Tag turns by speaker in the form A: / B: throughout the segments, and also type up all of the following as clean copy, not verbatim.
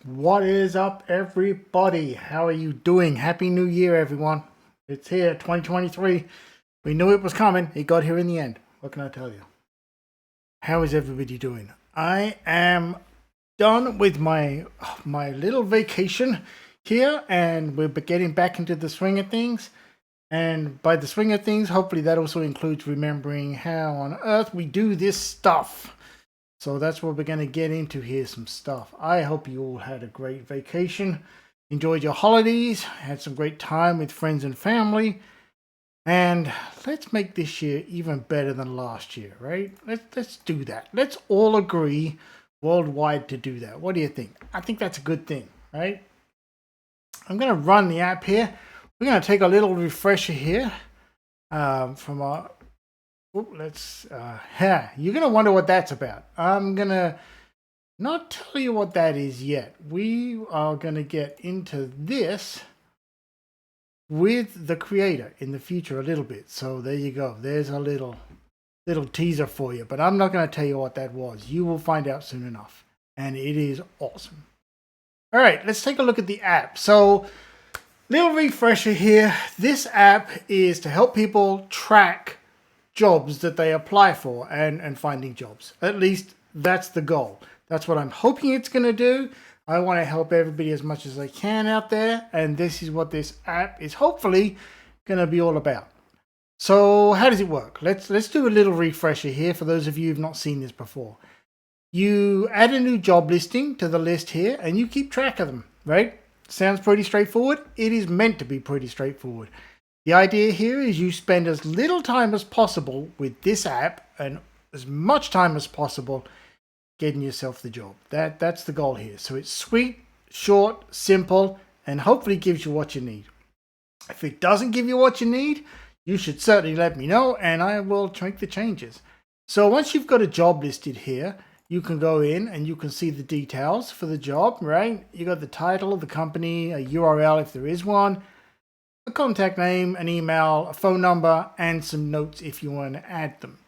A: What is up, everybody? How are you doing? Happy New Year, everyone. It's here, 2023. We knew it was coming. It got here in the end. What can I tell you? How is everybody doing? I am done with my little vacation here, and we're getting back into the swing of things. And by the swing of things, hopefully that also includes remembering how on earth we do this stuff. So that's what we're going to get into here, some stuff. I hope you all had a great vacation, enjoyed your holidays, had some great time with friends and family, and let's make this year even better than last year, right? Let's do that. Let's all agree worldwide to do that. What do you think? I think that's a good thing, right? I'm going to run the app here. We're going to take a little refresher here from our you're gonna wonder what that's about. I'm gonna not tell you what that is yet. We are gonna get into this with the creator in the future a little bit. So there you go. There's a little teaser for you, but I'm not gonna tell you what that was. You will find out soon enough, and it is awesome. All right, let's take a look at the app. So little refresher here. This app is to help people track jobs that they apply for and finding jobs. At least that's the goal. That's what I'm hoping it's going to do. I want to help everybody as much as I can out there, and this is what this app is hopefully going to be all about. So how does it work? Let's do a little refresher here for those of you who've not seen this before. You add a new job listing to the list here and you keep track of them, right? Sounds pretty straightforward. It is meant to be pretty straightforward. The idea here is you spend as little time as possible with this app and as much time as possible getting yourself the job. That's the goal here. So it's sweet, short, simple, and hopefully gives you what you need. If it doesn't give you what you need, you should certainly let me know and I will make the changes. So once you've got a job listed here, you can go in and you can see the details for the job, right? You got the title of the company, a URL if there is one, a contact name, an email, a phone number, and some notes if you want to add them.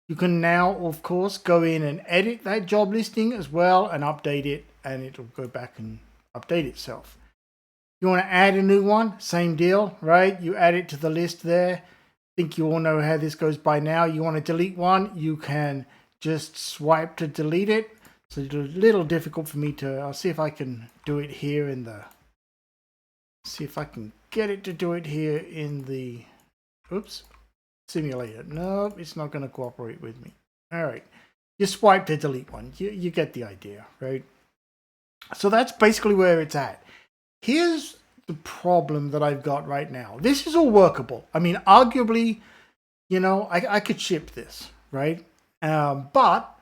A: You can now, of course, go in and edit that job listing as well and update it, and it'll go back and update itself. You want to add a new one, same deal, right? You add it to the list there. I think you all know how this goes by now. You want to delete one, you can just swipe to delete it. So it's a little difficult for me to, I'll see if I can do it here in the, see if I can get it to do it here in the simulator. No, it's not going to cooperate with me. All right, you swipe to delete one. You get the idea, right? So that's basically where it's at. Here's the problem that I've got right now. This is all workable. I mean, arguably, you know, I could ship this, right? But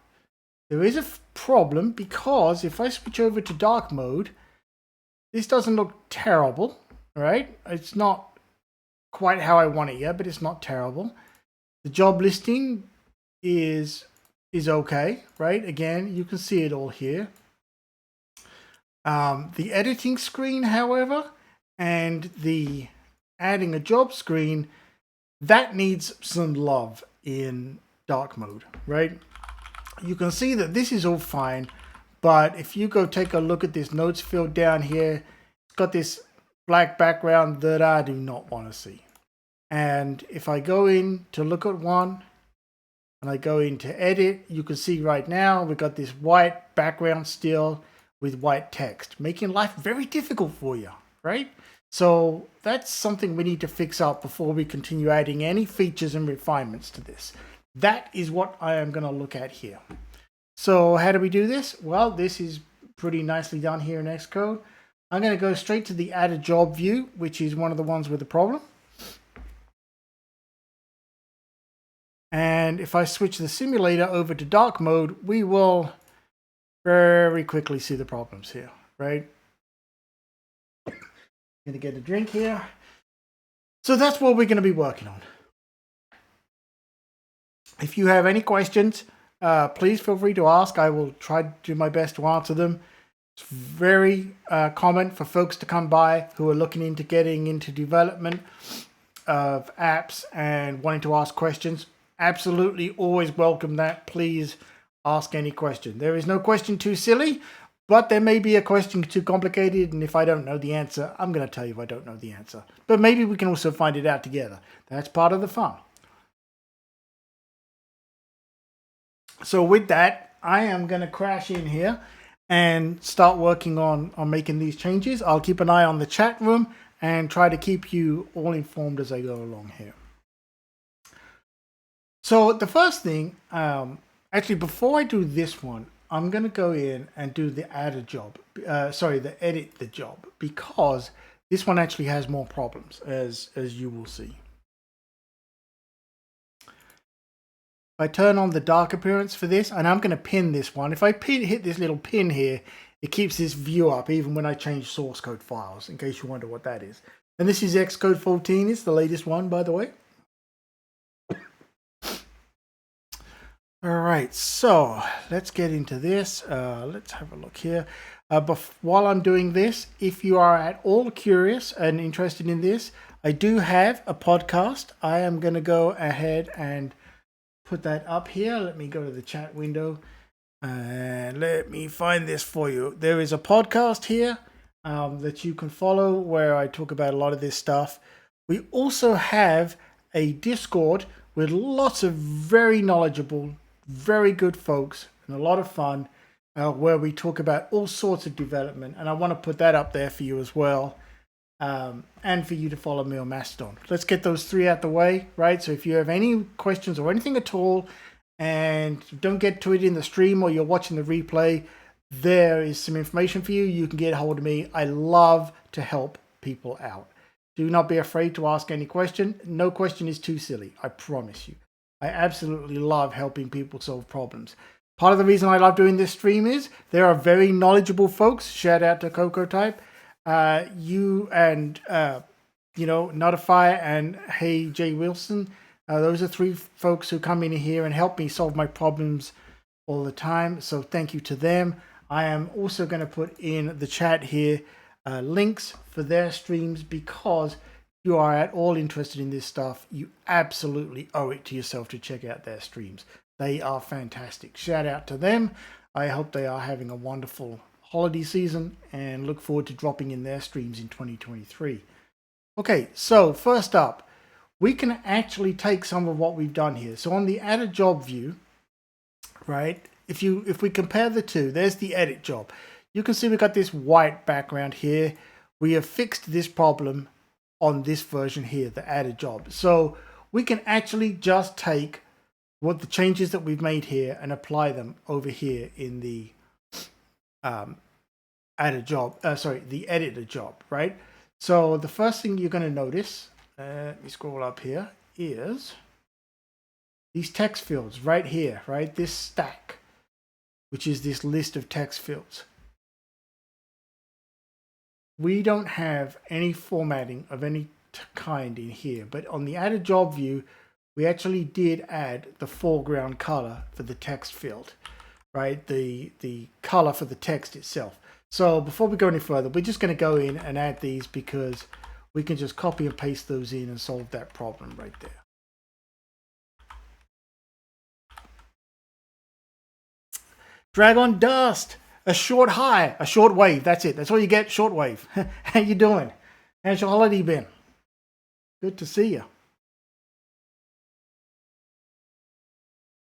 A: there is a problem because if I switch over to dark mode, this doesn't look terrible, right? It's not quite how I want it yet, but it's not terrible. The job listing is okay, right? Again, you can see it all here. The editing screen, however, and the adding a job screen, that needs some love in dark mode, right? You can see that this is all fine, but if you go take a look at this notes field down here, it's got this black background that I do not want to see. And if I go in to look at one and I go into edit, you can see right now we've got this white background still with white text, making life very difficult for you, right? So that's something we need to fix up before we continue adding any features and refinements to this. That is what I am going to look at here. So how do we do this? Well, this is pretty nicely done here in Xcode. I'm going to go straight to the add a job view, which is one of the ones with the problem. And if I switch the simulator over to dark mode, we will very quickly see the problems here, right? Going to get a drink here. So that's what we're going to be working on. If you have any questions, please feel free to ask. I will try to do my best to answer them. It's very common for folks to come by who are looking into getting into development of apps and wanting to ask questions. Absolutely always welcome that. Please ask any question. There is no question too silly But there may be a question too complicated, and if I don't know the answer, I'm going to tell you I don't know the answer. But maybe we can also find it out together. That's part of the fun. So with that, I am going to crash in here and start working on making these changes. I'll keep an eye on the chat room and try to keep you all informed as I go along here. So the first thing, actually before I do this one, I'm going to go in and do the the edit the job, because this one actually has more problems, as you will see. If I turn on the dark appearance for this, and I'm going to pin this one. If I hit this little pin here, it keeps this view up even when I change source code files, in case you wonder what that is. And this is Xcode 14. It's the latest one, by the way. All right, so let's get into this. Let's have a look here. While I'm doing this, if you are at all curious and interested in this, I do have a podcast. I am going to go ahead and put that up here. Let me go to the chat window and let me find this for you. There is a podcast here that you can follow where I talk about a lot of this stuff. We also have a Discord with lots of very knowledgeable, very good folks and a lot of fun where we talk about all sorts of development. And I want to put that up there for you as well. And for you to follow me on Mastodon. Let's get those three out the way, right? So if you have any questions or anything at all and don't get to it in the stream or you're watching the replay, there is some information for you. You can get a hold of me. I love to help people out. Do not be afraid to ask any question. No question is too silly, I promise you. I absolutely love helping people solve problems. Part of the reason I love doing this stream is there are very knowledgeable folks. Shout out to CocoType. You and, Notify and Hey Jay Wilson. Those are three folks who come in here and help me solve my problems all the time. So thank you to them. I am also going to put in the chat here links for their streams, because if you are at all interested in this stuff, you absolutely owe it to yourself to check out their streams. They are fantastic. Shout out to them. I hope they are having a wonderful holiday season and look forward to dropping in their streams in 2023. Okay, so first up, we can actually take some of what we've done here. So on the add a job view, right, if we compare the two, there's the edit job. You can see we've got this white background here. We have fixed this problem on this version here, the add a job. So we can actually just take what the changes that we've made here and apply them over here in the the editor job, right? So the first thing you're going to notice, let me scroll up here, is these text fields right here, right? This stack, which is this list of text fields. We don't have any formatting of any kind in here, but on the added job view, we actually did add the foreground color for the text field, right? The color for the text itself. So before we go any further, we're just going to go in and add these, because we can just copy and paste those in and solve that problem right there. Dragon Dust, a short high, a short wave. That's it. That's all you get, short wave. How you doing? How's your holiday been? Good to see you.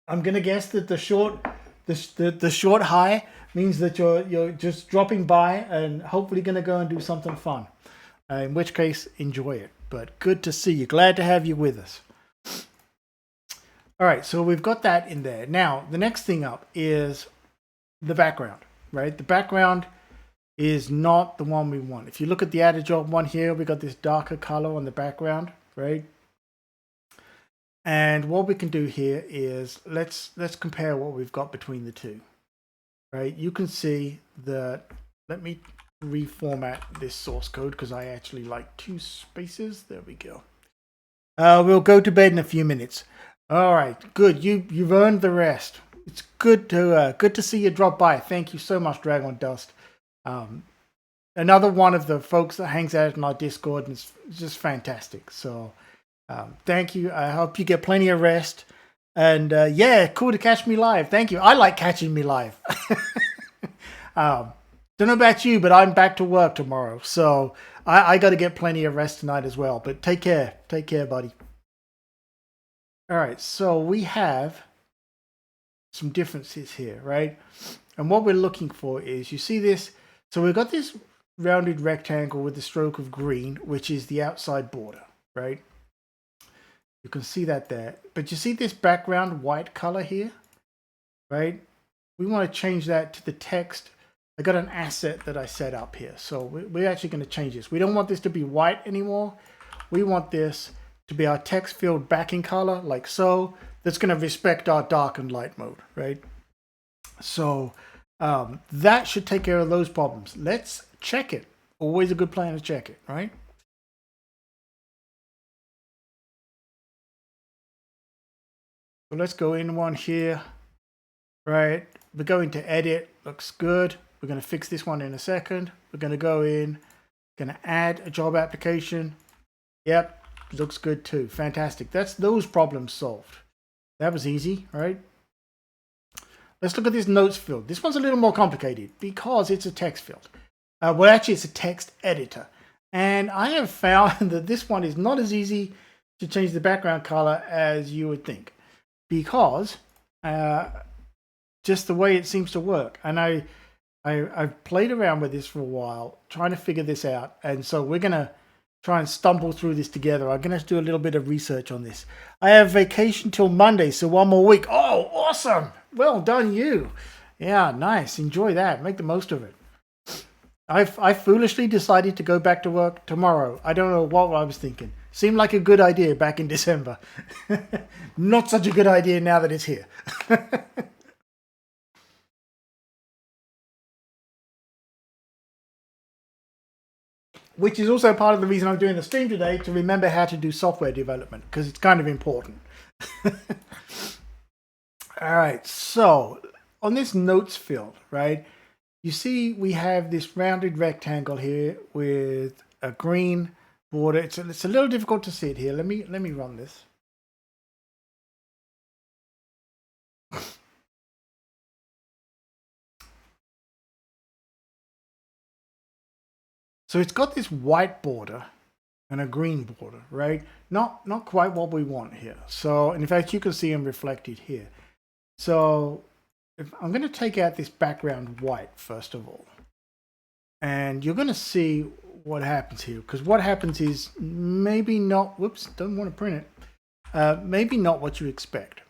A: I'm gonna guess that the short high means that you're just dropping by and hopefully gonna go and do something fun. In which case, enjoy it. But good to see you. Glad to have you with us. All right, so we've got that in there. Now, the next thing up is the background, right? The background is not the one we want. If you look at the added job one here, we got this darker color on the background, right? And what we can do here is let's compare what we've got between the two, right? You can see that, let me reformat this source code because I actually like 2 spaces. There we go. We'll go to bed in a few minutes. All right, good. You've earned the rest. It's good to see you drop by. Thank you so much, Dragon Dust. Another one of the folks that hangs out in our Discord, and it's just fantastic. So thank you. I hope you get plenty of rest. And yeah, cool to catch me live. Thank you. I like catching me live. Don't know about you, but I'm back to work tomorrow. So I got to get plenty of rest tonight as well. But take care. Take care, buddy. All right. So we have some differences here, right? And what we're looking for is, you see this? So we've got this rounded rectangle with the stroke of green, which is the outside border, right? You can see that there. But you see this background white color here, right? We want to change that to the text. I got an asset that I set up here. So we're actually going to change this. We don't want this to be white anymore. We want this to be our text field backing color, like so. That's going to respect our dark and light mode, right? So that should take care of those problems. Let's check it. Always a good plan to check it, right? So let's go in one here, right? We're going to edit, looks good. We're going to fix this one in a second. We're going to go in, going to add a job application. Yep, looks good too. Fantastic. That's those problems solved. That was easy, right? Let's look at this notes field. This one's a little more complicated because it's a text field. Well, actually, it's a text editor. And I have found that this one is not as easy to change the background color as you would think, because just the way it seems to work. And I've played around with this for a while, trying to figure this out. And so we're going to try and stumble through this together. I'm going to do a little bit of research on this. I have vacation till Monday, so one more week. Oh, awesome. Well done, you. Yeah, nice. Enjoy that. Make the most of it. I foolishly decided to go back to work tomorrow. I don't know what I was thinking. Seemed like a good idea back in December. Not such a good idea now that it's here. Which is also part of the reason I'm doing the stream today, to remember how to do software development, because it's kind of important. All right, so on this notes field, right, you see we have this rounded rectangle here with a green border. It's a little difficult to see it here. Let me run this. So it's got this white border and a green border, right? Not quite what we want here. So, and in fact, you can see them reflected here. So if I'm going to take out this background white, first of all, and you're going to see what happens here, because what happens is maybe not, whoops, don't want to print it, maybe not what you expect.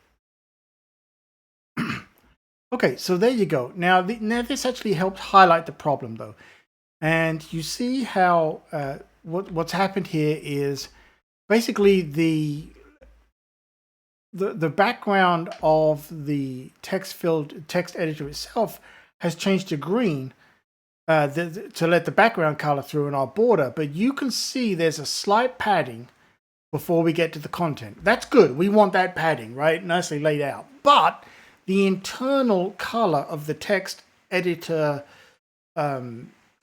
A: Okay, so there you go. Now this actually helps highlight the problem, though. And you see how what's happened here is basically the background of the text editor itself has changed to green to let the background color through in our border. But you can see there's a slight padding before we get to the content. That's good. We want that padding, right? Nicely laid out. But the internal color of the text editor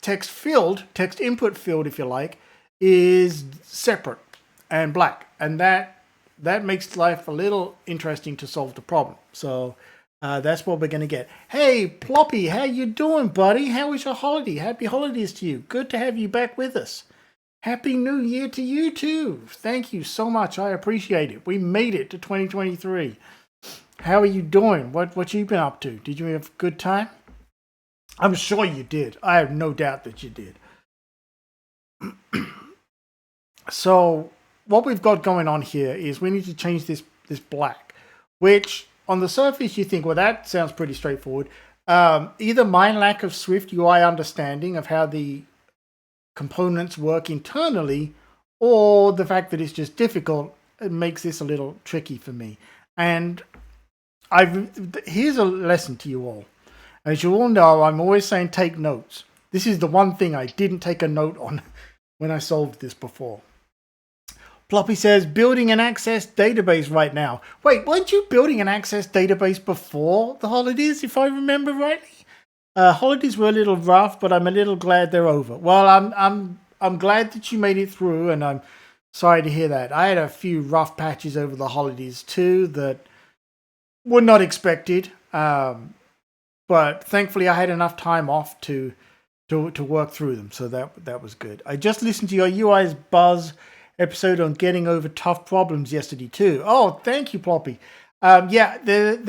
A: text input field, if you like, is separate and black. And that makes life a little interesting to solve the problem. So that's what we're going to get. Hey, Ploppy, how you doing, buddy? How was your holiday? Happy holidays to you. Good to have you back with us. Happy New Year to you, too. Thank you so much. I appreciate it. We made it to 2023. How are you doing? What you been up to? Did you have a good time? I'm sure you did. I have no doubt that you did. So what we've got going on here is we need to change this black, which on the surface you think, well, that sounds pretty straightforward. Either my lack of Swift UI understanding of how the components work internally, or the fact that it's just difficult, it makes this a little tricky for me. And here's a lesson to you all. As you all know, I'm always saying take notes. This is the one thing I didn't take a note on when I solved this before. Ploppy says, building an Access database right now. Wait, weren't you building an Access database before the holidays, if I remember rightly? Holidays were a little rough, but I'm a little glad they're over. Well, I'm glad that you made it through, and I'm sorry to hear that. I had a few rough patches over the holidays too that were not expected. But thankfully I had enough time off to to work through them. So that was good. I just listened to your UI's Buzz episode on getting over tough problems yesterday too. Oh, thank you, Ploppy. Yeah,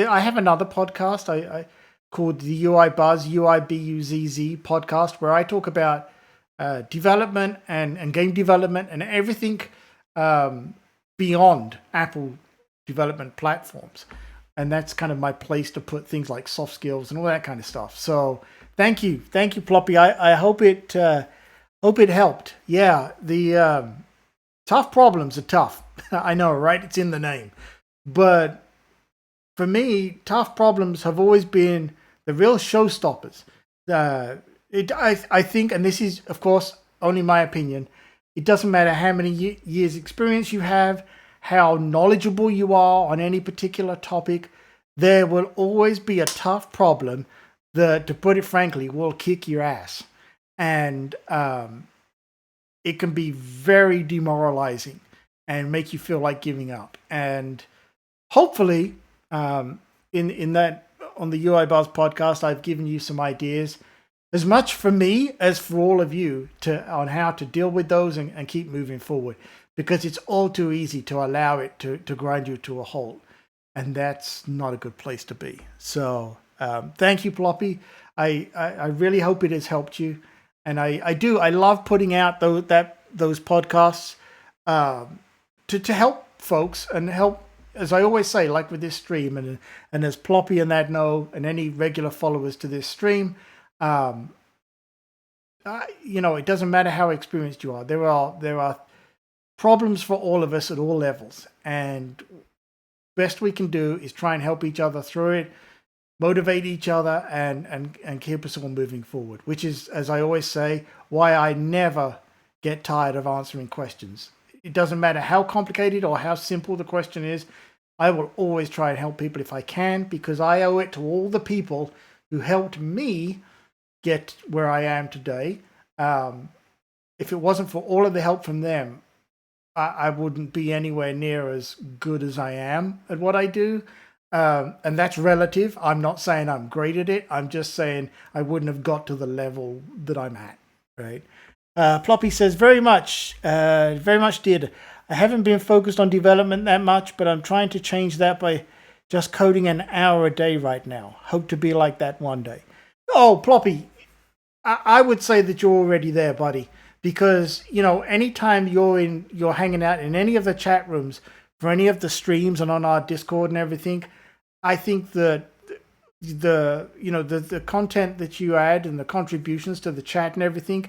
A: I have another podcast I called the UI Buzz, UIBUZZ podcast, where I talk about development and game development and everything beyond Apple development platforms. And that's kind of my place to put things like soft skills and all that kind of stuff. So thank you, Ploppy. I hope it helped. Yeah, the tough problems are tough. I know, right? It's in the name. But for me, tough problems have always been the real showstoppers. I think, and this is, of course, only my opinion, it doesn't matter how many years experience you have, how knowledgeable you are on any particular topic, there will always be a tough problem that, to put it frankly, will kick your ass. And it can be very demoralizing and make you feel like giving up. And hopefully, in that, on the UI Buzz podcast, I've given you some ideas, as much for me as for all of you, on how to deal with those and keep moving forward. Because it's all too easy to allow it to grind you to a halt. And that's not a good place to be. So thank you, Ploppy. I really hope it has helped you. And I love putting out those podcasts to help folks and help, as I always say, like with this stream, and as Ploppy and that know, and any regular followers to this stream, it doesn't matter how experienced you are. There are problems for all of us at all levels, and best we can do is try and help each other through it, motivate each other, and keep us all moving forward, which is, as I always say, why I never get tired of answering questions. It doesn't matter how complicated or how simple the question is, I will always try and help people if I can, because I owe it to all the people who helped me get where I am today. If it wasn't for all of the help from them, I wouldn't be anywhere near as good as I am at what I do. And that's relative. I'm not saying I'm great at it. I'm just saying I wouldn't have got to the level that I'm at, right? Ploppy says, very much, did. I haven't been focused on development that much, but I'm trying to change that by just coding an hour a day right now. Hope to be like that one day. Oh, Ploppy, I would say that you're already there, buddy. Because, anytime you're hanging out in any of the chat rooms for any of the streams and on our Discord and everything, I think that the content that you add and the contributions to the chat and everything,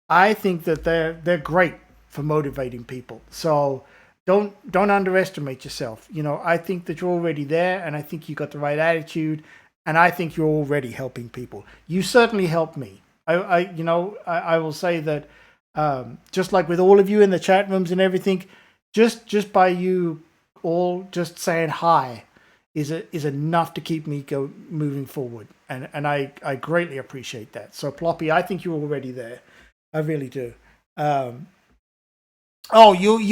A: I think that they're great for motivating people. So don't underestimate yourself. I think that you're already there, and I think you got the right attitude, and I think you're already helping people. You certainly helped me. I will say that. Just like with all of you in the chat rooms and everything, just by you all just saying hi is enough to keep me moving forward, and I greatly appreciate that. So Ploppy, I think you're already there. I really do. You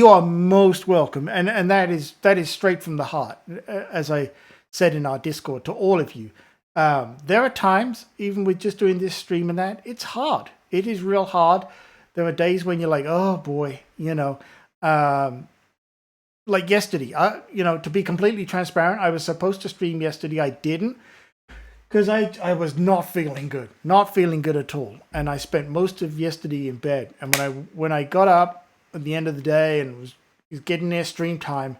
A: are most welcome, and that is straight from the heart, as I said in our Discord to all of you. There are times, even with just doing this stream and that, it's hard. It is real hard. There are days when you're like, oh boy, like yesterday, to be completely transparent, I was supposed to stream yesterday. I didn't, because I was not feeling good at all. And I spent most of yesterday in bed. And when I got up at the end of the day and was getting near stream time,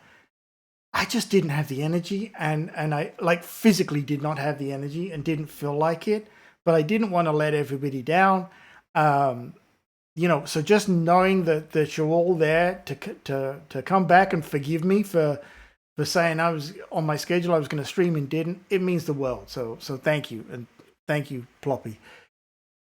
A: I just didn't have the energy, and I physically did not have the energy and didn't feel like it, but I didn't want to let everybody down. So just knowing that you're all there to come back and forgive me for saying I was on my schedule, I was going to stream and didn't, it means the world. So thank you. And thank you, Ploppy.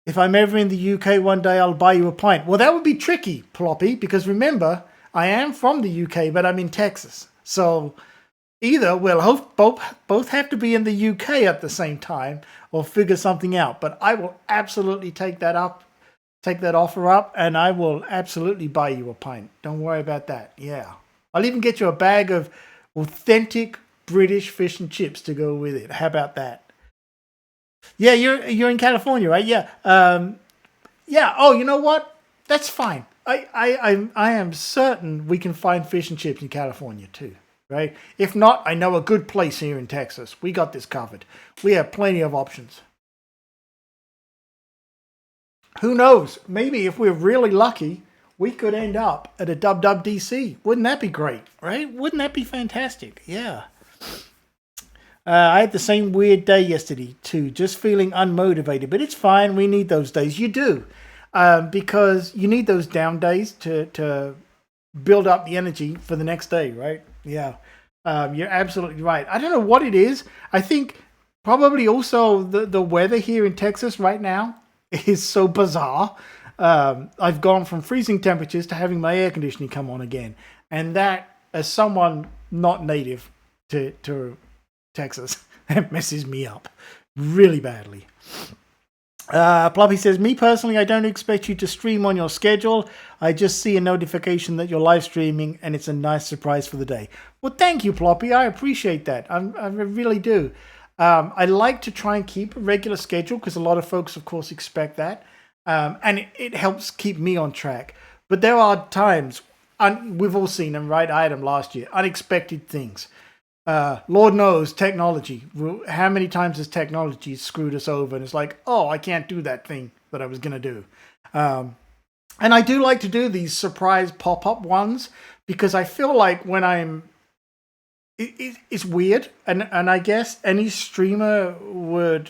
A: If I'm ever in the UK one day, I'll buy you a pint. Well, that would be tricky, Ploppy, because remember, I am from the UK, but I'm in Texas. So either we'll both have to be in the UK at the same time or figure something out. But I will absolutely take that offer up, and I will absolutely buy you a pint. Don't worry about that. Yeah. I'll even get you a bag of authentic British fish and chips to go with it. How about that? Yeah, you're in California, right? Yeah. Yeah. Oh, you know what? That's fine. I am certain we can find fish and chips in California too, right? If not, I know a good place here in Texas. We got this covered. We have plenty of options. Who knows? Maybe if we're really lucky, we could end up at a WWDC. Wouldn't that be great, right? Wouldn't that be fantastic? Yeah. I had the same weird day yesterday too, just feeling unmotivated. But it's fine. We need those days. You do, because you need those down days to build up the energy for the next day, right? Yeah, you're absolutely right. I don't know what it is. I think probably also the weather here in Texas right now is so bizarre. I've gone from freezing temperatures to having my air conditioning come on again, and that, as someone not native to Texas, that messes me up really badly. Ploppy says, me personally, I don't expect you to stream on your schedule. I just see a notification that you're live streaming, and it's a nice surprise for the day. Well, thank you, Ploppy. I appreciate that. I really do. I like to try and keep a regular schedule because a lot of folks, of course, expect that. And it helps keep me on track. But there are times, and we've all seen them, right? I had them last year. Unexpected things. Lord knows, technology. How many times has technology screwed us over? And it's like, oh, I can't do that thing that I was going to do. And I do like to do these surprise pop-up ones because I feel like when it's weird. And I guess any streamer would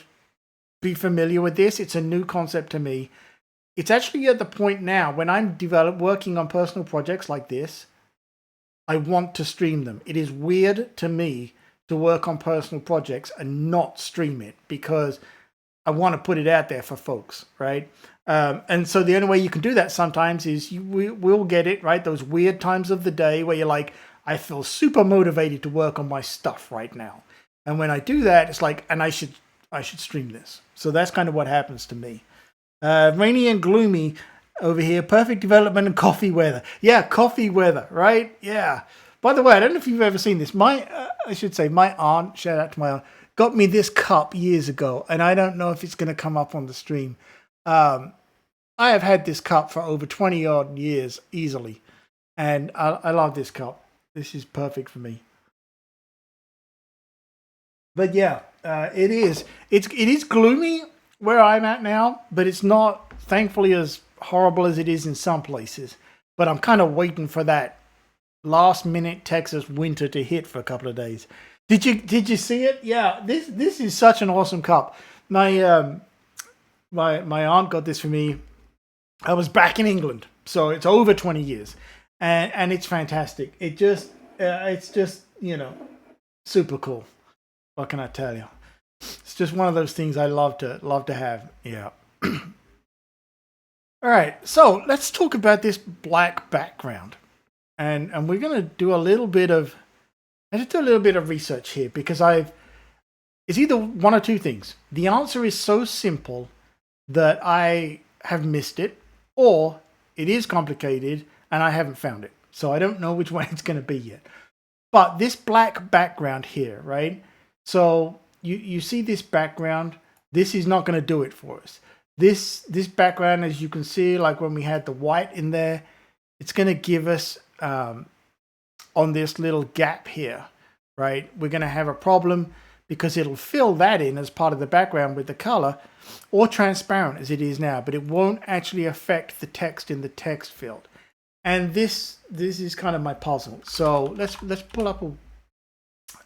A: be familiar with this. It's a new concept to me. It's actually at the point now when I'm working on personal projects like this, I want to stream them. It is weird to me to work on personal projects and not stream it because I want to put it out there for folks, right? And so the only way you can do that sometimes is we'll get it, right? Those weird times of the day where you're like, I feel super motivated to work on my stuff right now. And when I do that, it's like, and I should stream this. So that's kind of what happens to me. Rainy and gloomy over here, perfect development and coffee weather. Yeah, coffee weather, right? Yeah. By the way, I don't know if you've ever seen this. My aunt, shout out to my aunt, got me this cup years ago, and I don't know if it's going to come up on the stream. I have had this cup for over 20 odd years easily, and I love this cup. This is perfect for me. But yeah, it is. It is gloomy where I'm at now, but it's not, thankfully, as horrible as it is in some places. But I'm kind of waiting for that last minute Texas winter to hit for a couple of days. Did you see it? Yeah, this is such an awesome cup. My my aunt got this for me. I was back in England, so it's over 20 years, and it's fantastic. It's just super cool. What can I tell you? It's just one of those things I love to have. Yeah. All right, so let's talk about this black background, and we're gonna do a little bit of research here because it's either one or two things. The answer is so simple that I have missed it, or it is complicated and I haven't found it. So I don't know which one it's going to be yet. But this black background here, right? So you see this background. This is not going to do it for us. This background, as you can see, like when we had the white in there, it's going to give us on this little gap here, right? We're going to have a problem because it'll fill that in as part of the background with the color, or transparent as it is now, but it won't actually affect the text in the text field. And this is kind of my puzzle. So let's pull up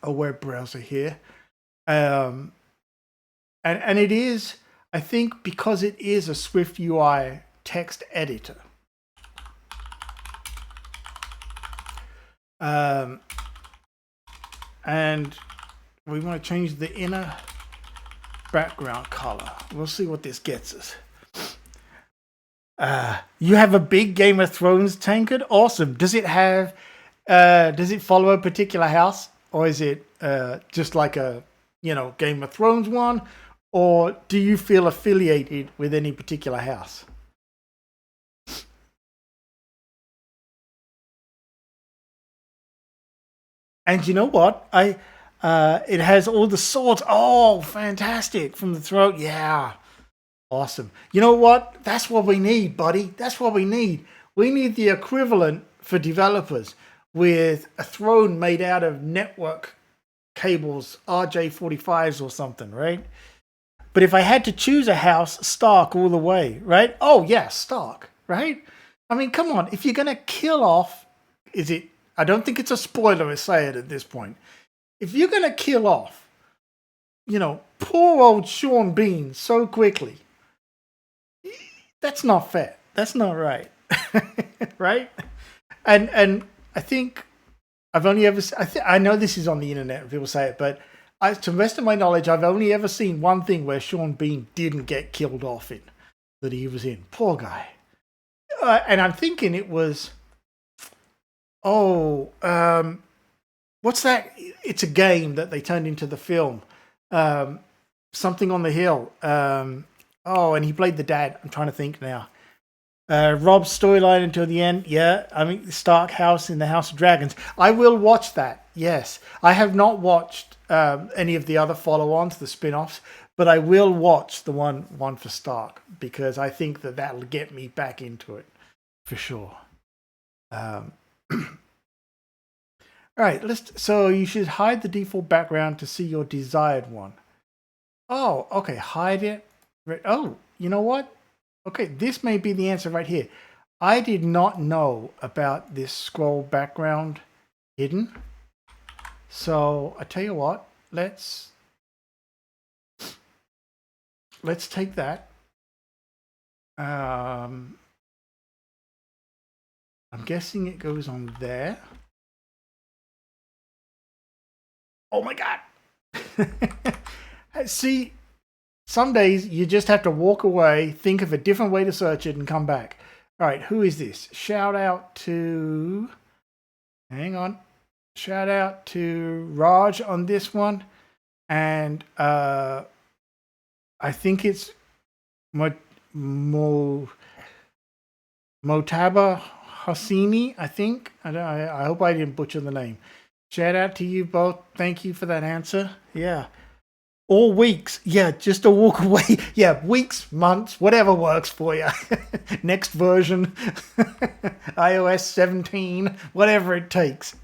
A: a web browser here. And it is, I think, because it is a Swift UI text editor. And we want to change the inner background color. We'll see what this gets us. You have a big Game of Thrones tankard? Awesome. Does it have, does it follow a particular house? Or is it just like a, Game of Thrones one? Or do you feel affiliated with any particular house? And you know what? It has all the swords. Oh, fantastic. From the throat. Yeah. Awesome. You know what? That's what we need, buddy. That's what we need. We need the equivalent for developers with a throne made out of network cables, RJ45s or something, right? But if I had to choose a house, Stark all the way, right? Oh, yeah, Stark, right? I mean, come on. If you're going to kill off, is it? I don't think it's a spoiler to say it at this point. If you're going to kill off, poor old Sean Bean so quickly, that's not fair. That's not right. Right? And I think I've only ever I know this is on the internet and people say it, but to the best of my knowledge, I've only ever seen one thing where Sean Bean didn't get killed off in that he was in. Poor guy. And I'm thinking it was what's that? It's a game that they turned into the film. Something on the Hill. And he played the dad. I'm trying to think now. Rob's storyline until the end. Yeah, I mean, Stark House in the House of Dragons. I will watch that. Yes. I have not watched any of the other follow-ons, the spin-offs, but I will watch the one for Stark because I think that'll get me back into it for sure. All right, so you should hide the default background to see your desired one. Oh, okay, hide it. Oh, you know what? Okay, this may be the answer right here. I did not know about this scroll background hidden. So I tell you what, let's take that. I'm guessing it goes on there. Oh my God. See, some days you just have to walk away, think of a different way to search it and come back. All right, who is this? Shout out to, hang on. Shout out to Raj on this one. And I think it's Motaba Hassini, I think. I hope I didn't butcher the name. Shout out to you both. Thank you for that answer. Yeah. All weeks. Yeah, just to walk away. Yeah, weeks, months, whatever works for you. Next version. iOS 17, whatever it takes.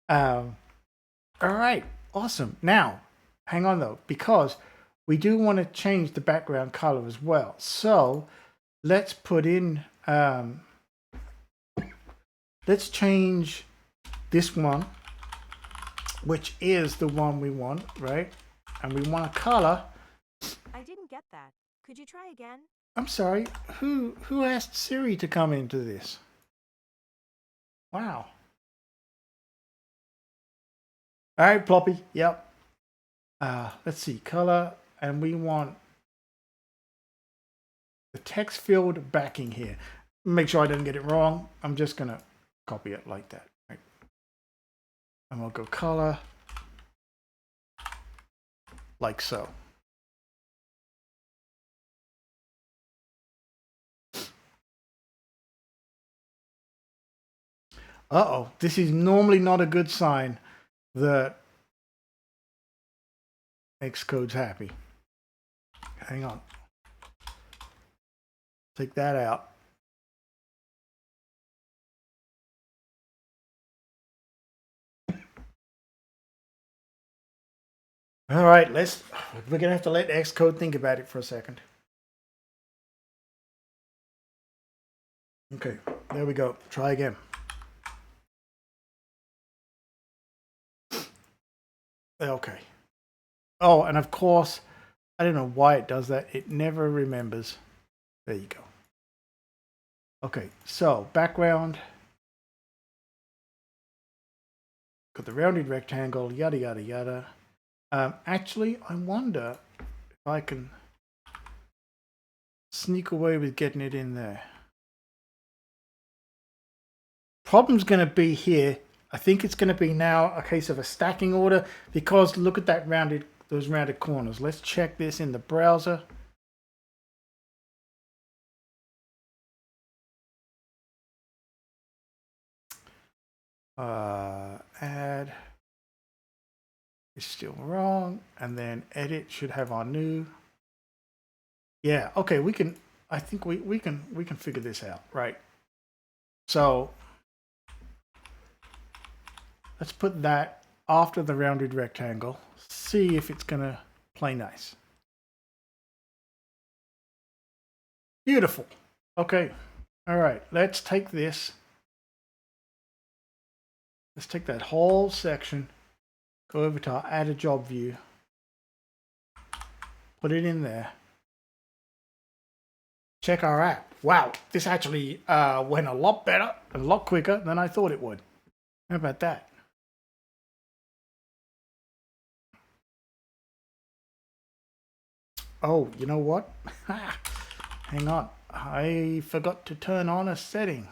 A: All right. Awesome. Now, hang on though, because we do want to change the background color as well. So let's put in, let's change this one, which is the one we want, right? And we want a color.
B: I didn't get that. Could you try again?
A: I'm sorry. Who asked Siri to come into this? Wow. All right, Ploppy. Yep. Let's see, color, and we want the text field backing here. Make sure I don't get it wrong. I'm just gonna copy it like that. Right? And we'll go color, like so. Uh-oh, this is normally not a good sign that Xcode's happy. Hang on. Take that out. All right, we're gonna have to let Xcode think about it for a second. Okay, there we go. Try again. Okay. Oh, and of course, I don't know why it does that. It never remembers. There you go. Okay, so background. Got the rounded rectangle, yada, yada, yada. Actually, I wonder if I can sneak away with getting it in there. Problem's going to be here. I think it's going to be now a case of a stacking order because look at that those rounded corners. Let's check this in the browser. Add is still wrong, and then edit should have our new Yeah, okay, we can, I think we can figure this out, right? So let's put that after the rounded rectangle, see if it's gonna play nice. Beautiful. Okay, all right, let's take this. Let's take that whole section, go over to our add a job view, put it in there. Check our app. Wow, this actually went a lot better, a lot quicker than I thought it would. How about that? Oh, you know what? Hang on. I forgot to turn on a setting.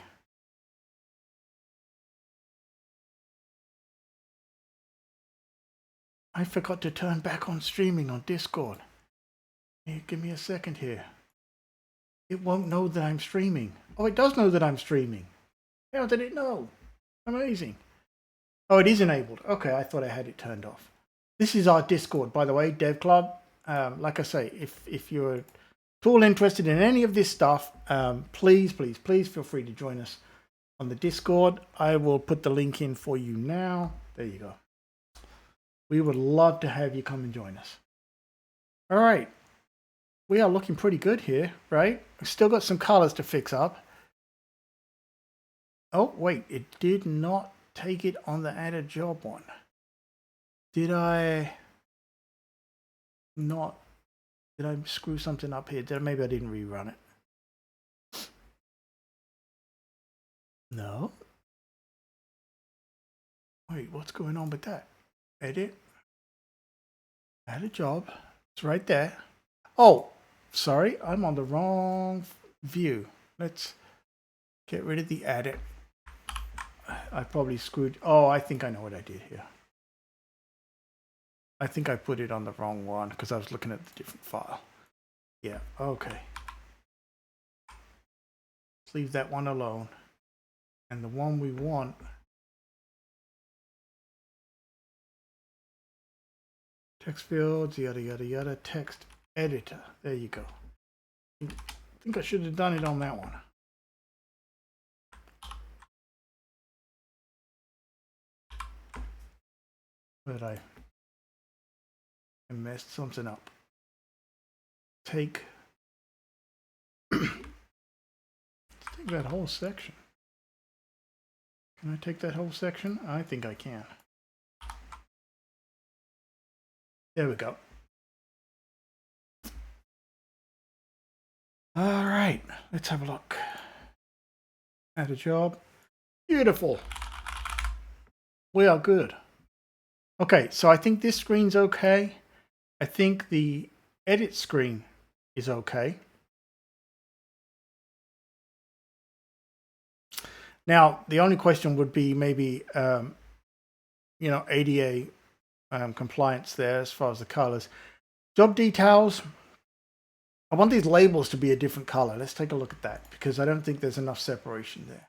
A: I forgot to turn back on streaming on Discord. Hey, give me a second here. It won't know that I'm streaming. Oh, it does know that I'm streaming. How did it know? Amazing. Oh, it is enabled. Okay, I thought I had it turned off. This is our Discord, by the way, Dev Club. Like I say, if you're at all interested in any of this stuff, please feel free to join us on the Discord. I will put the link in for you now. There you go. We would love to have you come and join us. All right. We are looking pretty good here, right? We've still got some colors to fix up. Oh, wait, it did not take it on the added job one. Did I not? Did I screw something up here? Maybe I didn't rerun it. No. Wait, what's going on with that? Edit. Add a job. It's right there. Oh, sorry, I'm on the wrong view. Let's get rid of the edit. I probably screwed. Oh, I think I know what I did here. I think I put it on the wrong one because I was looking at the different file. Yeah, okay. Let's leave that one alone. And the one we want. Text fields, yada, yada, yada, text editor. There you go. I think I should have done it on that one. But I messed something up. Take that whole section. Can I take that whole section? I think I can. There we go. All right, let's have a look. Add a job. Beautiful. We are good. Okay, so I think this screen's okay. I think the edit screen is okay. Now, the only question would be maybe, ADA compliance there as far as the colors. Job details. I want these labels to be a different color. Let's take a look at that because I don't think there's enough separation there.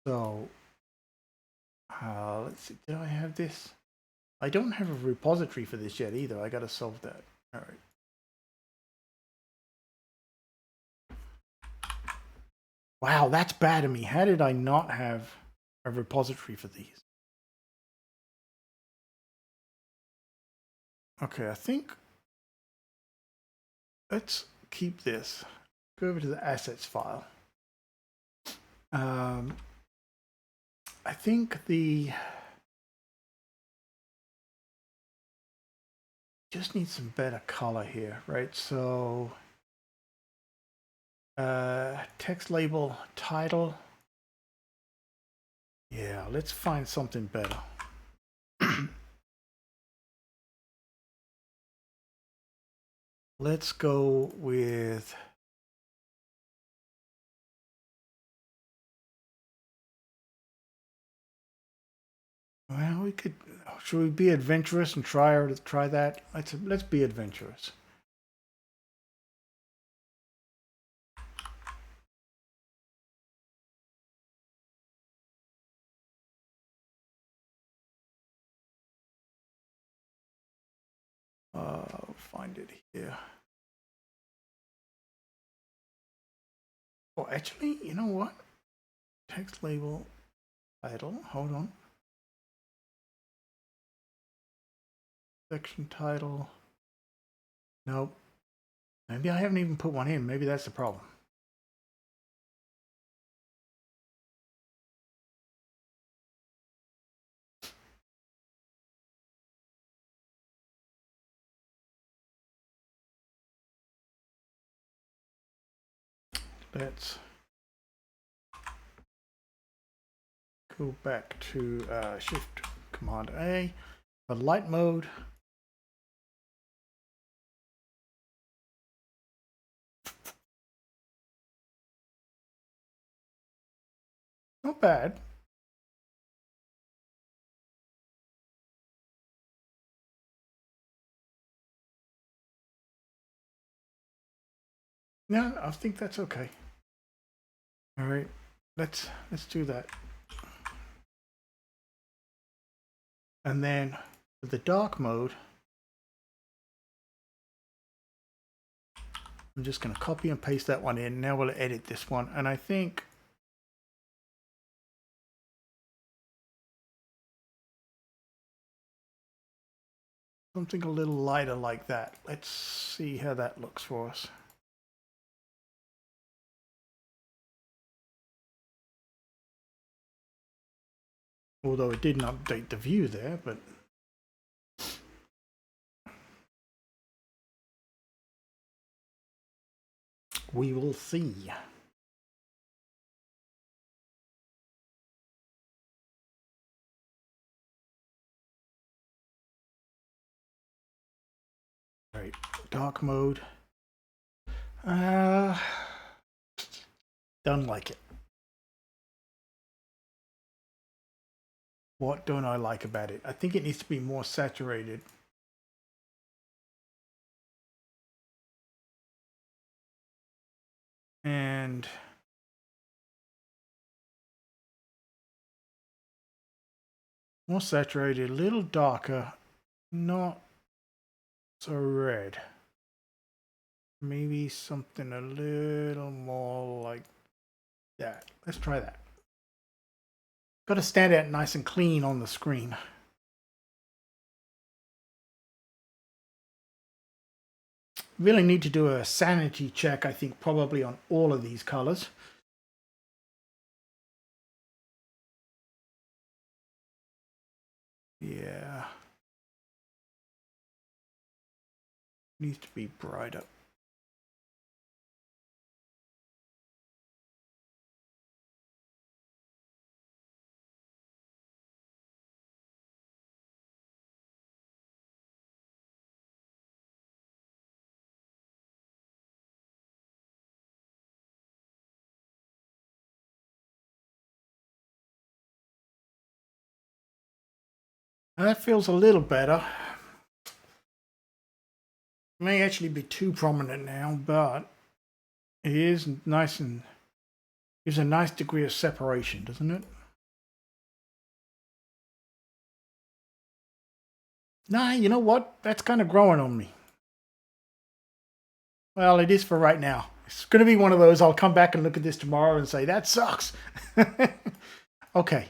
A: So let's see. Did I have this? I don't have a repository for this yet either. I got to solve that. All right. Wow, that's bad of me. How did I not have a repository for these? Okay, I think let's keep this. Go over to the assets file. I think just need some better color here, right? So text label title. Yeah, let's find something better. Let's go with well, we could. Should we be adventurous and try that? Let's be adventurous. Find it here. Oh, actually, you know what? Text label title. Hold on. Section title. Nope. Maybe I haven't even put one in. Maybe that's the problem. Let's go back to Shift Command A for light mode. Not bad. No, I think that's okay. All right, let's do that. And then for the dark mode, I'm just going to copy and paste that one in. Now we'll edit this one, and I think something a little lighter like that. Let's see how that looks for us. Although it didn't update the view there, but we will see. Right, dark mode. Don't like it. What don't I like about it? I think it needs to be more saturated. And more saturated, a little darker, not so red. Maybe something a little more like that. Let's try that. Got to stand out nice and clean on the screen. Really need to do a sanity check, I think, probably on all of these colors. Yeah. Needs to be brighter. That feels a little better. May actually be too prominent now, but it is nice and gives a nice degree of separation, doesn't it? Nah, you know what? That's kind of growing on me. Well, it is for right now. It's going to be one of those. I'll come back and look at this tomorrow and say, that sucks. Okay.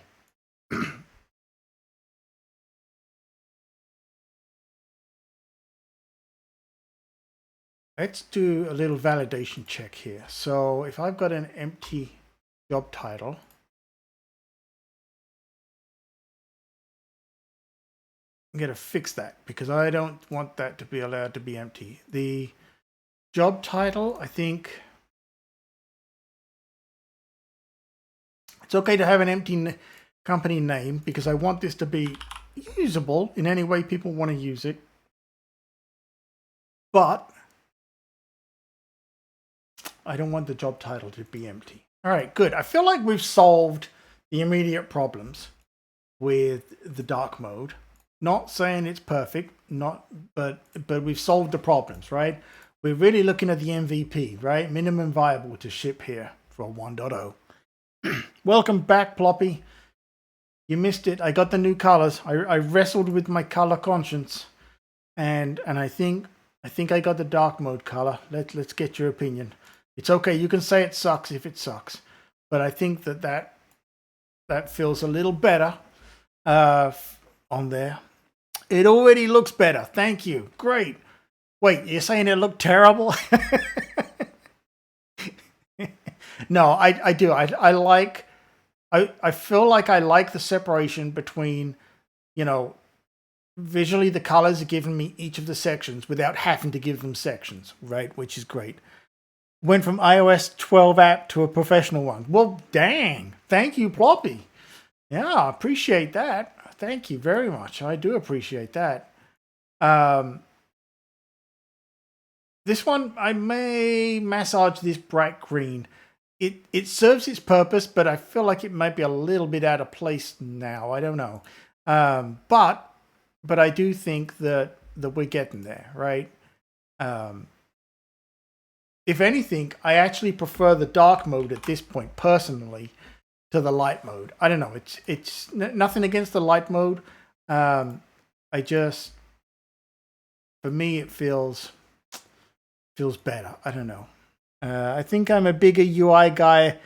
A: Let's do a little validation check here. So if I've got an empty job title, I'm going to fix that because I don't want that to be allowed to be empty. The job title, I think it's okay to have an empty company name because I want this to be usable in any way people want to use it. But I don't want the job title to be empty. All right, good. I feel like we've solved the immediate problems with the dark mode. Not saying it's perfect, but we've solved the problems, right? We're really looking at the MVP, right? Minimum viable to ship here for 1.0. Welcome back, Ploppy. You missed it. I got the new colors. I wrestled with my color conscience, and I think I got the dark mode color. Let's get your opinion. It's okay. You can say it sucks if it sucks, but I think that feels a little better on there. It already looks better. Thank you. Great. Wait, you're saying it looked terrible? No, I do. I feel like I like the separation between, visually the colors are giving me each of the sections without having to give them sections, right? Which is great. Went from iOS 12 app to a professional one. Well, dang. Thank you, Ploppy. Yeah, I appreciate that. Thank you very much. I do appreciate that. This one, I may massage this bright green. It serves its purpose, but I feel like it might be a little bit out of place now. I don't know. But I do think that we're getting there, right? If anything, I actually prefer the dark mode at this point, personally, to the light mode. I don't know. It's nothing against the light mode. For me, it feels better. I don't know. I think I'm a bigger UI guy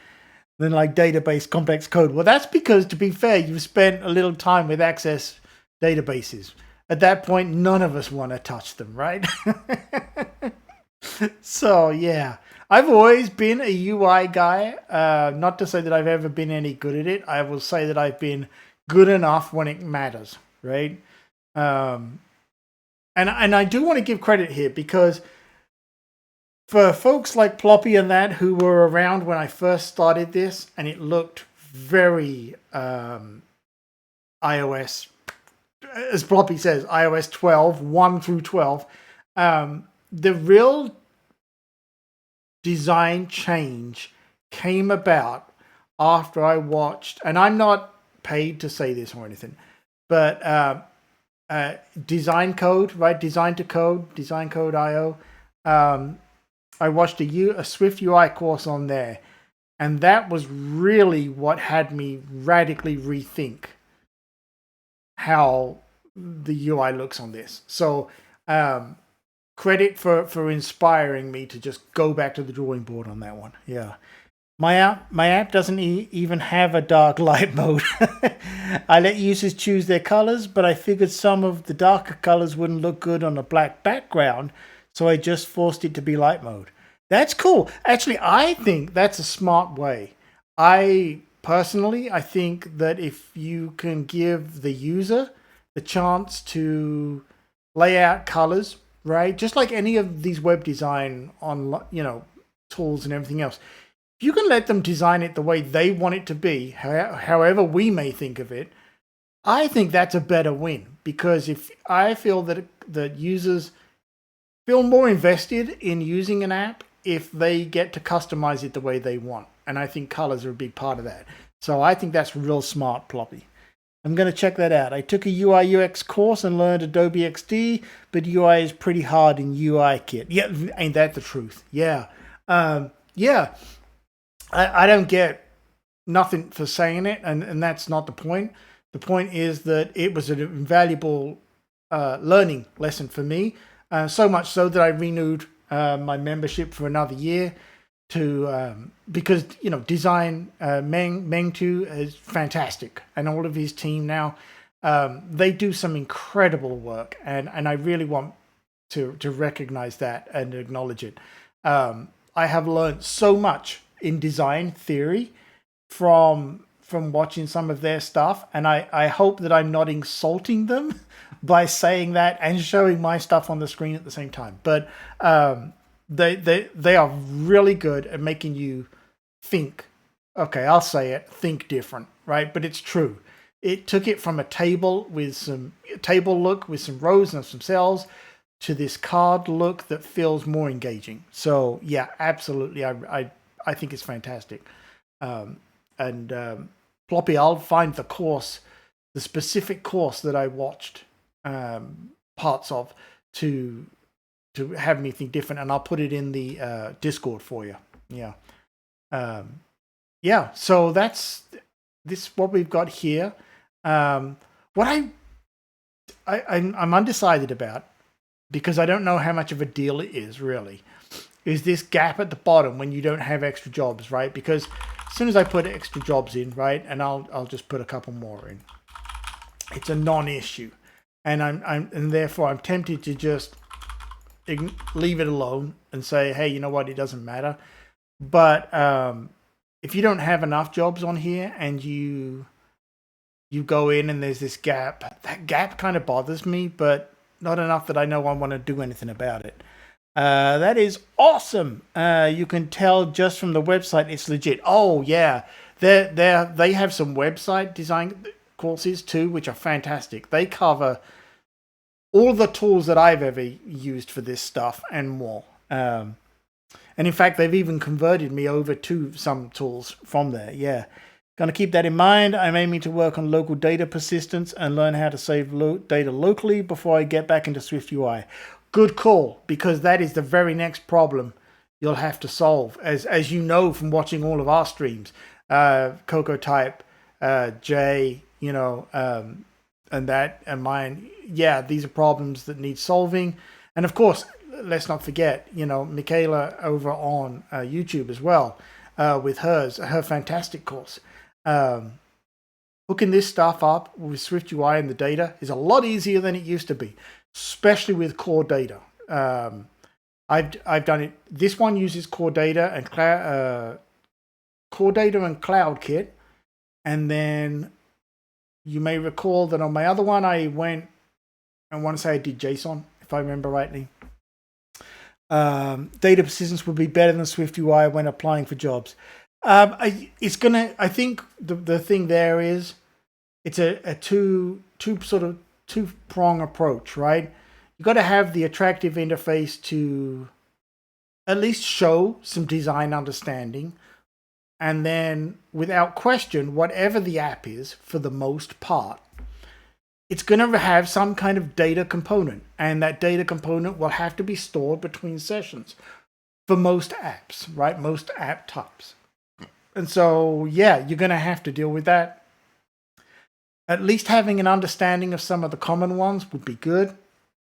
A: than like database complex code. Well, that's because, to be fair, you've spent a little time with Access databases. At that point, none of us want to touch them, right? So, yeah. I've always been a UI guy. Not to say that I've ever been any good at it. I will say that I've been good enough when it matters, right? And I do want to give credit here, because for folks like Ploppy and that who were around when I first started this, and it looked very iOS, as Ploppy says, iOS 12, 1 through 12. The real design change came about after I watched, and I'm not paid to say this or anything, but Design Code, right? Design to Code, Design Code IO. I watched a Swift UI course on there, and that was really what had me radically rethink how the UI looks on this. So credit for inspiring me to just go back to the drawing board on that one. Yeah. My app doesn't even have a dark light mode. I let users choose their colors, but I figured some of the darker colors wouldn't look good on a black background, so I just forced it to be light mode. That's cool. Actually, I think that's a smart way. I think that if you can give the user the chance to lay out colors, right? Just like any of these web design on, tools and everything else. If you can let them design it the way they want it to be, however we may think of it, I think that's a better win. Because if I feel that users feel more invested in using an app if they get to customize it the way they want. And I think colors are a big part of that. So I think that's real smart, Ploppy. I'm going to check that out. I took a UI UX course and learned Adobe XD, but UI is pretty hard in UI Kit. Yeah, ain't that the truth? Yeah. Yeah. I don't get nothing for saying it, and that's not the point. The point is that it was an invaluable learning lesson for me, so much so that I renewed my membership for another year because design Meng Tu is fantastic, and all of his team now they do some incredible work, and I really want to recognize that and acknowledge it. I have learned so much in design theory from watching some of their stuff, and I hope that I'm not insulting them by saying that and showing my stuff on the screen at the same time. But they are really good at making you think. Okay, I'll say it, think different, right? But it's true. It took it from a table look with some rows and some cells to this card look that feels more engaging. So yeah, absolutely. I think it's fantastic. Ploppy, I'll find the specific course that I watched parts of to have me think different, and I'll put it in the Discord for you. Yeah. Yeah, so that's what we've got here. What I'm undecided about, because I don't know how much of a deal it is really, is this gap at the bottom when you don't have extra jobs, right? Because as soon as I put extra jobs in, right, and I'll just put a couple more in, it's a non-issue, and and therefore I'm tempted to just leave it alone and say, hey, you know what, it doesn't matter. But if you don't have enough jobs on here and you go in and there's this gap, that gap kind of bothers me, but not enough that I know I want to do anything about it. That is awesome. You can tell just from the website it's legit. Oh yeah, they have some website design courses too, which are fantastic. They cover all the tools that I've ever used for this stuff and more. And in fact, they've even converted me over to some tools from there. Yeah. Going to keep that in mind. I'm aiming to work on local data persistence and learn how to save data locally before I get back into SwiftUI. Good call, because that is the very next problem you'll have to solve. As you know from watching all of our streams, CocoaType, Jay, and mine. Yeah, these are problems that need solving. And of course, let's not forget, Michaela over on YouTube as well, with her fantastic course. Hooking this stuff up with SwiftUI and the data is a lot easier than it used to be, especially with core data. I've done it. This one uses core data and CloudKit, and then you may recall that on my other one I want to say I did JSON, if I remember rightly. Data persistence would be better than SwiftUI when applying for jobs. I think the thing there is it's a two-prong approach, right? You got to have the attractive interface to at least show some design understanding, and then without question, whatever the app is, for the most part, it's going to have some kind of data component, and that data component will have to be stored between sessions for most apps, right? Most app types. And so, yeah, you're going to have to deal with that. At least having an understanding of some of the common ones would be good.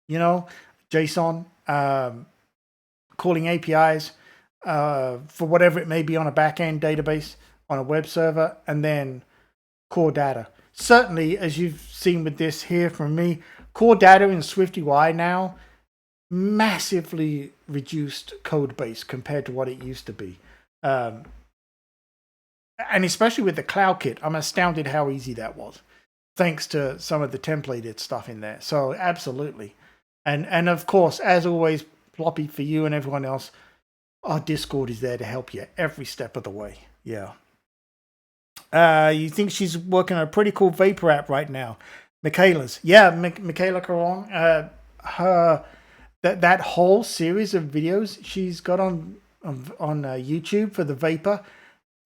A: JSON, calling APIs for whatever it may be on a back-end database, on a web server, and then core data. Certainly, as you've seen with this here from me, core data in SwiftUI now, massively reduced code base compared to what it used to be. And especially with the CloudKit, I'm astounded how easy that was, thanks to some of the templated stuff in there. So absolutely. And of course, as always, Ploppy, for you and everyone else, our Discord is there to help you every step of the way. Yeah. You think she's working on a pretty cool Vapor app right now. Michaela's. Yeah, Michaela Caron. That whole series of videos she's got on YouTube for the Vapor.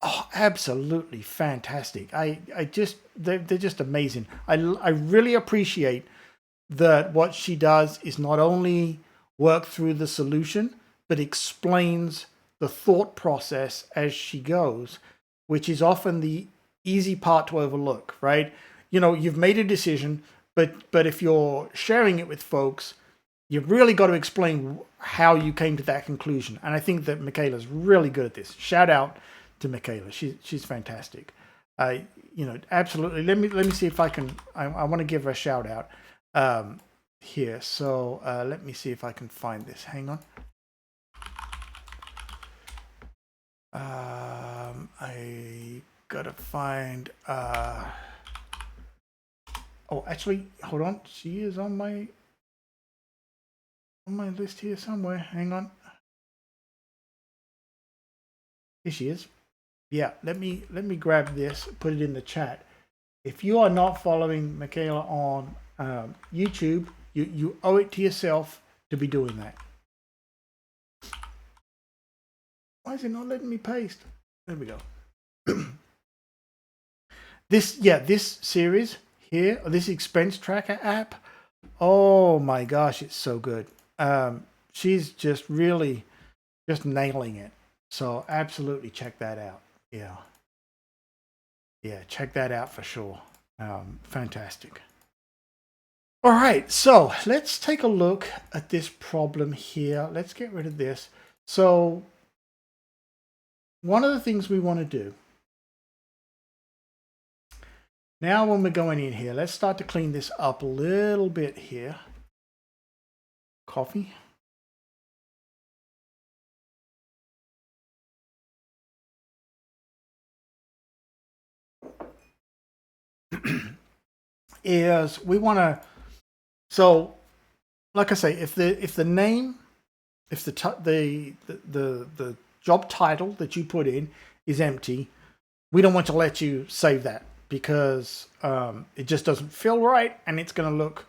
A: Oh, absolutely fantastic. They're just amazing. I really appreciate that what she does is not only work through the solution, but explains the thought process as she goes, which is often the easy part to overlook, right? You've made a decision, but if you're sharing it with folks, you've really got to explain how you came to that conclusion. And I think that Michaela's really good at this. Shout out to Michaela. She's fantastic. Absolutely. Let me see if I can. I want to give her a shout out here. So let me see if I can find this. Hang on. I gotta find. Actually, hold on. She is on my list here somewhere. Hang on. Here she is. Yeah, let me grab this, put it in the chat. If you are not following Michaela on YouTube, you owe it to yourself to be doing that. Why is it not letting me paste? There we go. This series here, this expense tracker app, oh my gosh, it's so good. She's just really just nailing it. So absolutely check that out. Yeah, check that out for sure. Fantastic. All right, so let's take a look at this problem here. Let's get rid of this. So one of the things we want to do now when we're going in here, let's start to clean this up a little bit here. Coffee. Is we want to, so like I say, if the name, if the job title that you put in is empty, we don't want to let you save that because it just doesn't feel right, and it's going to look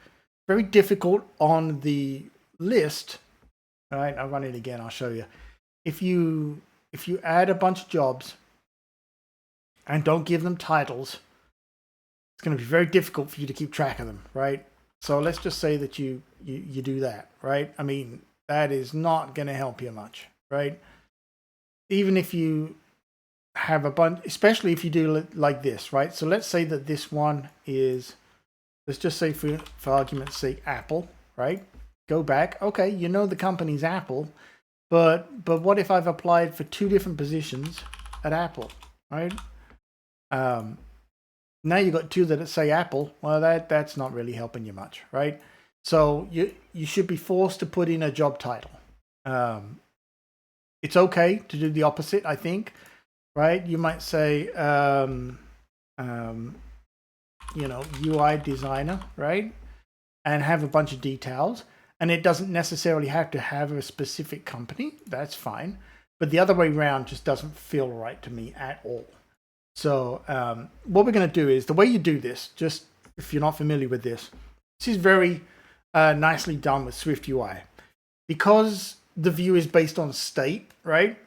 A: very difficult on the list. All right, I'll run it again. I'll show you. If you add a bunch of jobs and don't give them titles, it's going to be very difficult for you to keep track of them, right? So let's just say that you do that, right? I mean, that is not going to help you much, right? Even if you have a bunch, especially if you do it like this, right? So let's say that this one is, let's just say for argument's sake, Apple, right? Go back. Okay, you know the company's Apple, but what if I've applied for 2 different positions at Apple, right? Now you've got 2 that say Apple. Well, that's not really helping you much, right? So you should be forced to put in a job title. It's okay to do the opposite, I think, right? You might say, you know, UI designer, right? And have a bunch of details. And it doesn't necessarily have to have a specific company. That's fine. But the other way around just doesn't feel right to me at all. So what we're going to do is, the way you do this, just if you're not familiar with this is very nicely done with Swift UI. Because the view is based on state, right?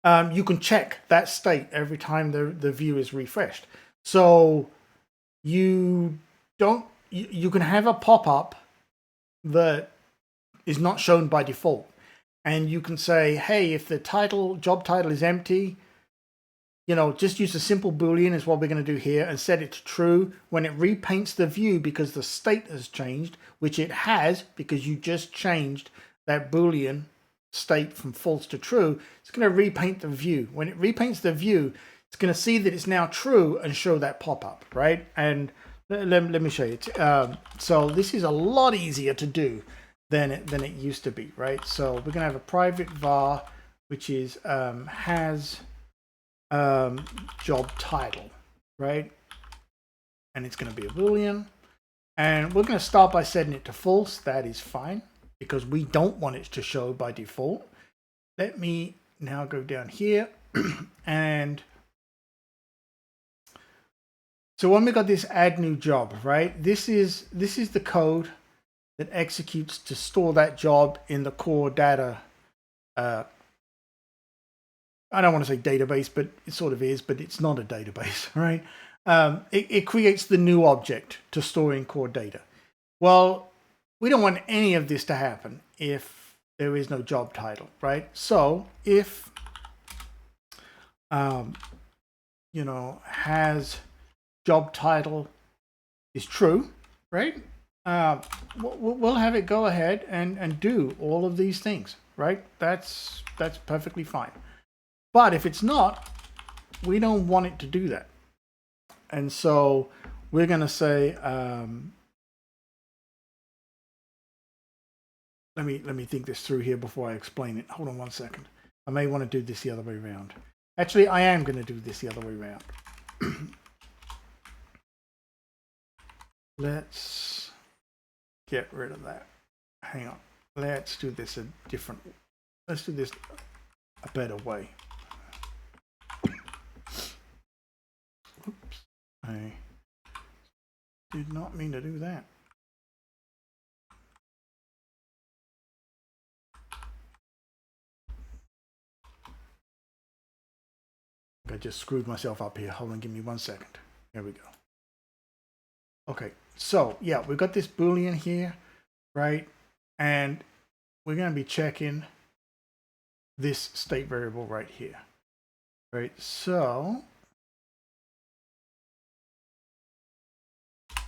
A: You can check that state every time the view is refreshed. So you can have a pop-up that is not shown by default. And you can say, hey, if the job title is empty, you know, just use a simple Boolean is what we're going to do here and set it to true. When it repaints the view because the state has changed, which it has because you just changed that Boolean state from false to true, it's going to repaint the view. When it repaints the view, it's going to see that it's now true and show that pop-up, right? And let me show you. So this is a lot easier to do than it used to be, right? So we're going to have a private var, which is has job title, right? And it's going to be a Boolean. And we're going to start by setting it to false. That is fine because we don't want it to show by default. Let me now go down here and so when we got this add new job, right? This is the code that executes to store that job in the core data. I don't want to say database, but it sort of is, but it's not a database, right? It creates the new object to store in core data. Well, we don't want any of this to happen if there is no job title, right? So if, you know, has job title is true, right? We'll have it go ahead and do all of these things, right? That's perfectly fine. But if it's not, we don't want it to do that. And so we're going to say, let me think this through here before I explain it. Hold on one second. I may want to do this the other way around. Actually, I am going to do this the other way around. Let's get rid of that. Hang on. Let's do this let's do this a better way. Oops. I did not mean to do that. I just screwed myself up here. Hold on, give me 1 second. Here we go. Okay, so yeah, we've got this Boolean here, right? And we're going to be checking this state variable right here, right? So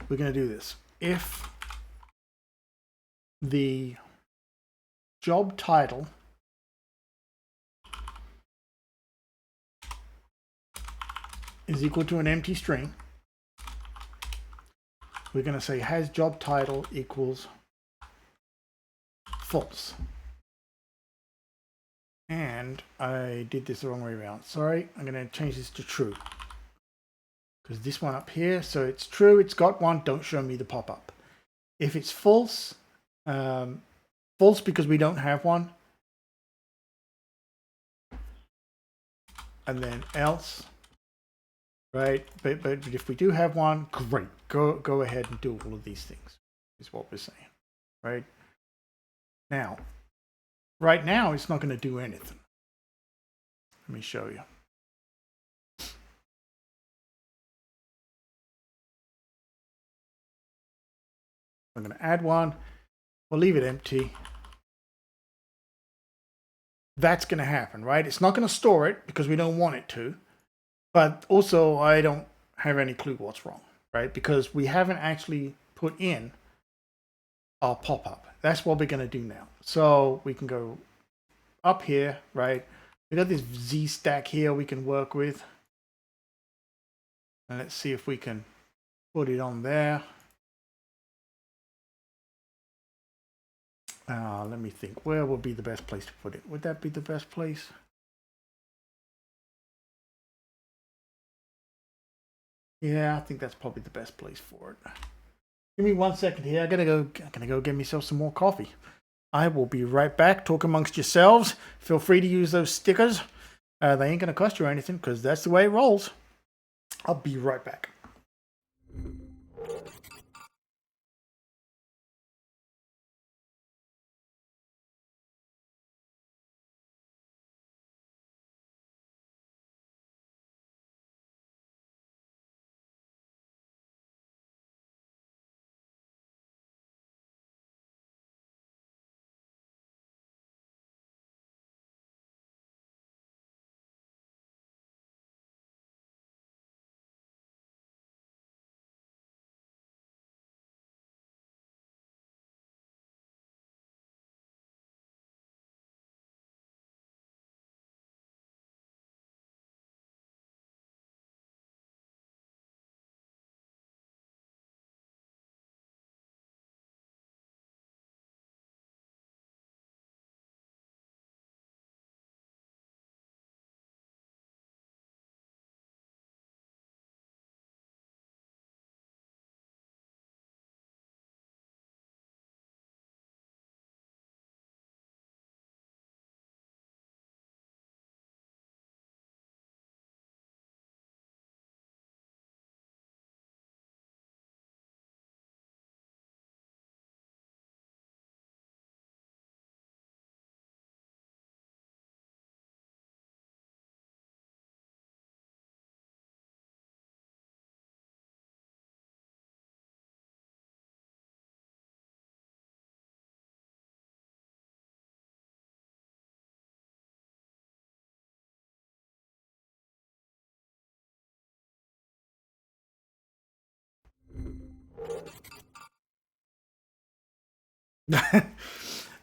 A: we're going to do this. If the job title is equal to an empty string. We're going to say has job title equals false. And I did this the wrong way around. Sorry, I'm going to change this to true. Because this one up here, so it's true, it's got one, don't show me the pop-up. If it's false, false because we don't have one. And then else, right? But if we do have one, great. Go ahead and do all of these things, is what we're saying, right? Now, right now, it's not going to do anything. Let me show you. I'm going to add one. We'll leave it empty. That's going to happen, right? It's not going to store it because we don't want it to. But also, I don't have any clue what's wrong, right? Because we haven't actually put in our pop-up. That's what we're going to do now. So we can go up here, right? We got this Z stack here we can work with. And let's see if we can put it on there. Let me think. Where would be the best place to put it? Would that be the best place? Yeah, I think that's probably the best place for it. Give me 1 second here. I'm gonna go get myself some more coffee. I will be right back. Talk amongst yourselves. Feel free to use those stickers. They ain't gonna cost you anything because that's the way it rolls. I'll be right back.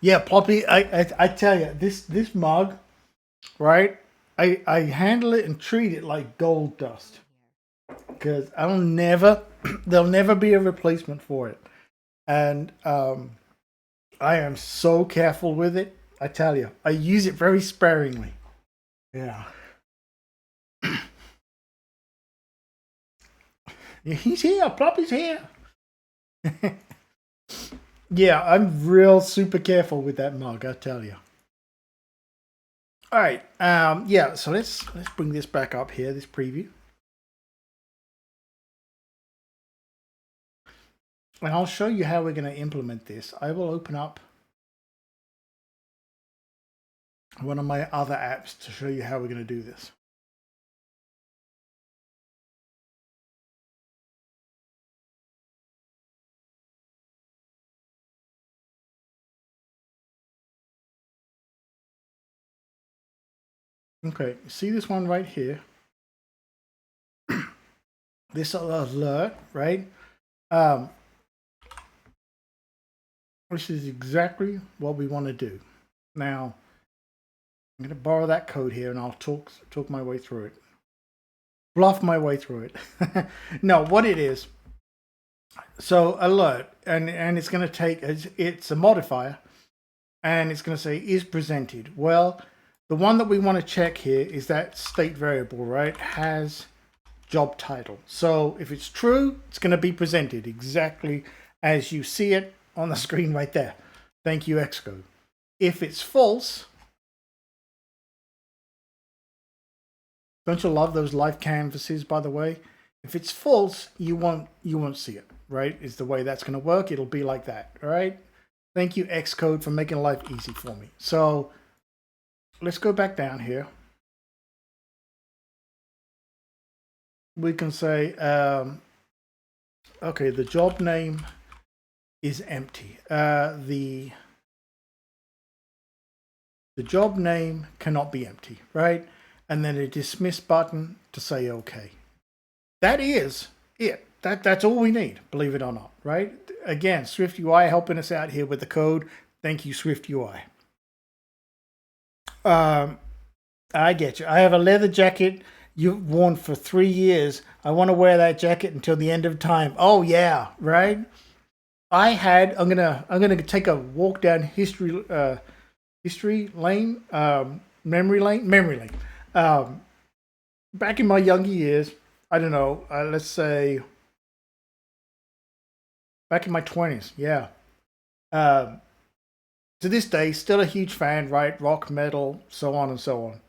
A: Yeah, Poppy, I tell you, this mug, right? I handle it and treat it like gold dust because there'll never be a replacement for it, and I am so careful with it. I tell you, I use it very sparingly. Yeah. He's here. Ploppy's here. Yeah, I'm real super careful with that mug, I tell you. All right. Yeah, so let's bring this back up here, this preview. And I'll show you how we're going to implement this. I will open up one of my other apps to show you how we're going to do this. Okay, see this one right here? This alert, right? This is exactly what we want to do. Now, I'm going to borrow that code here and I'll talk my way through it. bluff my way through it. No, what it is. So alert, and it's going to take it's a modifier, and it's going to say is presented. Well, the one that we want to check here is that state variable, right? Has job title. So if it's true, it's going to be presented exactly as you see it on the screen right there. Thank you, Xcode. If it's false, don't you love those live canvases, by the way? If it's false, you won't see it, right? Is the way that's going to work. It'll be like that, all right? Thank you, Xcode, for making life easy for me. So let's go back down here. We can say, okay, the job name is empty. The job name cannot be empty, right? And then a dismiss button to say okay. That is it. That's all we need, believe it or not, right? Again, Swift UI helping us out here with the code. Thank you, Swift UI. I get you. I have a leather jacket you've worn for 3 years. I want to wear that jacket until the end of time. Oh yeah, right? I'm gonna take a walk down history lane, memory lane. Back in my younger years, I don't know, let's say back in my 20s, yeah. To this day, still a huge fan, right? Rock, metal, so on and so on.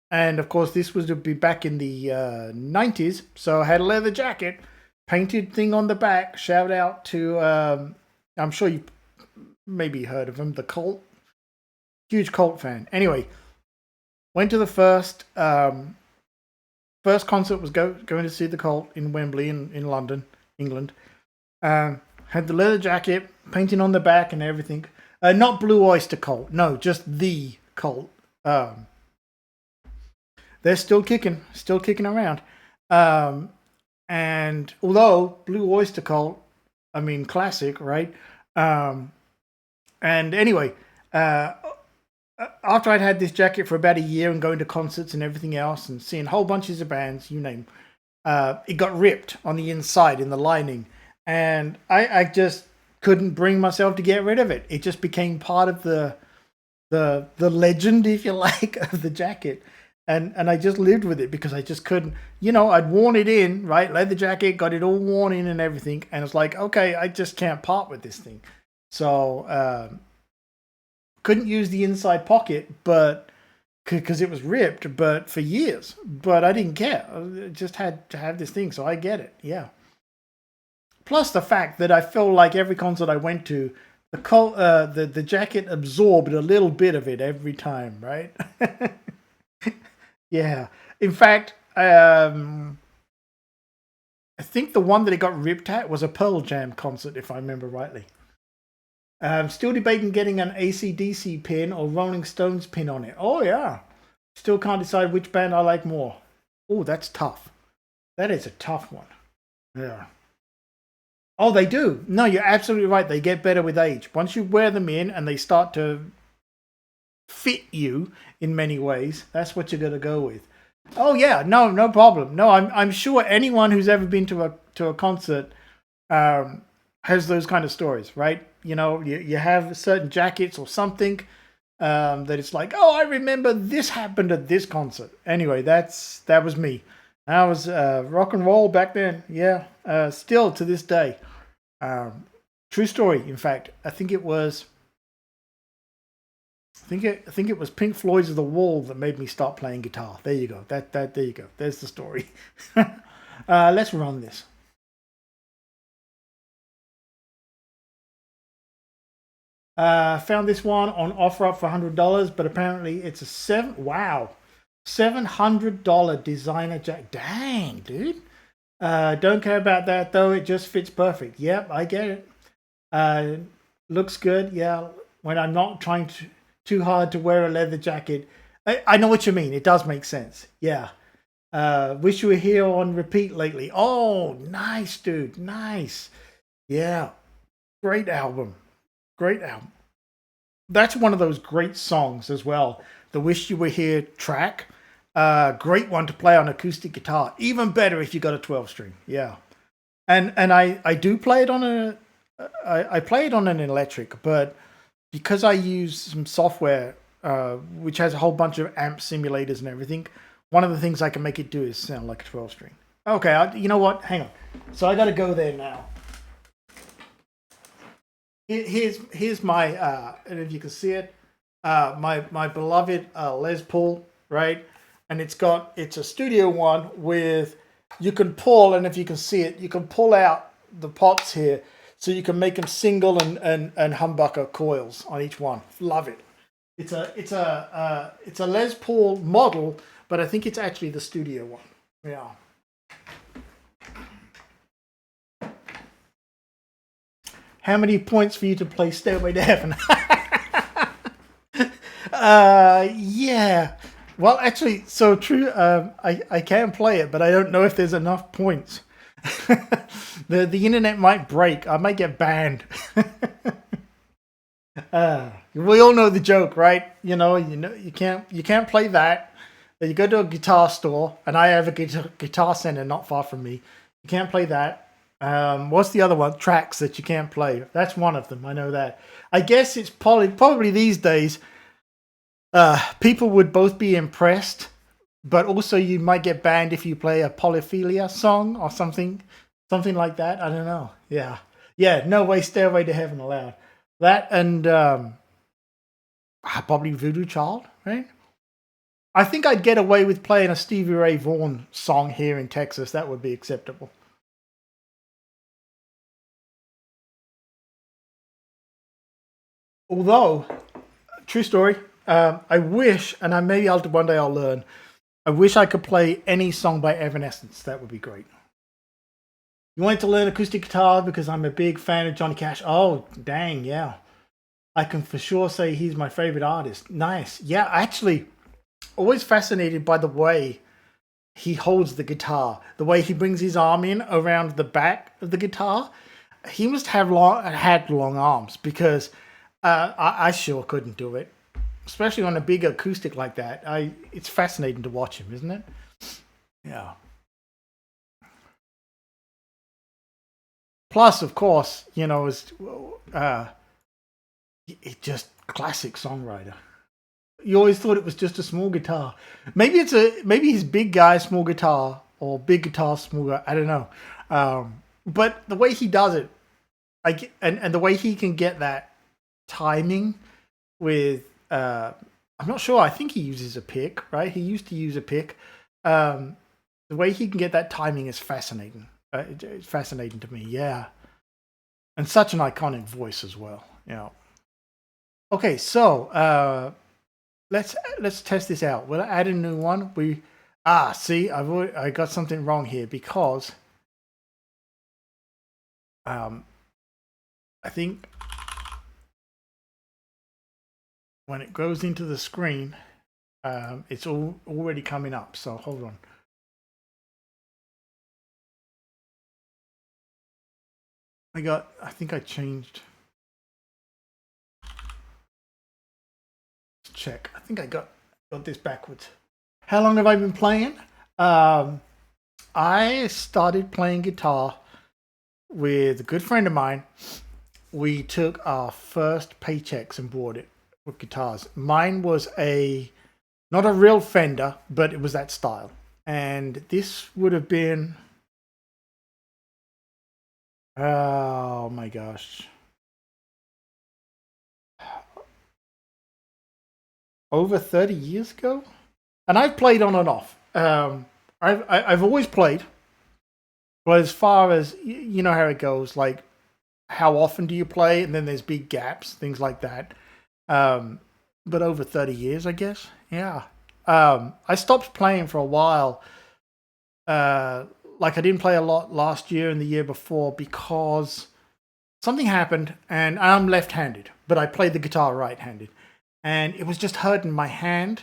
A: And of course, this was to be back in the 90s, so I had a leather jacket, painted thing on the back. Shout out to, I'm sure you maybe heard of him, The Cult. Huge Cult fan. Anyway, went to the first concert was going to see The Cult in Wembley in London, England. Had the leather jacket, painting on the back and everything. Not Blue Oyster Cult, no, just The Cult. They're still kicking around. And although Blue Oyster Cult, I mean, classic, right? And anyway, after I'd had this jacket for about a year and going to concerts and everything else and seeing whole bunches of bands, you name, it got ripped on the inside in the lining. And I just couldn't bring myself to get rid of it. It just became part of the legend, if you like, of the jacket. And I just lived with it because I just couldn't, I'd worn it in, right? Leather jacket, got it all worn in and everything. And it's like, okay, I just can't part with this thing. So, couldn't use the inside pocket, but because it was ripped, but for years, but I didn't care. I just had to have this thing. So I get it. Yeah. Plus the fact that I feel like every concert I went to, the jacket absorbed a little bit of it every time, right? Yeah. In fact, I think the one that it got ripped at was a Pearl Jam concert, if I remember rightly. I'm still debating getting an AC/DC pin or Rolling Stones pin on it. Oh, yeah. Still can't decide which band I like more. Oh, that's tough. That is a tough one. Yeah. Oh, they do. No, you're absolutely right. They get better with age. Once you wear them in and they start to fit you in many ways, that's what you're going to go with. Oh yeah, no problem. No, I'm sure anyone who's ever been to a concert has those kind of stories, right? You have certain jackets or something that it's like, oh, I remember this happened at this concert. Anyway, that was me. I was rock and roll back then. Yeah, still to this day. True story. In fact, I think it was Pink Floyd's The Wall that made me start playing guitar. There you go. There you go. There's the story. Let's run this. Found this one on OfferUp for $100, but apparently it's a $700 designer jacket. Dang, dude. Don't care about that though. It just fits perfect. Yep, I get it. Looks good. Yeah, when I'm not trying too hard to wear a leather jacket. I know what you mean. It does make sense. Yeah. Wish You Were Here on repeat lately. Oh, nice, dude. Nice. Yeah. Great album. That's one of those great songs as well. The Wish You Were Here track. Great one to play on acoustic guitar. Even better if you got a 12 string. Yeah. And I do play it on I play it on an electric, but because I use some software which has a whole bunch of amp simulators and everything, one of the things I can make it do is sound like a 12 string. Okay, you know what? Hang on. So I got to go there now. Here's my and if you can see it, my beloved Les Paul, right? And it's a studio one with, you can pull, and if you can see it, you can pull out the pots here, so you can make them single and humbucker coils on each one. Love it. It's a Les Paul model, but I think it's actually the studio one. Yeah. How many points for you to play Stairway to Heaven? Yeah. Well, actually, so true. I can play it, but I don't know if there's enough points. The internet might break. I might get banned. We all know the joke, right? You know you can't play that. You go to a guitar store, and I have a guitar center not far from me. You can't play that. What's the other one? Tracks that you can't play. That's one of them. I know that. I guess it's probably these days. People would both be impressed, but also you might get banned if you play a Polyphilia song or something like that. I don't know. Yeah. No way. Stairway to Heaven allowed. That and probably Voodoo Child, right? I think I'd get away with playing a Stevie Ray Vaughan song here in Texas. That would be acceptable. Although, true story, I wish, and one day I'll learn, I wish I could play any song by Evanescence. That would be great. You wanted to learn acoustic guitar because I'm a big fan of Johnny Cash. Oh, dang, yeah. I can for sure say he's my favorite artist. Nice. Yeah, actually, always fascinated by the way he holds the guitar, the way he brings his arm in around the back of the guitar. He must have had long arms, because I sure couldn't do it, especially on a big acoustic like that. It's fascinating to watch him, isn't it? Yeah. Plus, of course, it's just classic songwriter. You always thought it was just a small guitar. Maybe he's big guy, small guitar, or big guitar, small guy. I don't know. But the way he does it, and the way he can get that timing with, I'm not sure. I think he uses a pick, right? He used to use a pick. The way he can get that timing is fascinating. It's fascinating to me. Yeah, and such an iconic voice as well. Yeah. Okay, so let's test this out. We'll add a new one. See, I got something wrong here, because I think when it goes into the screen, it's already coming up. So hold on. I think I changed. Let's check. I think I got this backwards. How long have I been playing? I started playing guitar with a good friend of mine. We took our first paychecks and bought it with guitars. Mine was not a real Fender, but it was that style. And this would have been, oh my gosh, over 30 years ago. And I've played on and off. I've always played, but as far as, you know how it goes, like how often do you play, and then there's big gaps, things like that. But over 30 years, I guess. Yeah. I stopped playing for a while. Like I didn't play a lot last year and the year before, because something happened, and I'm left-handed, but I played the guitar right-handed, and it was just hurting my hand.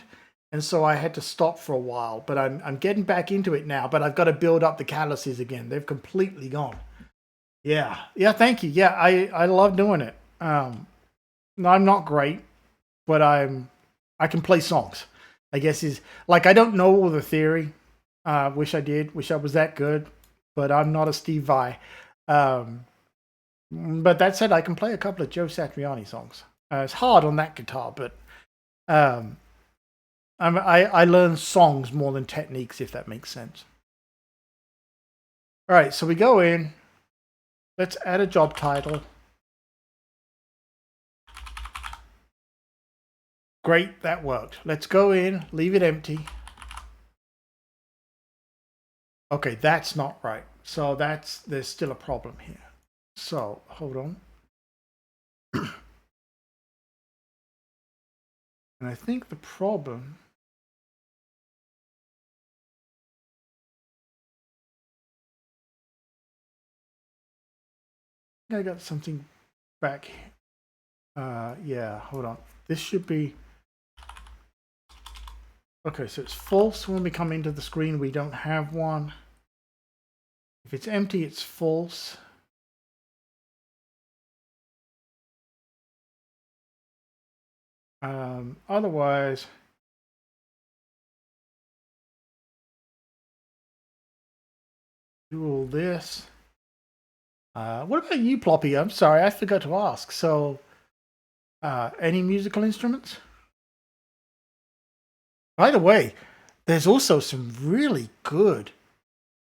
A: And so I had to stop for a while, but I'm getting back into it now, but I've got to build up the calluses again. They've completely gone. Yeah. Thank you. Yeah. I love doing it. No, I'm not great, but I can play songs. I guess is like I don't know all the theory. Wish I did. Wish I was that good, but I'm not a Steve Vai. Um, but that said, I can play a couple of Joe Satriani songs. It's hard on that guitar, but um, I learn songs more than techniques, if that makes sense. All right, so we go in. Let's add a job title. Great, that worked. Let's go in, leave it empty. Okay, that's not right. So there's still a problem here. So hold on. And I think the problem I got something back. Yeah, hold on. This should be okay. So it's false when we come into the screen. We don't have one. If it's empty, it's false. Otherwise, do all this. What about you, Ploppy? I'm sorry, I forgot to ask. So, any musical instruments? By the way, there's also some really good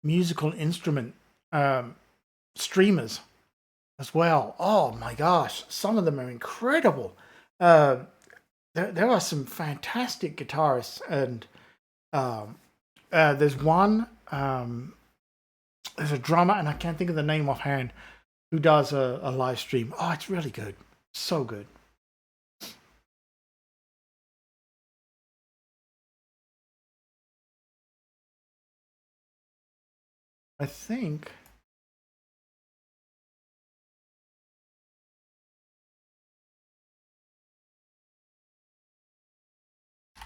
A: musical instrument streamers as well. Oh my gosh, some of them are incredible. There are some fantastic guitarists, and there's one. There's a drummer, and I can't think of the name offhand, who does a live stream. Oh, it's really good, so good. I think. I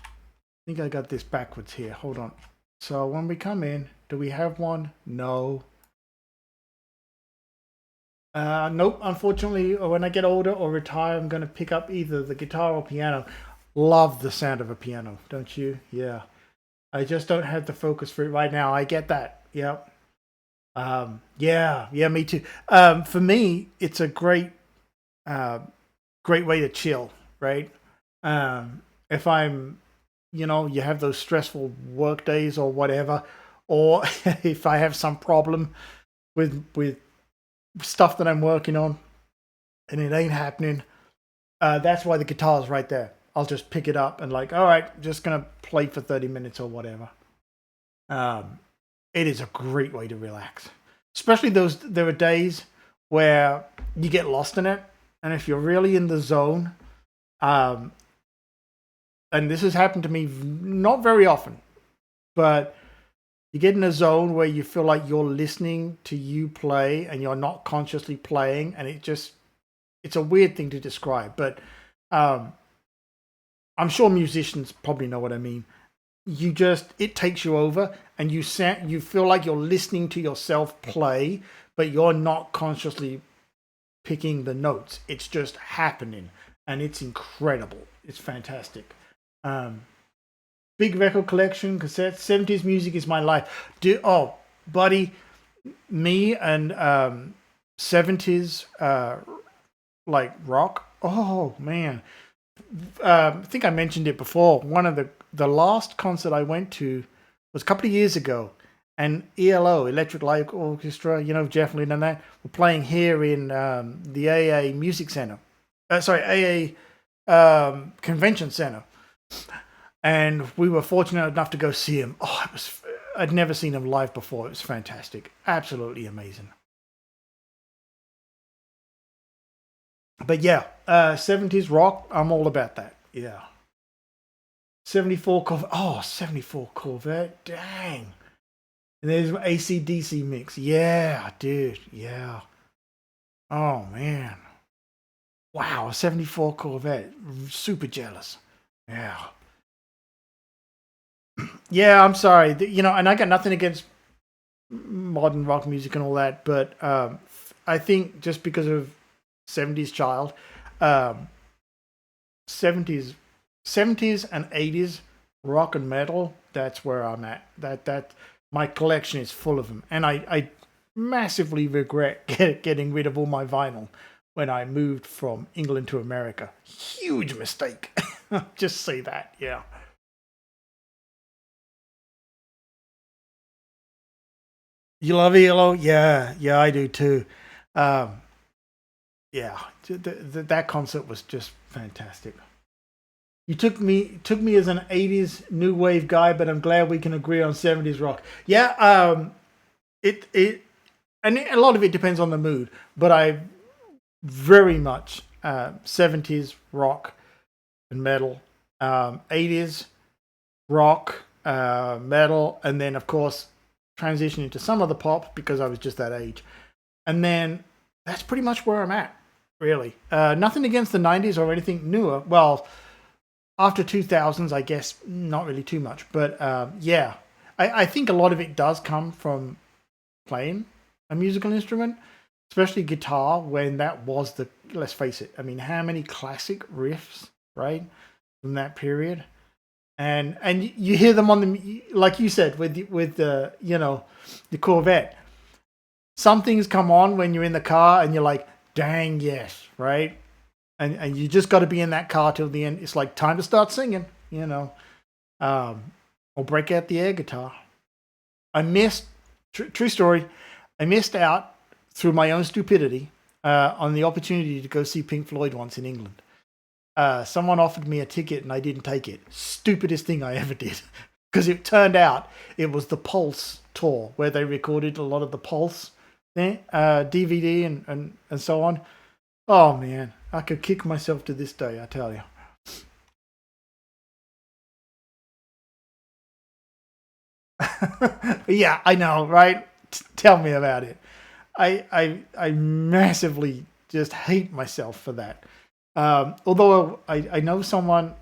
A: think I got this backwards here. Hold on. So when we come in, do we have one? No. Nope. Unfortunately, when I get older or retire, I'm going to pick up either the guitar or piano. Love the sound of a piano, don't you? Yeah. I just don't have the focus for it right now. I get that. Yep. Yeah, me too. For me, it's a great way to chill, right? If I'm, you have those stressful work days or whatever, or if I have some problem with stuff that I'm working on and it ain't happening, that's why the guitar's right there. I'll just pick it up and like, all right, just gonna play for 30 minutes or whatever. It is a great way to relax, especially there are days where you get lost in it, and if you're really in the zone, and this has happened to me not very often, but you get in a zone where you feel like you're listening to you play and you're not consciously playing, and it's a weird thing to describe, but I'm sure musicians probably know what I mean. It takes you over, and you feel like you're listening to yourself play, but you're not consciously picking the notes. It's just happening, and it's incredible. It's fantastic. Big record collection, cassettes, 70s music is my life. Buddy, me and 70s like rock. Oh man. I think I mentioned it before. One of the last concert I went to was a couple of years ago, and ELO, Electric Light Orchestra, Jeff Lynne and that, were playing here in the AA Music Center. AA Convention Center. And we were fortunate enough to go see him. Oh, I'd never seen him live before. It was fantastic. Absolutely amazing. But yeah, 70s rock, I'm all about that. Yeah. 74 Corvette. Oh, 74 Corvette. Dang. And there's an AC/DC mix. Yeah, dude. Yeah. Oh, man. Wow, 74 Corvette. Super jealous. Yeah. Yeah, I'm sorry. And I got nothing against modern rock music and all that, but I think just because of 70s child, 70s and 80s rock and metal, that's where I'm at. That my collection is full of them, and I massively regret getting rid of all my vinyl when I moved from England to America. Huge mistake. Just say that, yeah. You love ELO? Yeah, yeah, I do too. Um, yeah, that concert was just fantastic. You took me as an '80s new wave guy, but I'm glad we can agree on '70s rock. Yeah, it and a lot of it depends on the mood, but I very much '70s rock and metal, '80s rock, metal, and then of course transitioning to some of the pop because I was just that age, and then that's pretty much where I'm at. Really, nothing against the '90s or anything newer. Well, after 2000s, I guess not really too much, but yeah, I think a lot of it does come from playing a musical instrument, especially guitar, when that was the, let's face it, I mean, how many classic riffs, right, from that period? And you hear them on the, like you said, with the, you know, the Corvette. Some things come on when you're in the car and you're like, dang, yes, right? And you just got to be in that car till the end. It's like time to start singing, you know, or break out the air guitar. I missed, true story, I missed out through my own stupidity on the opportunity to go see Pink Floyd once in England. Someone offered me a ticket and I didn't take it. Stupidest thing I ever did. Because it turned out it was the Pulse tour where they recorded a lot of the Pulse DVD and so on. Oh man, I could kick myself to this day, I tell you. Yeah, I know, right? Tell me about it. I massively just hate myself for that. Although I know someone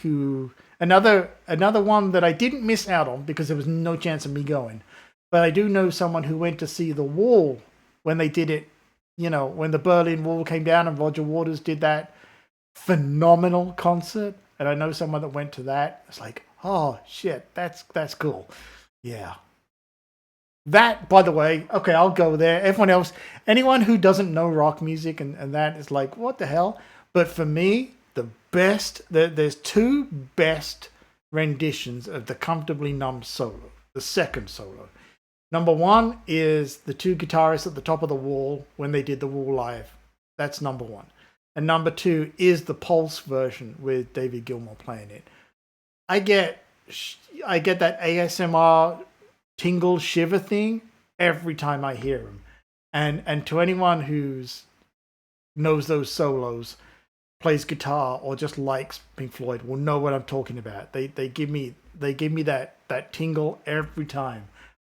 A: who another one that I didn't miss out on because there was no chance of me going, but I do know someone who went to see The Wall when they did it. You know, when the Berlin Wall came down and Roger Waters did that phenomenal concert, and I know someone that went to that. It's like, oh shit, that's cool. Yeah. That, by the way, okay, I'll go there. Everyone else, anyone who doesn't know rock music and that is like, what the hell? But for me, the best, there's two best renditions of the Comfortably Numb solo, the second solo. Number one is the two guitarists at the top of the Wall when they did the Wall live. That's number one. And number two is the Pulse version with David Gilmour playing it. I get that ASMR tingle shiver thing every time I hear him. And to anyone who's knows those solos, plays guitar or just likes Pink Floyd will know what I'm talking about. They give me that tingle every time.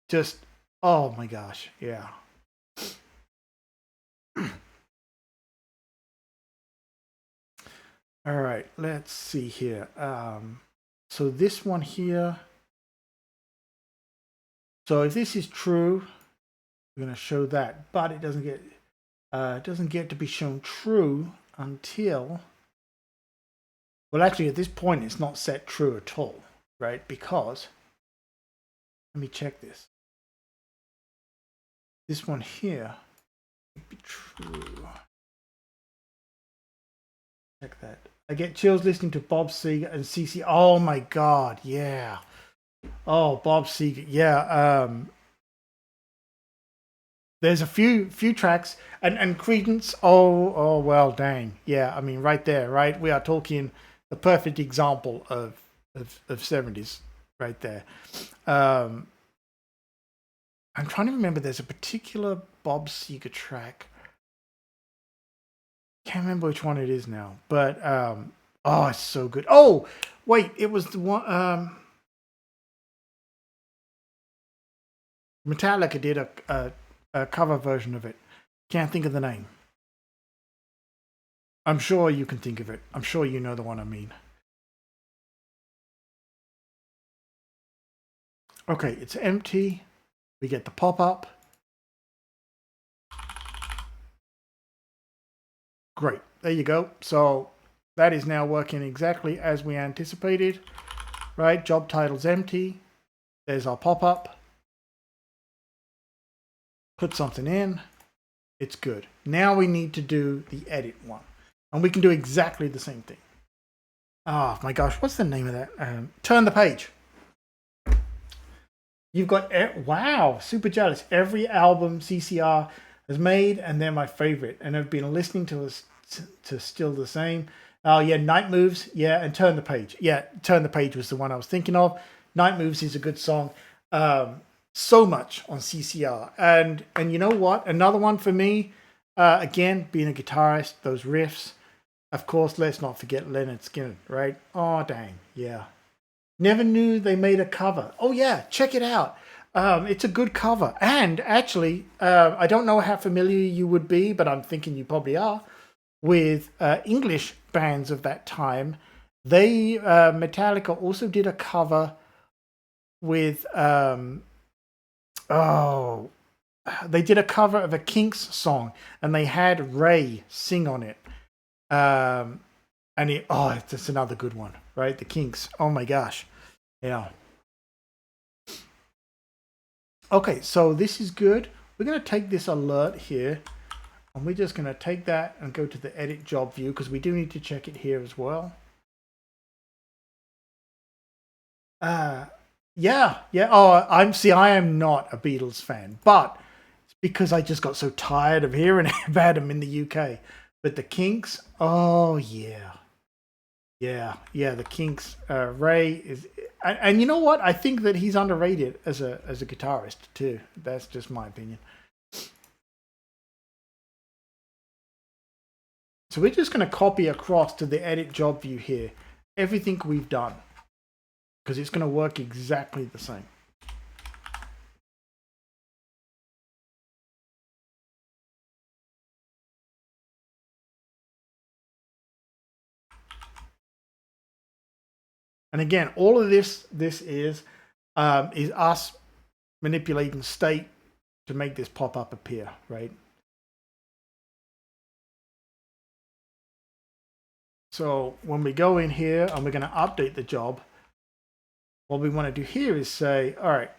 A: Just oh my gosh, yeah. All right, let's see here. So this one here. So if this is true, we're going to show that, but it doesn't get to be shown true until, well, actually at this point it's not set true at all, right? Because let me check this. This one here would be true. Check that. I get chills listening to Bob Seger and CC. Oh my god, yeah. Oh, Bob Seger, yeah. There's a few tracks and Credence. Oh well, dang, yeah. I mean, right there, right. We are talking the perfect example of '70s, right there. I'm trying to remember. There's a particular Bob Seger track. Can't remember which one it is now, but oh, it's so good. Oh, wait, it was the one. Metallica did a cover version of it. Can't think of the name. I'm sure you can think of it. I'm sure you know the one I mean. Okay, it's empty. We get the pop-up. Great. There you go. So that is now working exactly as we anticipated. right? Job title's empty. There's our pop-up. Put something in. It's good. Now we need to do the edit one. And we can do exactly the same thing. Oh my gosh, what's the name of that? Turn the page. You've got, wow, super jealous. Every album CCR has made, and they're my favorite. And I've been listening to still the same. Oh yeah, Night Moves, yeah, and Turn the Page. Yeah, Turn the Page was the one I was thinking of. Night Moves is a good song. So much on CCR. And you know what? Another one for me, again, being a guitarist, those riffs. Of course, let's not forget Leonard Skinner, right? Oh, dang, yeah. Never knew they made a cover. Oh yeah, check it out. It's a good cover. And actually, I don't know how familiar you would be, but I'm thinking you probably are, with English bands of that time. They, Metallica also did a cover with, they did a cover of a Kinks song, and they had Ray sing on it. And it's just another good one, right? The Kinks. Oh my gosh. Yeah. Okay, so this is good. We're going to take this alert here, and we're just going to take that and go to the edit job view, because we do need to check it here as well. Yeah. Oh, I am not a Beatles fan, but it's because I just got so tired of hearing about them in the UK. But the Kinks, oh yeah. The Kinks. Ray is, and you know what? I think that he's underrated as a guitarist too. That's just my opinion. So we're just going to copy across to the edit job view here everything we've done, because it's going to work exactly the same. And again, all of this is us manipulating state to make this pop-up appear, right? So when we go in here and we're going to update the job, what we want to do here is say, all right,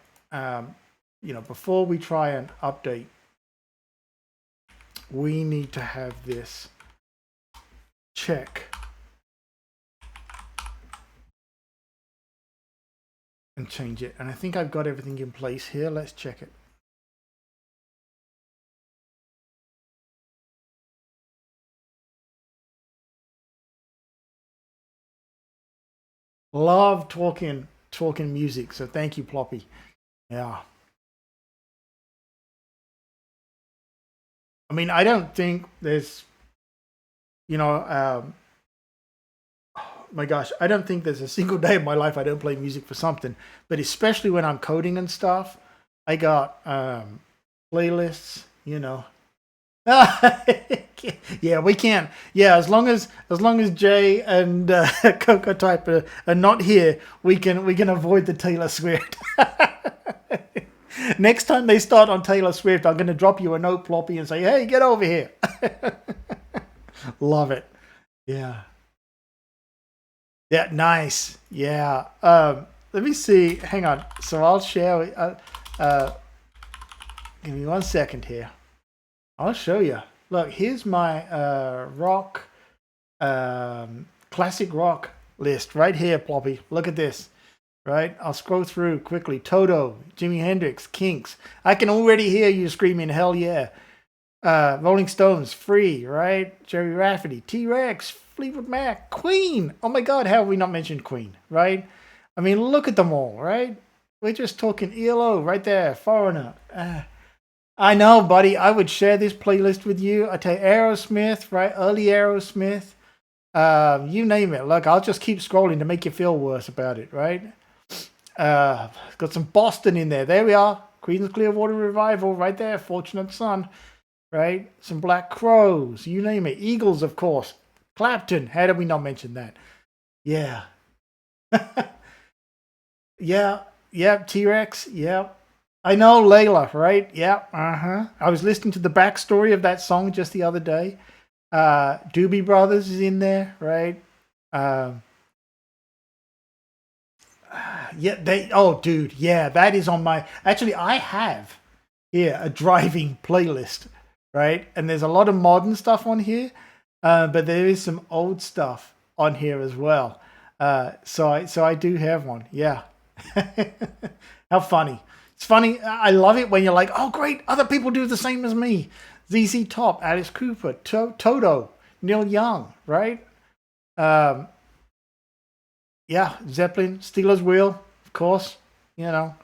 A: before we try and update, we need to have this check and change it. And I think I've got everything in place here. Let's check it. Love talking music. So thank you, Ploppy. Yeah. I mean, I don't think there's, my gosh, I don't think there's a single day of my life I don't play music for something. But especially when I'm coding and stuff, I got playlists, Yeah, we can. Yeah, as long as Jay and Coco Type are not here, we can avoid the Taylor Swift. Next time they start on Taylor Swift, I'm going to drop you a note, Ploppy, and say, hey, get over here. Love it. Yeah. Yeah, nice. Yeah. Let me see. Hang on. So I'll share. Give me 1 second here. I'll show you. Look, here's my rock, classic rock list right here, Ploppy. Look at this. Right? I'll scroll through quickly. Toto, Jimi Hendrix, Kinks. I can already hear you screaming, hell yeah. Rolling Stones, Free, right? Jerry Rafferty, T-Rex, Fleetwood Mac, Queen. Oh my God, how have we not mentioned Queen, right? I mean, look at them all, right? We're just talking ELO right there, Foreigner. I know, buddy. I would share this playlist with you. I tell you, Aerosmith, right? Early Aerosmith. You name it. Look, I'll just keep scrolling to make you feel worse about it, right? Got some Boston in there. There we are. Creedence Clearwater Revival right there. Fortunate Son, right? Some Black Crowes. You name it. Eagles, of course. Clapton. How did we not mention that? Yeah. Yeah. T-Rex. Yeah. I know Layla, right? Yeah. I was listening to the backstory of that song just the other day. Doobie Brothers is in there, right? Yeah, oh dude, yeah, that is on my actually I have here a driving playlist, right? And there's a lot of modern stuff on here, but there is some old stuff on here as well. So I do have one. Yeah. How funny. It's funny. I love it when you're like, oh great, other people do the same as me. ZZ Top, Alice Cooper, Toto, Neil Young, right? Um, yeah, Zeppelin, Steelers Wheel, of course. You know,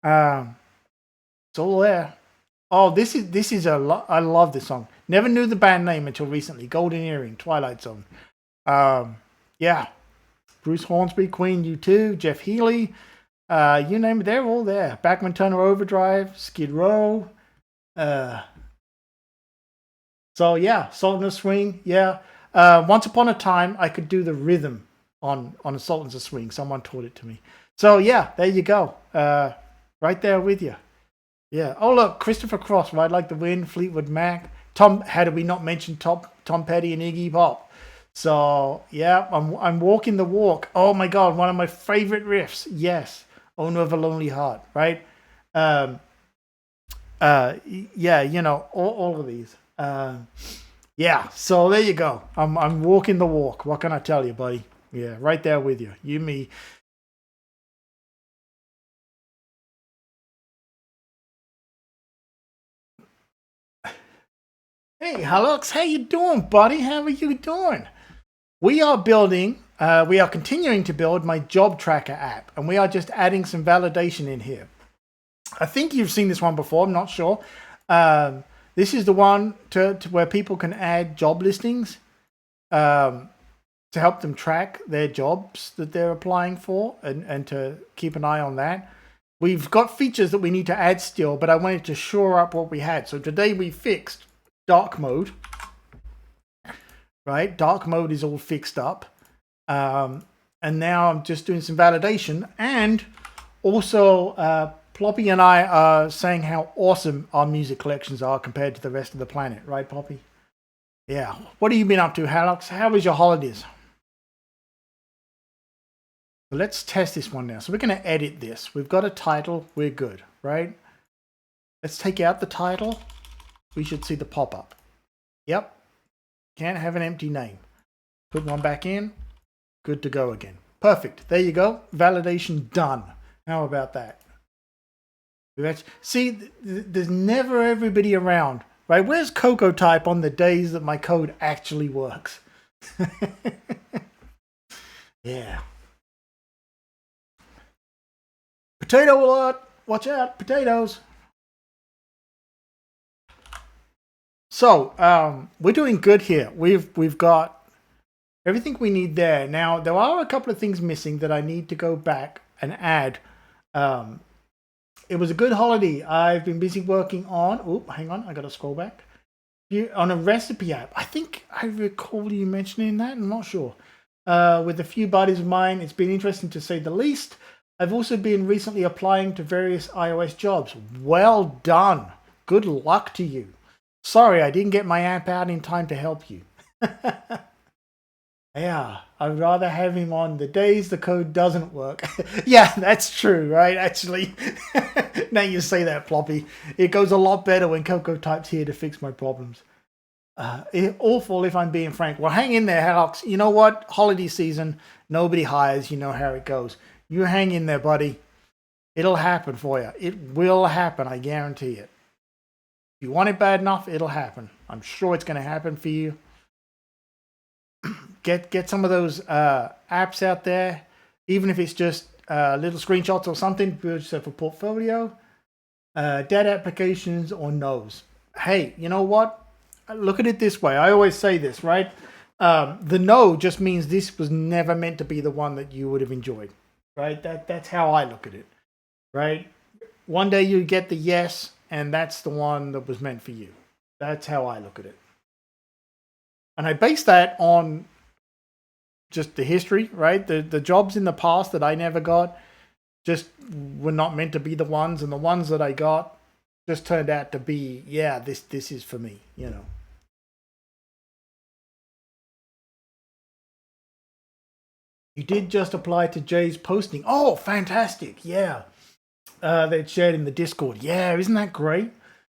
A: um, it's all there. Oh, this is I love this song. Never knew the band name until recently. Golden Earring, Twilight Zone. Um, yeah, Bruce Hornsby, Queen, U2, Jeff Healey. You name it, they're all there. Backman Turner Overdrive, Skid Row. Uh, so yeah, Sultans of Swing. Yeah. Once upon a time, I could do the rhythm on a Sultans of Swing. Someone taught it to me. So yeah, there you go. Right there with you. Yeah. Oh look, Christopher Cross, Ride Like the Wind, Fleetwood Mac. Tom, how did we not mention Tom Petty and Iggy Pop? So yeah, I'm walking the walk. Oh my God, one of my favorite riffs. Yes, Owner of a Lonely Heart. Right. Um. Yeah. You know all of these. Yeah. So there you go. I'm walking the walk. What can I tell you, buddy? Yeah, right there with you. You, me. Hey, Halux, how you doing, buddy? How are you doing? We are building, we are continuing to build my job tracker app, and we are just adding some validation in here. I think you've seen this one before, I'm not sure. This is the one to where people can add job listings um, to help them track their jobs that they're applying for and to keep an eye on that. We've got features that we need to add still, but I wanted to shore up what we had. So today we fixed dark mode. Right, dark mode is all fixed up, and now I'm just doing some validation, and also Ploppy and I are saying how awesome our music collections are compared to the rest of the planet, right, Poppy? Yeah. What have you been up to, Halux? How was your holidays? So let's test this one now. So we're going to edit this. We've got a title. We're good, right? Let's take out the title. We should see the pop-up. Yep. Can't have an empty name. Put one back in. Good to go again. Perfect. There you go. Validation done. How about that? See, there's never everybody around, right? Where's Coco Type on the days that my code actually works? Yeah. Potato alert! Watch out, potatoes! So, we're doing good here. We've got everything we need there. Now, there are a couple of things missing that I need to go back and add. It was a good holiday. I've been busy working on... Oh, hang on. I got to scroll back. On a recipe app. I think I recall you mentioning that. I'm not sure. With a few buddies of mine, it's been interesting to say the least. I've also been recently applying to various iOS jobs. Well done. Good luck to you. Sorry, I didn't get my app out in time to help you. Yeah, I'd rather have him on the days the code doesn't work. Yeah, that's true, right? Actually, now you say that, Ploppy. It goes a lot better when Coco Type's here to fix my problems. Awful if I'm being frank. Well, hang in there, Alex. You know what? Holiday season, nobody hires. You know how it goes. You hang in there, buddy. It'll happen for you. It will happen, I guarantee it. If you want it bad enough, it'll happen. I'm sure it's going to happen for you. Get some of those apps out there, even if it's just little screenshots or something. Build yourself a portfolio. Data applications or no's. Hey, you know what? Look at it this way. I always say this, right? The no just means this was never meant to be the one that you would have enjoyed, right? That's how I look at it, right? One day you get the yes, and that's the one that was meant for you. That's how I look at it. And I base that on just the history, right? The jobs in the past that I never got just were not meant to be the ones, and the ones that I got just turned out to be, yeah, this is for me, you know. You did just apply to Jay's posting. Oh, fantastic! Yeah, they shared in the Discord. Yeah, isn't that great?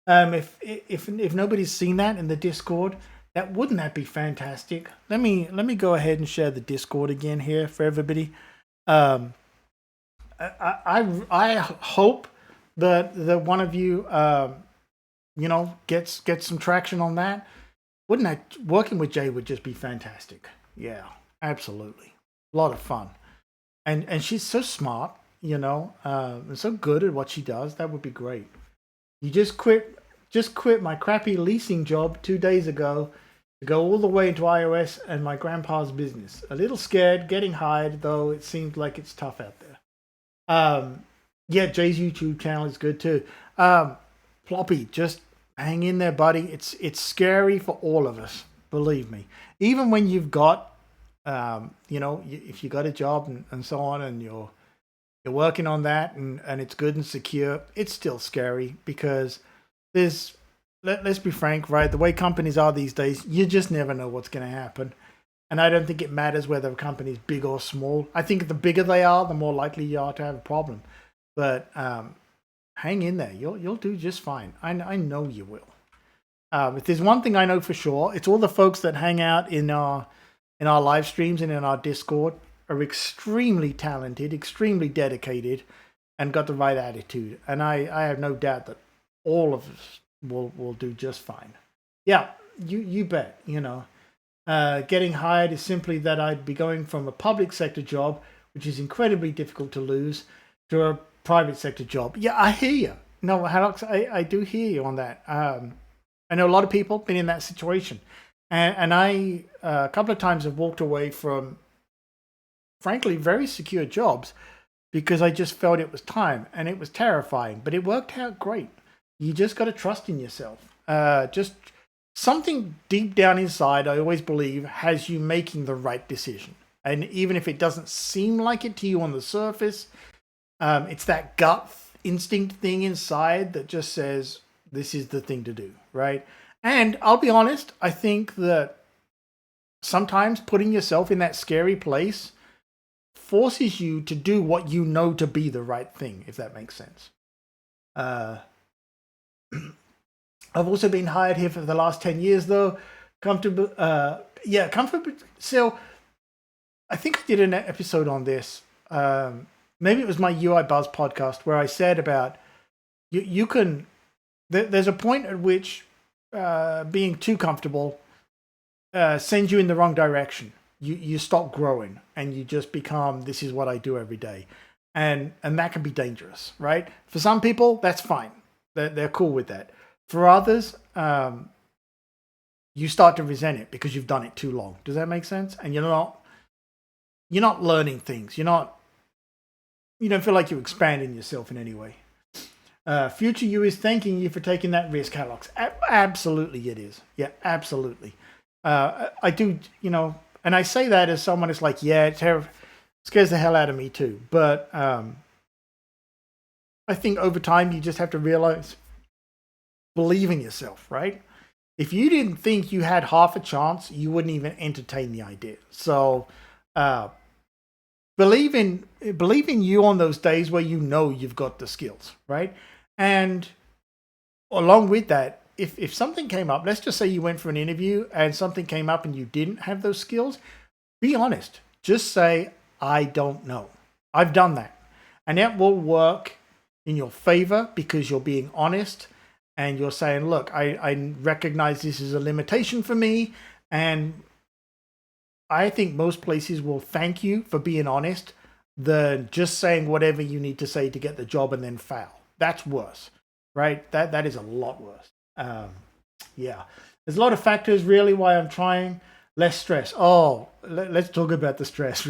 A: If nobody's seen that in the Discord, wouldn't that be fantastic? Let me go ahead and share the Discord again here for everybody. Um, I hope that one of you gets some traction on that. Wouldn't that working with Jay would just be fantastic? Yeah, absolutely, a lot of fun, and she's so smart, and so good at what she does. That would be great. You just quit my crappy leasing job 2 days ago to go all the way into iOS and my grandpa's business. A little scared, getting hired, though it seems like it's tough out there. Yeah, Jay's YouTube channel is good too. Floppy, just hang in there, buddy. It's scary for all of us, believe me. Even when you've got, if you got a job and so on, and you're working on that and it's good and secure, it's still scary because let's be frank, right? The way companies are these days, you just never know what's going to happen. And I don't think it matters whether a company is big or small. I think the bigger they are, the more likely you are to have a problem. But hang in there. You'll do just fine. I know you will. If there's one thing I know for sure, it's all the folks that hang out in our live streams and in our Discord are extremely talented, extremely dedicated, and got the right attitude. And I have no doubt that all of us will do just fine. Yeah, you bet. Getting hired is simply that I'd be going from a public sector job, which is incredibly difficult to lose, to a private sector job. Yeah, I hear you. No, Alex, I do hear you on that. I know a lot of people been in that situation. And I, a couple of times, have walked away from, frankly, very secure jobs because I just felt it was time, and it was terrifying. But it worked out great. You just got to trust in yourself. Just something deep down inside, I always believe, has you making the right decision. And even if it doesn't seem like it to you on the surface, it's that gut instinct thing inside that just says, this is the thing to do, right? And I'll be honest, I think that sometimes putting yourself in that scary place forces you to do what you know to be the right thing, if that makes sense. I've also been hired here for the last 10 years, though. Comfortable. Comfortable. So I think I did an episode on this. Maybe it was my UI Buzz podcast where I said about you can. There's a point at which being too comfortable sends you in the wrong direction. You stop growing and you just become, this is what I do every day. And that can be dangerous, right? For some people, that's fine. They're cool with that. For others, you start to resent it because you've done it too long. Does that make sense? And you're not learning things. You don't feel like you're expanding yourself in any way. Future you is thanking you for taking that risk, Alex. Absolutely it is. Yeah, absolutely. I do, and I say that as someone that's like, yeah, it scares the hell out of me too. But I think over time you just have to realize, believe in yourself, right? If you didn't think you had half a chance, you wouldn't even entertain the idea. So believe in you on those days where you've got the skills, right? And along with that, if something came up, let's just say you went for an interview and something came up and you didn't have those skills, be honest. Just say, I don't know. I've done that. And that will work in your favor because you're being honest and you're saying, look, I recognize this is a limitation for me. And I think most places will thank you for being honest than just saying whatever you need to say to get the job and then fail. That's worse, right? That is a lot worse. Yeah, there's a lot of factors really why I'm trying. Less stress. Oh, let's talk about the stress.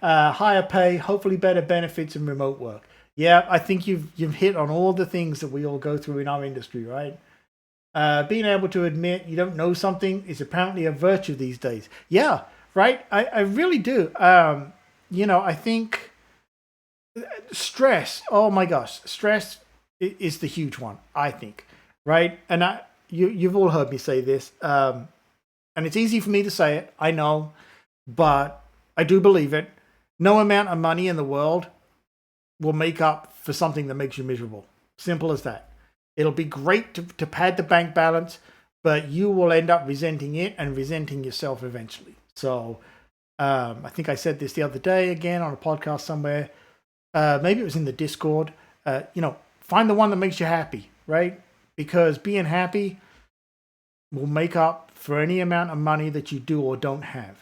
A: Higher pay, hopefully better benefits and remote work. Yeah, I think you've hit on all the things that we all go through in our industry, right? Being able to admit you don't know something is apparently a virtue these days. Yeah, right? I really do. I think stress, oh my gosh, stress is the huge one, I think, right? And you've all heard me say this, and it's easy for me to say it, I know, but I do believe it. No amount of money in the world will make up for something that makes you miserable. Simple as that. It'll be great to pad the bank balance, but you will end up resenting it and resenting yourself eventually. So I think I said this the other day again on a podcast somewhere. Maybe it was in the Discord. Find the one that makes you happy, right? Because being happy will make up for any amount of money that you do or don't have.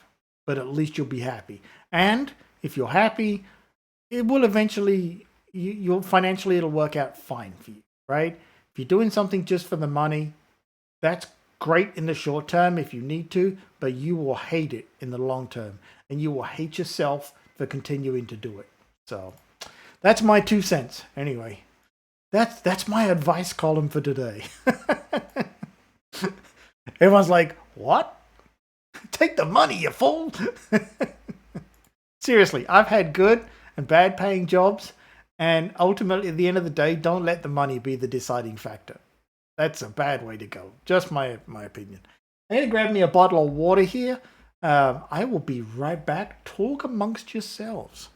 A: But at least you'll be happy. And if you're happy, it will eventually, you'll financially, it'll work out fine for you, right? If you're doing something just for the money, that's great in the short term if you need to, but you will hate it in the long term. And you will hate yourself for continuing to do it. So that's my 2 cents. Anyway, that's my advice column for today. Everyone's like, what? Take the money, you fool. Seriously, I've had good and bad paying jobs, and ultimately at the end of the day, don't let the money be the deciding factor. That's a bad way to go. Just my opinion. I'm going to grab me a bottle of water here. I will be right back. Talk amongst yourselves.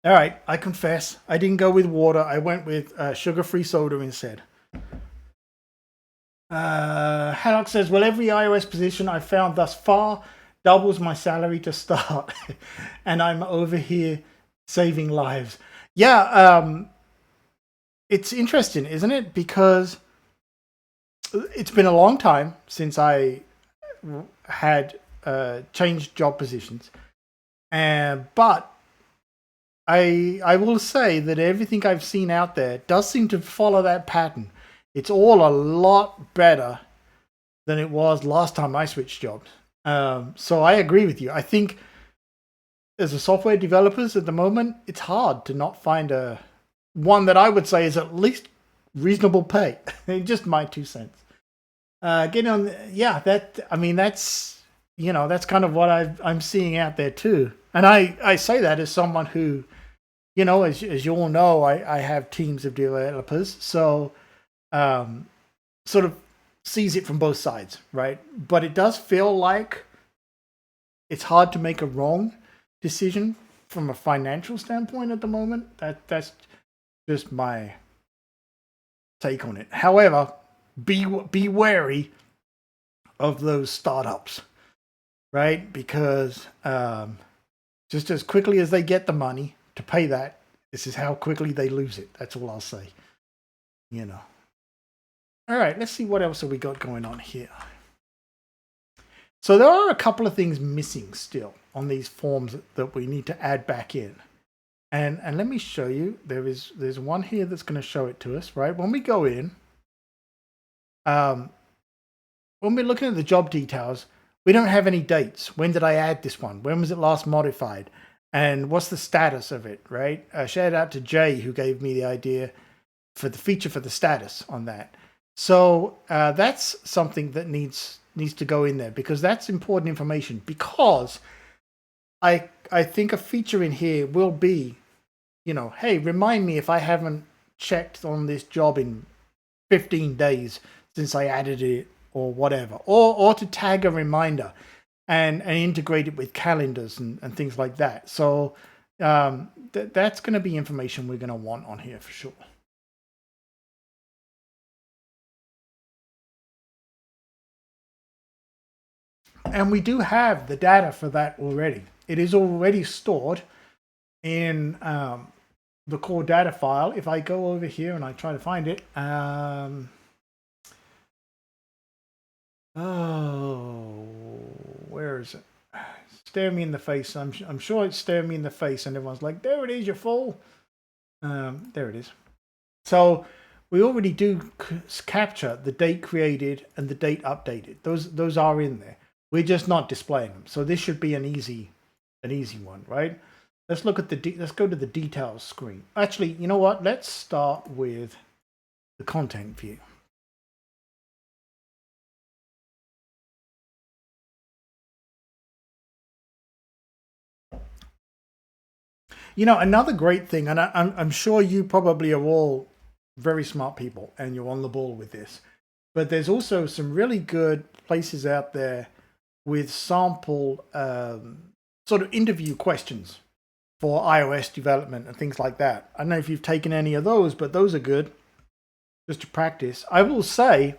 A: All right, I confess, I didn't go with water. I went with sugar-free soda instead. Hannock says, well, every iOS position I've found thus far doubles my salary to start. And I'm over here saving lives. Yeah, it's interesting, isn't it? Because it's been a long time since I had changed job positions. But I will say that everything I've seen out there does seem to follow that pattern. It's all a lot better than it was last time I switched jobs. So I agree with you. I think as a software developers at the moment, it's hard to not find one that I would say is at least reasonable pay. Just my 2 cents. Getting on, that's kind of what I'm seeing out there too. And I say that as someone who, as you all know, I have teams of developers, so sort of sees it from both sides, right? But it does feel like it's hard to make a wrong decision from a financial standpoint at the moment. That's just my take on it. However, be wary of those startups, right? Because just as quickly as they get the money to pay that, this is how quickly they lose it. That's all I'll say. All right, let's see what else have we got going on here. So there are a couple of things missing still on these forms that we need to add back in. And let me show you. There's one here that's going to show it to us, right? When we go in, when we're looking at the job details, we don't have any dates. When did I add this one? When was it last modified? And what's the status of it, right? Shout out to Jay, who gave me the idea for the feature for the status on that. So that's something that needs to go in there, because that's important information. Because I think a feature in here will be, hey, remind me if I haven't checked on this job in 15 days since I added it, or whatever, or to tag a reminder and integrate it with calendars and things like that. So that's going to be information we're going to want on here for sure. And we do have the data for that already. It is already stored in the core data file, if I go over here and I try to find it, oh, where is it? Stare me in the face. I'm sure it's stare me in the face, and everyone's like, "There it is, you fool." There it is. So we already do capture the date created and the date updated. Those are in there. We're just not displaying them. So this should be an easy one, right? Let's look at let's go to the details screen. Actually, you know what? Let's start with the content view. You know, another great thing, and I'm sure you probably are all very smart people and you're on the ball with this, but there's also some really good places out there with sample sort of interview questions for iOS development and things like that. I don't know if you've taken any of those, but those are good just to practice. I will say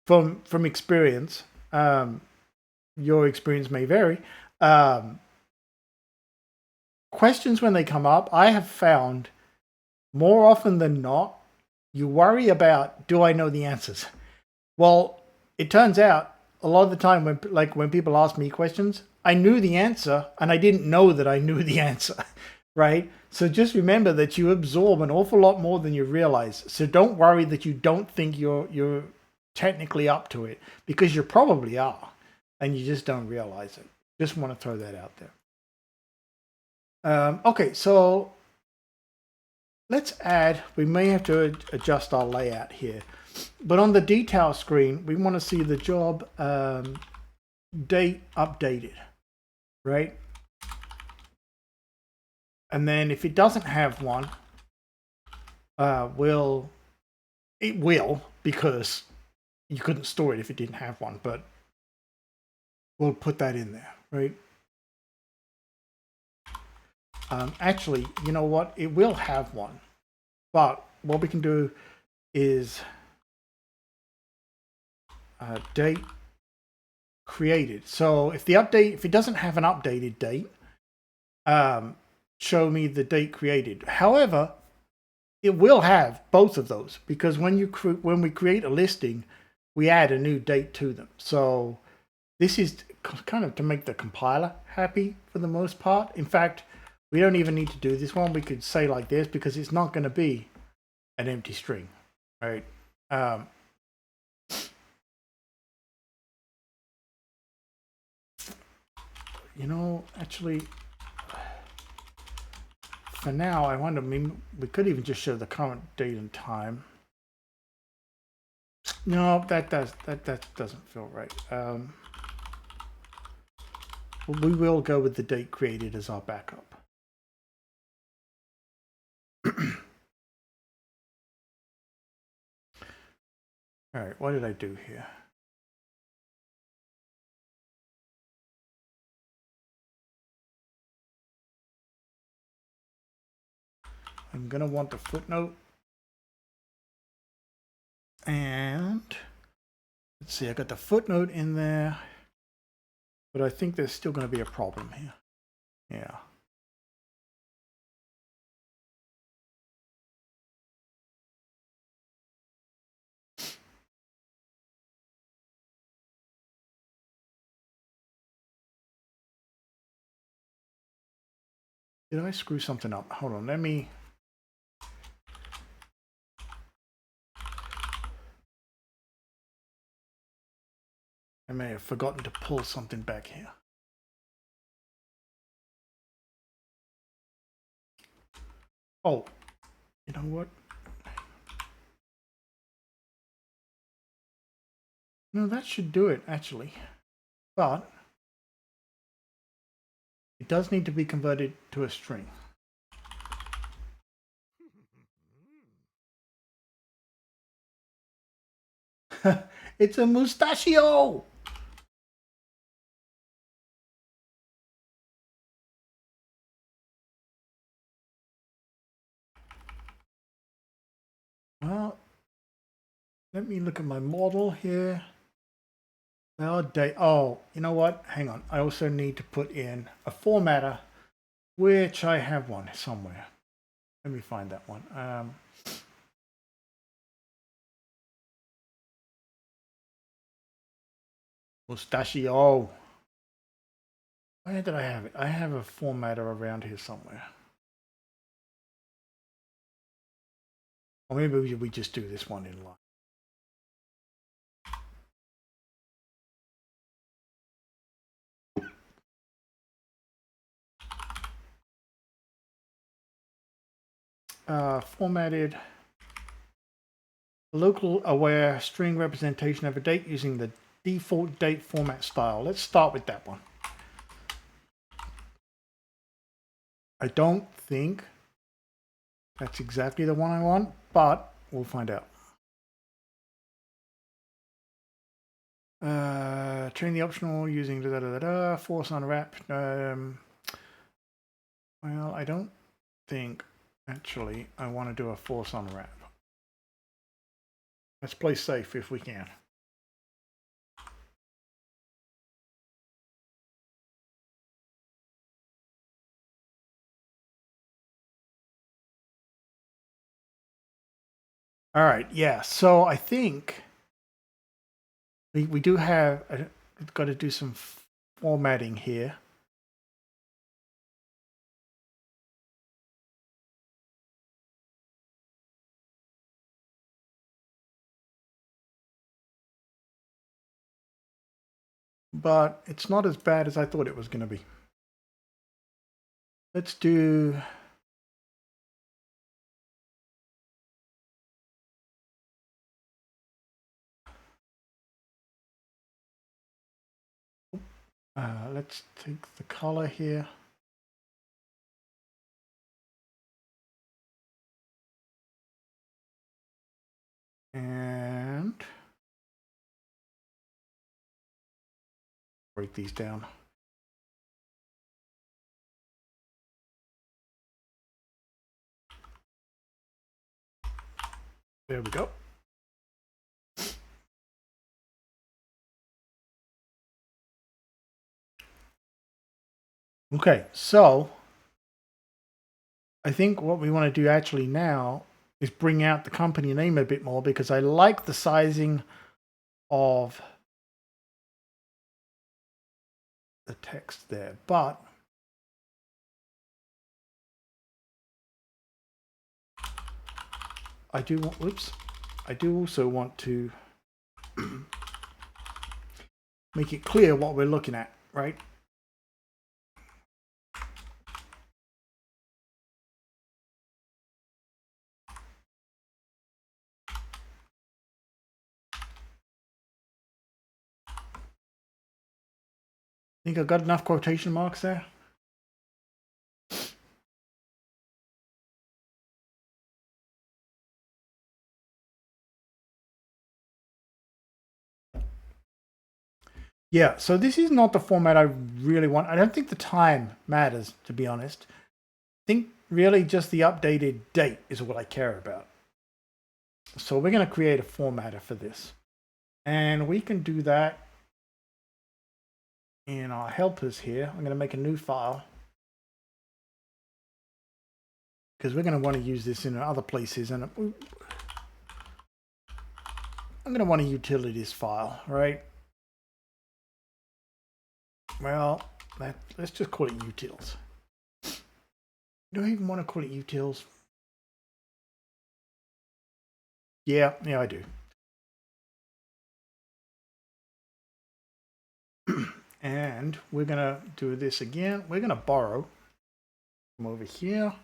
A: from experience, your experience may vary, questions when they come up, I have found more often than not, you worry about, do I know the answers? Well, it turns out a lot of the time when people ask me questions, I knew the answer and I didn't know that I knew the answer, right? So just remember that you absorb an awful lot more than you realize. So don't worry that you don't think you're technically up to it, because you probably are and you just don't realize it. Just want to throw that out there. Okay, so let's add, we may have to adjust our layout here, but on the detail screen, we want to see the job date updated, right? And then if it doesn't have one, it will, because you couldn't store it if it didn't have one, but we'll put that in there, right? Actually, you know what? It will have one, but what we can do is date created. So if it doesn't have an updated date, show me the date created. However, it will have both of those, because when we create a listing, we add a new date to them. So this is kind of to make the compiler happy for the most part. In fact, we don't even need to do this one. We could say like this, because it's not going to be an empty string, right? You know, actually, for now, I wonder, we could even just show the current date and time. No, that doesn't feel right. We will go with the date created as our backup. All right, what did I do here? I'm going to want the footnote. And let's see, I got the footnote in there, but I think there's still going to be a problem here. Yeah. Did I screw something up? Hold on, let me... I may have forgotten to pull something back here. Oh, you know what? No, that should do it, actually. But it does need to be converted to a string. It's a mustachio! Well, let me look at my model here. Oh, you know what? Hang on. I also need to put in a formatter, which I have one somewhere. Let me find that one. Mustachio. Where did I have it? I have a formatter around here somewhere. Or maybe we just do this one in line. Formatted local aware string representation of a date using the default date format style. Let's start with that one. I don't think that's exactly the one I want, but we'll find out. Train the optional using force unwrap. Well, I don't think actually I want to do a force unwrap. Let's play safe if we can. All right, yeah. So I think we do have got to do some formatting here. But it's not as bad as I thought it was going to be. Let's do... let's take the color here. And break these down. There we go. Okay, so I think what we want to do actually now is bring out the company name a bit more, because I like the sizing of the text there, but I do want, whoops, I do also want to make it clear what we're looking at, right? Think I got enough quotation marks there? Yeah, so this is not the format I really want. I don't think the time matters, to be honest. I think really just the updated date is what I care about. So we're going to create a formatter for this. And we can do that in our helpers here. I'm going to make a new file, because we're going to want to use this in other places. And I'm going to want a utilities file, right? Well, let's just call it utils. Do I even want to call it utils? Yeah, I do. And we're going to do this again. We're going to borrow from over here.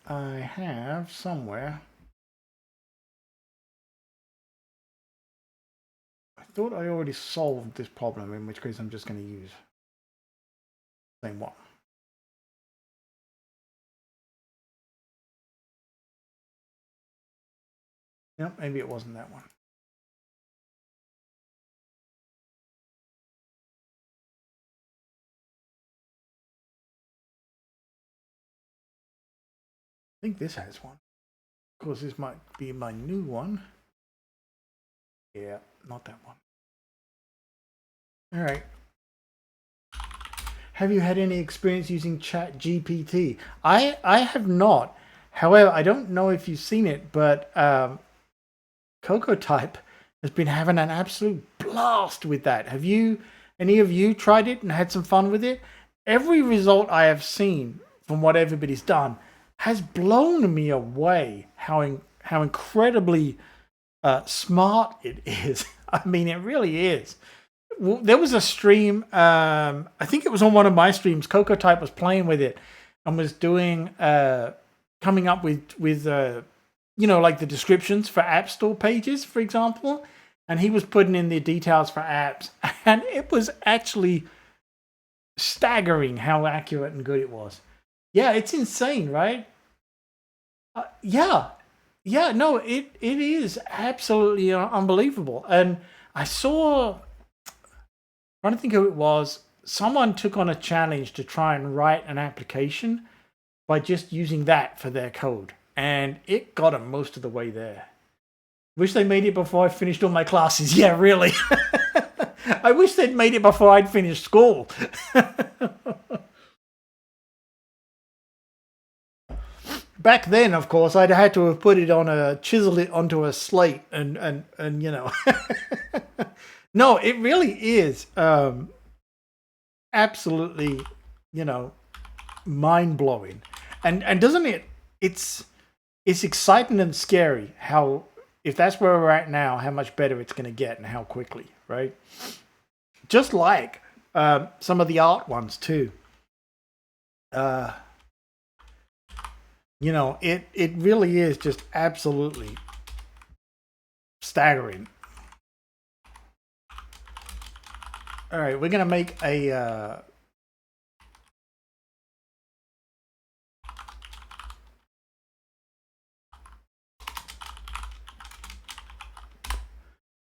A: I have somewhere. I thought I already solved this problem, in which case I'm just going to use the same one. Yep, maybe it wasn't that one. I think this has one. Of course, this might be my new one. Yeah, not that one. All right. Have you had any experience using Chat GPT? I have not. However, I don't know if you've seen it, but CocoType has been having an absolute blast with that. Have you, any of you tried it and had some fun with it? Every result I have seen from what everybody's done has blown me away how incredibly smart it is. I mean, it really is. There was a stream, I think it was on one of my streams, CocoType was playing with it and was doing, coming up with like the descriptions for App Store pages, for example. And he was putting in the details for apps. And it was actually staggering how accurate and good it was. Yeah, it's insane, right? Yeah. Yeah, no, it is absolutely unbelievable. And I saw, trying to think who it was, someone took on a challenge to try and write an application by just using that for their code. And it got them most of the way there. Wish they made it before I finished all my classes. Yeah, really. I wish they'd made it before I'd finished school. Back then, of course, I'd had to have put it on chisel it onto a slate and No, it really is absolutely, mind-blowing. And doesn't it, it's exciting and scary how, if that's where we're at now, how much better it's going to get and how quickly, right? Just like some of the art ones too. It really is just absolutely staggering. All right, we're gonna make a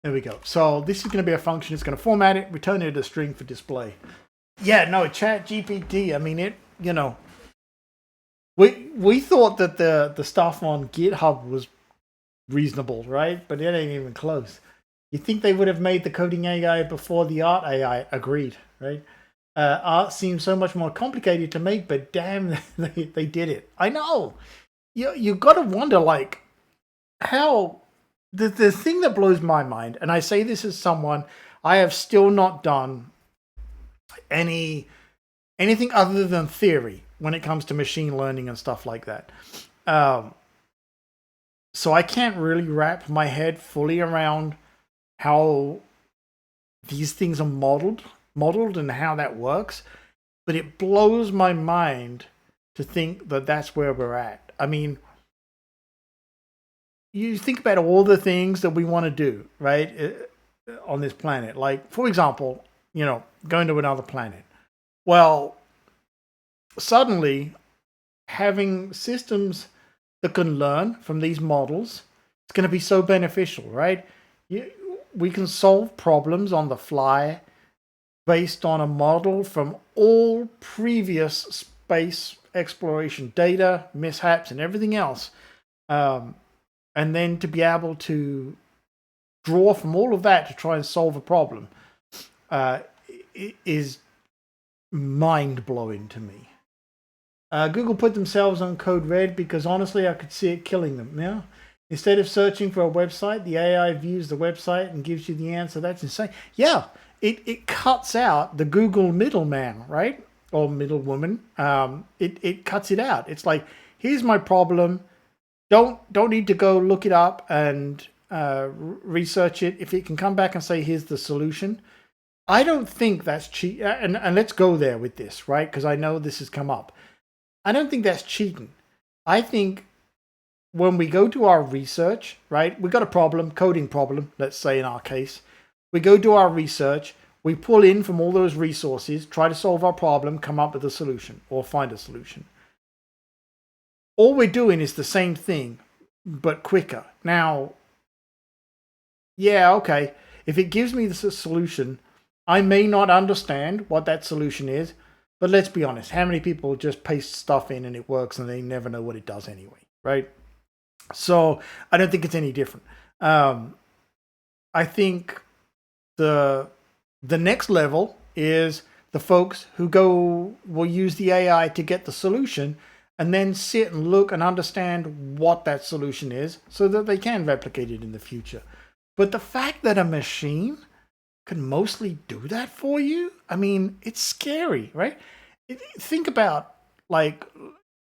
A: there we go. So this is going to be a function. It's going to format it, return it as a string for display. Yeah, no, Chat GPT. I mean, it. We thought that the stuff on GitHub was reasonable, right? But it ain't even close. You think they would have made the coding AI before the art AI? Agreed, right? Art seems so much more complicated to make, but damn, they did it. I know. You got to wonder, like, how the thing that blows my mind, and I say this as someone, I have still not done anything other than theory when it comes to machine learning and stuff like that. So I can't really wrap my head fully around how these things are modeled and how that works. But it blows my mind to think that that's where we're at. I mean, you think about all the things that we want to do, right, on this planet. Like, for example, going to another planet. Well, suddenly having systems that can learn from these models is going to be so beneficial, right? We can solve problems on the fly based on a model from all previous space exploration data, mishaps, and everything else. And then to be able to draw from all of that to try and solve a problem is mind-blowing to me. Google put themselves on code red because honestly I could see it killing them. Yeah? Instead of searching for a website, the AI views the website and gives you the answer. That's insane. Yeah, it cuts out the Google middleman, right? Or middlewoman. It cuts it out. It's like, here's my problem. Don't need to go look it up and research it. If it can come back and say, here's the solution. I don't think that's cheat. And let's go there with this, right? Because I know this has come up. I don't think that's cheating. I think when we go to our research, right? We got a problem, coding problem, let's say in our case. We go do our research. We pull in from all those resources, try to solve our problem, come up with a solution or find a solution. All we're doing is the same thing, but quicker. Now, yeah, okay. If it gives me the solution, I may not understand what that solution is, but let's be honest. How many people just paste stuff in and it works and they never know what it does anyway, right? So I don't think it's any different. I think the The next level is the folks who will use the AI to get the solution and then sit and look and understand what that solution is so that they can replicate it in the future. But the fact that a machine can mostly do that for you, I mean, it's scary, right? Think about like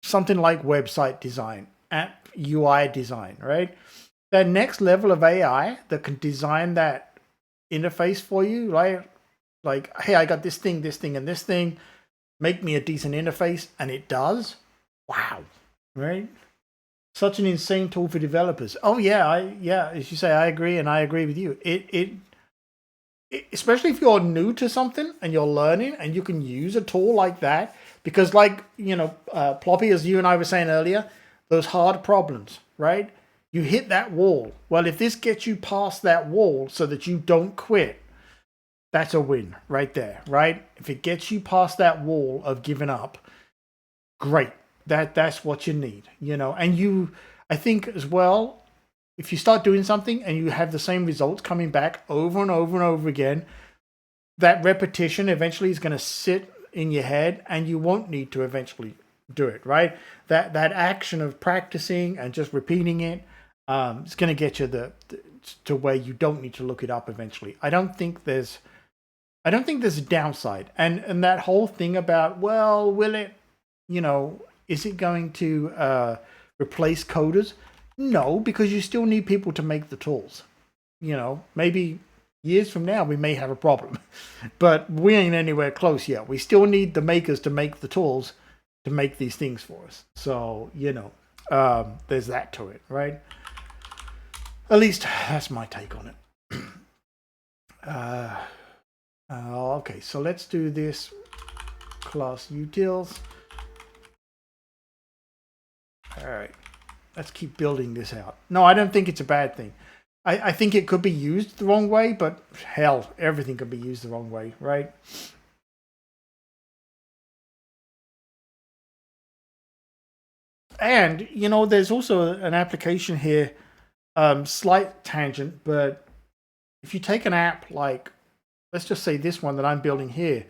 A: something like website design, app UI design, right? That next level of AI that can design that interface for you, right? Like, hey, I got this thing, and this thing. Make me a decent interface, and it does. Wow, right? Such an insane tool for developers. Oh yeah, as you say, I agree, and I agree with you. It especially if you're new to something and you're learning, and you can use a tool like that, because like Ploppy, as you and I were saying earlier, those hard problems, right? You hit that wall. Well, if this gets you past that wall so that you don't quit, that's a win right there, right? If it gets you past that wall of giving up, great. That's what you need, And I think as well, if you start doing something and you have the same results coming back over and over and over again, that repetition eventually is going to sit in your head, and you won't need to eventually do it, right? That action of practicing and just repeating it is going to get you to where you don't need to look it up eventually. I don't think there's a downside. And that whole thing about, well, will it, is it going to replace coders? No, because you still need people to make the tools. Maybe years from now we may have a problem, but we ain't anywhere close yet. We still need the makers to make the tools to make these things for us. So, there's that to it, right? At least that's my take on it. Okay, so let's do this class utils. All right, let's keep building this out. No, I don't think it's a bad thing. I think it could be used the wrong way, but hell, everything could be used the wrong way, right? And, there's also an application here, slight tangent, but if you take an app like, let's just say this one that I'm building here,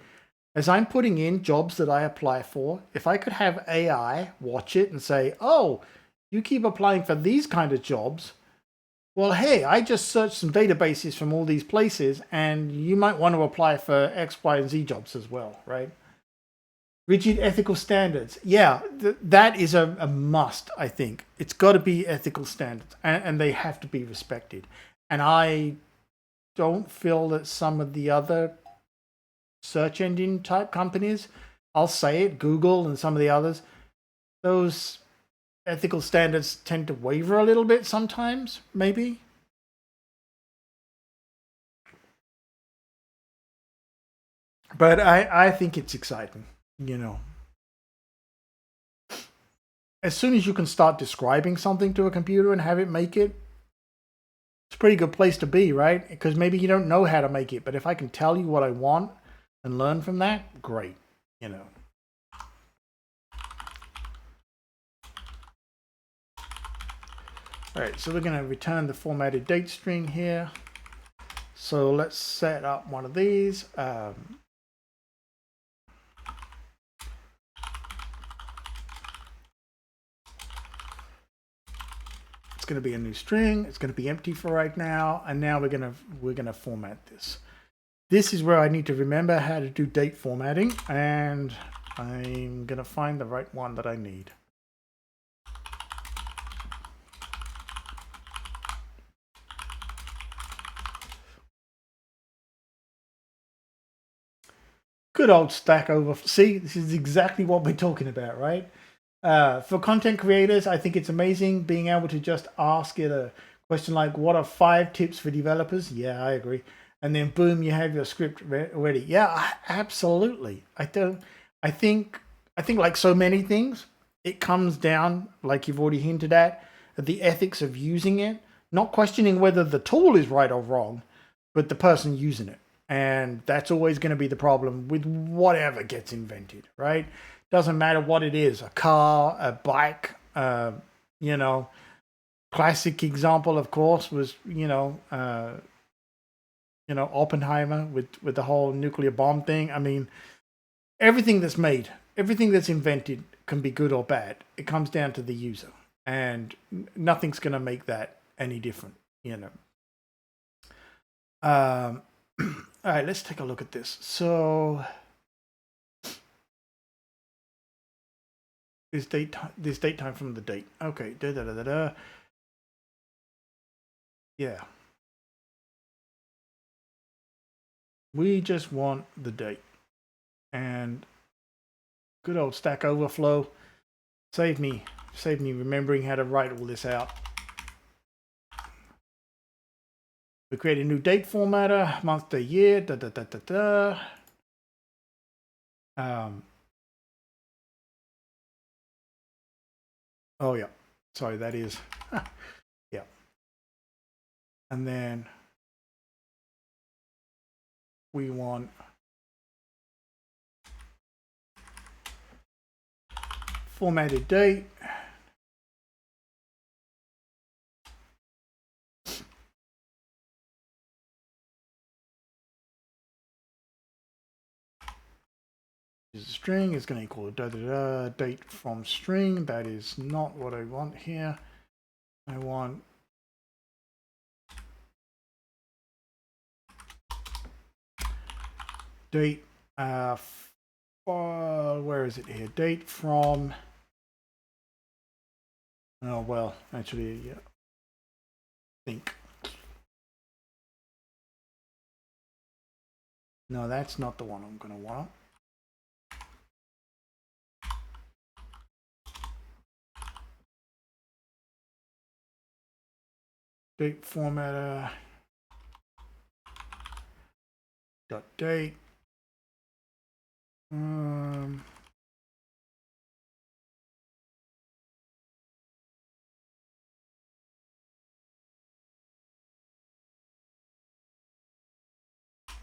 A: as I'm putting in jobs that I apply for, if I could have AI watch it and say, oh, you keep applying for these kind of jobs, well, hey, I just searched some databases from all these places, and you might want to apply for X, Y, and Z jobs as well, right? Rigid ethical standards. Yeah, that is a must, I think. It's got to be ethical standards, and they have to be respected. And I don't feel that some of the other search engine type companies, I'll say it, Google and some of the others, those ethical standards tend to waver a little bit sometimes, maybe. But I think it's exciting, As soon as you can start describing something to a computer and have it make it, it's a pretty good place to be, right? Because maybe you don't know how to make it, but if I can tell you what I want and learn from that, great, All right, so we're going to return the formatted date string here. So let's set up one of these. It's going to be a new string. It's going to be empty for right now, and now we're going to format this. This is where I need to remember how to do date formatting, and I'm going to find the right one that I need. Good old Stack Overflow. See, this is exactly what we're talking about, right? For content creators, I think it's amazing being able to just ask it a question like, what are 5 tips for developers? Yeah, I agree. And then boom, you have your script ready. Yeah, absolutely. I think like so many things, it comes down, like you've already hinted at, the ethics of using it, not questioning whether the tool is right or wrong, but the person using it. And that's always going to be the problem with whatever gets invented, right? Doesn't matter what it is, a car, a bike, classic example, of course, was, you know, Oppenheimer with the whole nuclear bomb thing. I mean, everything that's made, everything that's invented can be good or bad. It comes down to the user, and nothing's going to make that any different, you know. All right, let's take a look at this. So this date time from the date. Okay, da da da da da. Yeah. We just want the date. And good old Stack Overflow. Save me remembering how to write all this out. We create a new date formatter, month to year, da da da da da. Oh yeah, sorry, that is, yeah. And then we want formatted date. Is a string is going to equal da da da date from string. That is not what I want here. I want date. Where is it here? Date from. Oh well, actually, yeah. Think. No, that's not the one I'm going to want. Date formatter. Dot date. All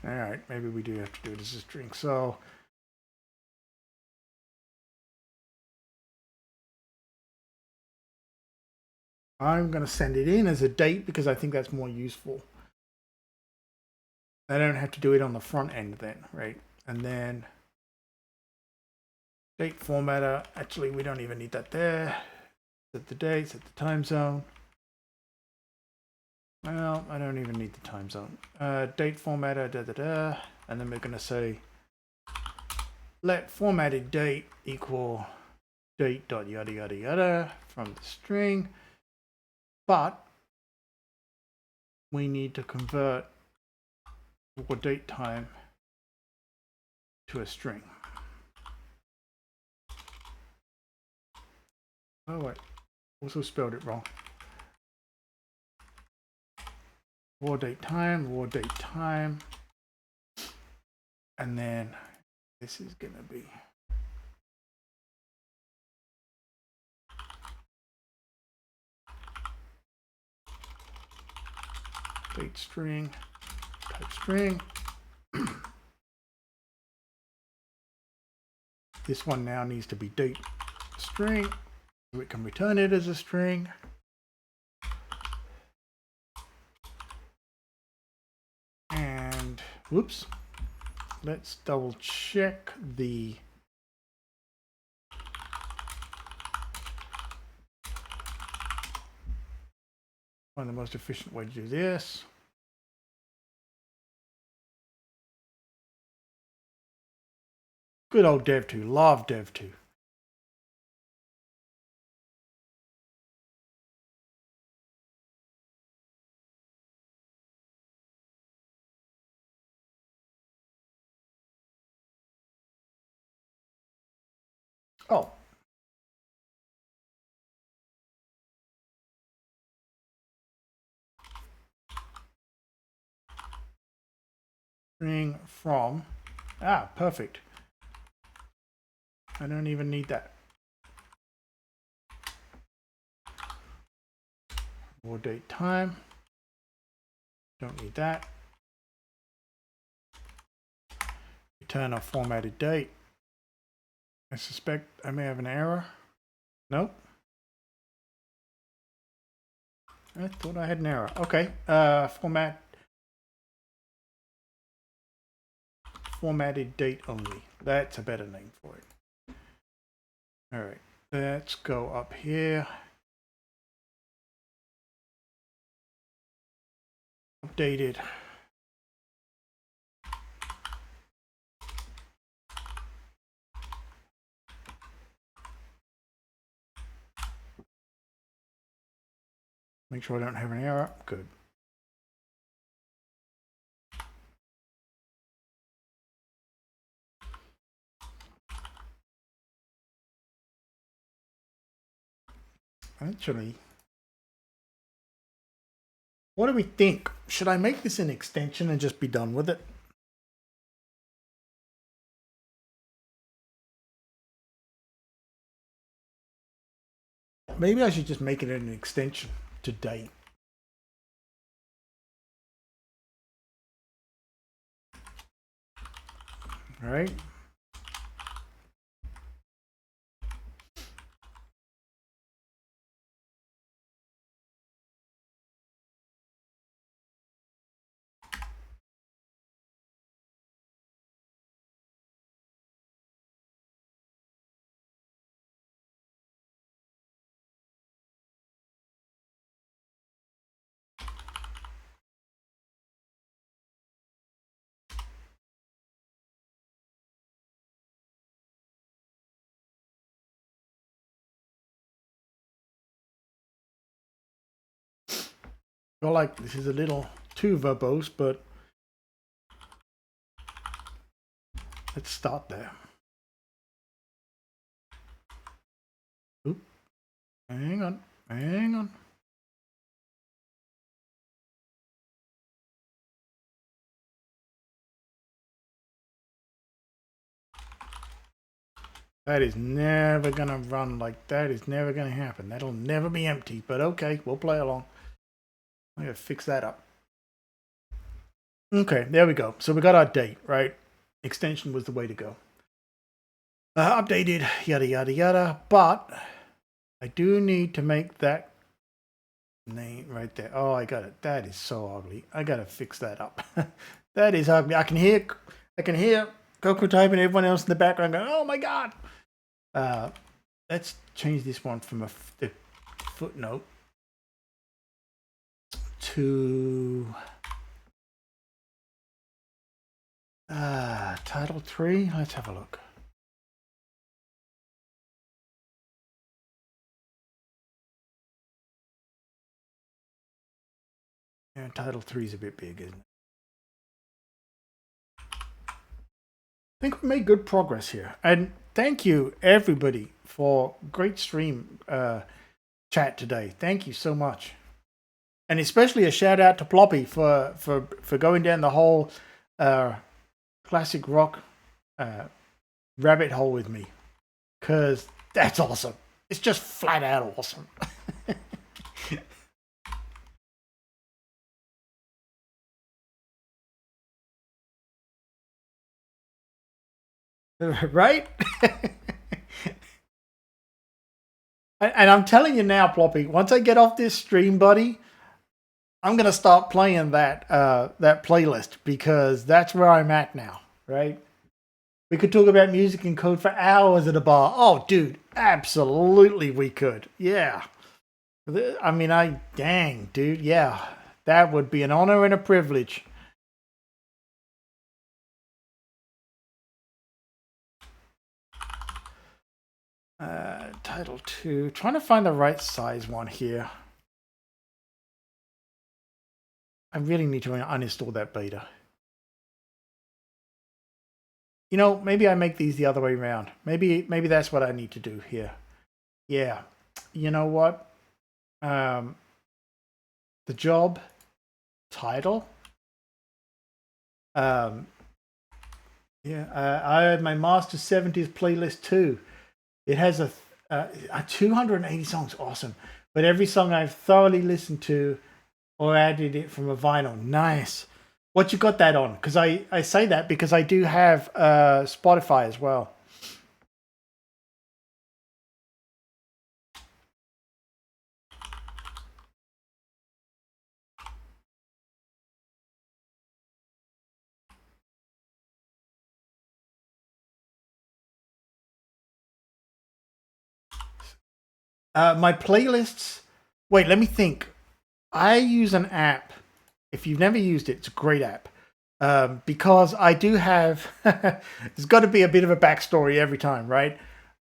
A: right, maybe we do have to do it as a string. So I'm going to send it in as a date because I think that's more useful. I don't have to do it on the front end then, right? And then date formatter. Actually, we don't even need that there. Set the date, set the time zone. Well, I don't even need the time zone. Date formatter, da da da. And then we're going to say let formatted date equal date dot yada yada yada from the string. But we need to convert for date time to a string. Oh wait, also spelled it wrong. War date time, and then this is gonna be date string, type string. This one now needs to be date string. We can return it as a string. And whoops, let's double check the the most efficient way to do this. Good old Dev2, love Dev2. Oh, string from, perfect. I don't even need that. War date time. Don't need that. Return a formatted date. I suspect I may have an error. Nope. I thought I had an error. Okay. Format formatted date only. That's a better name for it. All right, let's go up here. Updated. Make sure I don't have an error. Good. Actually, what do we think? Should I make this an extension and just be done with it? Maybe I should just make it an extension to date. All right. Feel like this is a little too verbose, but let's start there. Oop. Hang on. Hang on. That is never gonna run like that. Is never gonna happen. That'll never be empty. But okay, we'll play along. I gotta fix that up. Okay, there we go. So we got our date, right? Extension was the way to go. Updated, yada yada yada. But I do need to make that name right there. Oh, I got it. That is so ugly. I gotta fix that up. That is ugly. I can hear Coco typing, everyone else in the background going, "Oh my god!" Let's change this one from the footnote to title 3. Let's have a look. Yeah, title 3 is a bit big, isn't it? I think we made good progress here. And thank you, everybody, for great stream chat today. Thank you so much. And especially a shout out to Ploppy for going down the whole classic rock rabbit hole with me. Because that's awesome. It's just flat out awesome. Right? And I'm telling you now, Ploppy, once I get off this stream, buddy, I'm gonna start playing that that playlist because that's where I'm at now, right? We could talk about music and code for hours at a bar. Oh, dude, absolutely we could. Yeah. I mean, dang, dude, yeah. That would be an honor and a privilege. Title 2. Trying to find the right size one here. I really need to uninstall that beta. You know, maybe I make these the other way around. Maybe that's what I need to do here. Yeah. You know what? The job title. Yeah, I had my Master 70s playlist too. It has a 280 songs. Awesome. But every song I've thoroughly listened to or added it from a vinyl. Nice. What you got that on? Because I say that because I do have Spotify as well. My playlists. Wait, let me think. I use an app. If you've never used it, it's a great app. Because I do have. There's got to be a bit of a backstory every time, right?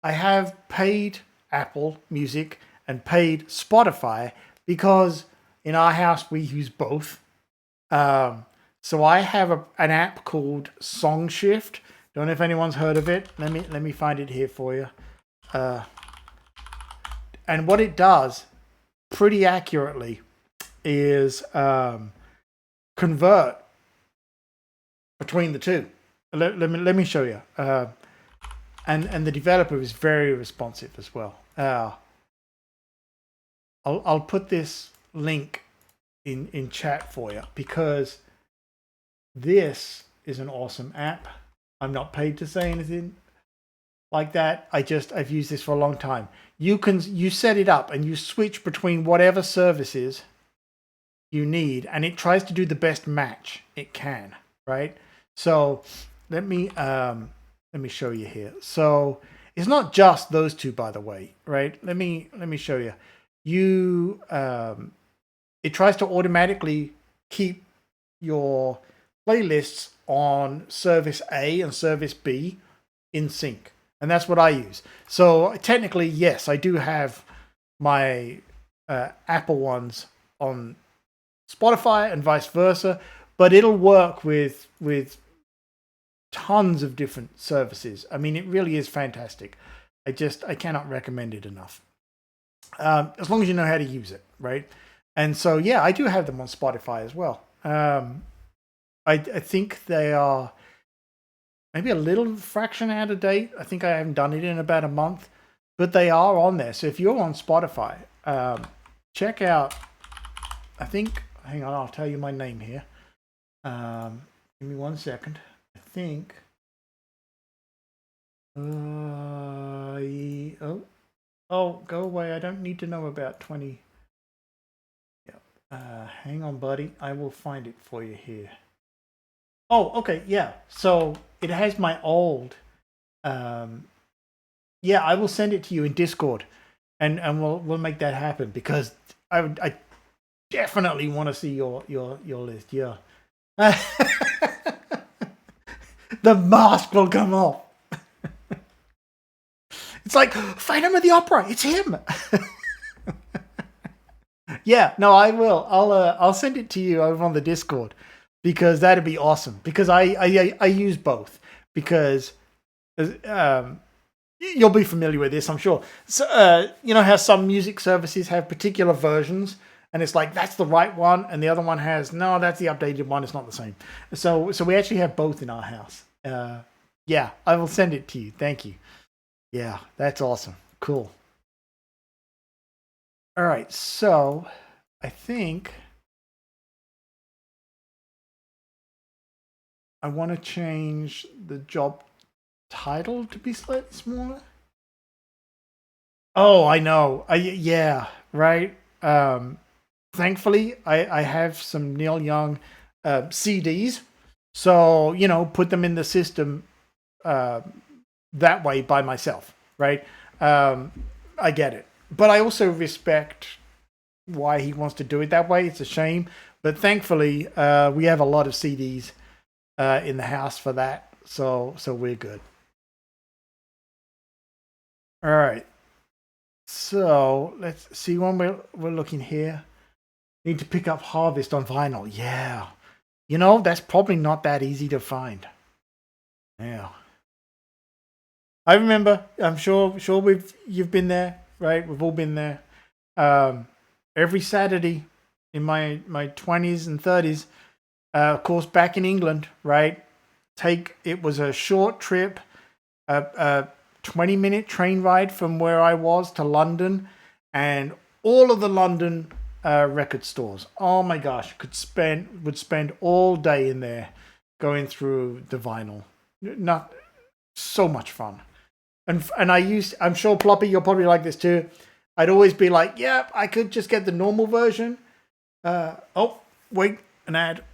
A: I have paid Apple Music and paid Spotify because in our house we use both. So I have an app called SongShift. Don't know if anyone's heard of it. Let me find it here for you. And what it does, pretty accurately, is convert between the two. Let me show you. And the developer is very responsive as well. I'll put this link in chat for you because this is an awesome app. I'm not paid to say anything like that. I've used this for a long time. You set it up and you switch between whatever services you need, and it tries to do the best match it can, right? So let me show you here. So it's not just those two, by the way, right? Let me show you. It tries to automatically keep your playlists on service A and service B in sync. And that's what I use. So technically, yes, I do have my Apple ones on Spotify and vice versa, but it'll work with tons of different services. I mean, it really is fantastic. I cannot recommend it enough. As long as you know how to use it, right? And so, yeah, I do have them on Spotify as well. I think they are maybe a little fraction out of date. I think I haven't done it in about a month, but they are on there. So if you're on Spotify, check out, I think, hang on, I'll tell you my name here. Give me 1 second. I think, go away. I don't need to know about 20. Yeah. Hang on, buddy. I will find it for you here. Oh, okay, yeah. So it has my old. Yeah, I will send it to you in Discord, and we'll make that happen because I definitely want to see your list. Yeah, the mask will come off. It's like Phantom of the Opera. It's him. Yeah, no, I will. I'll send it to you over on the Discord because that'd be awesome. Because I use both because you'll be familiar with this, I'm sure. So you know how some music services have particular versions, and it's like that's the right one, and the other one has no, that's the updated one. It's not the same. So we actually have both in our house. Yeah, I will send it to you. Thank you. Yeah, that's awesome. Cool. All right, so I think I want to change the job title to be slightly smaller. Oh, I know. Yeah, right. Thankfully, I have some Neil Young CDs, so you know, put them in the system that way by myself, right? I get it, but I also respect why he wants to do it that way. It's a shame, but thankfully, we have a lot of CDs in the house for that, so we're good. All right. So let's see when we're looking here. Need to pick up Harvest on vinyl. Yeah. You know, that's probably not that easy to find. Yeah. I remember, I'm sure you've been there, right? We've all been there. Every Saturday in my 20s and 30s, of course back in England, right? It was a short trip, a 20-minute train ride from where I was to London, and all of the London record stores. Oh my gosh, would spend all day in there going through the vinyl. Not so much fun. And I'm sure Ploppy, you're probably like this too. I'd always be like, yeah, I could just get the normal version. Oh, wait, an ad.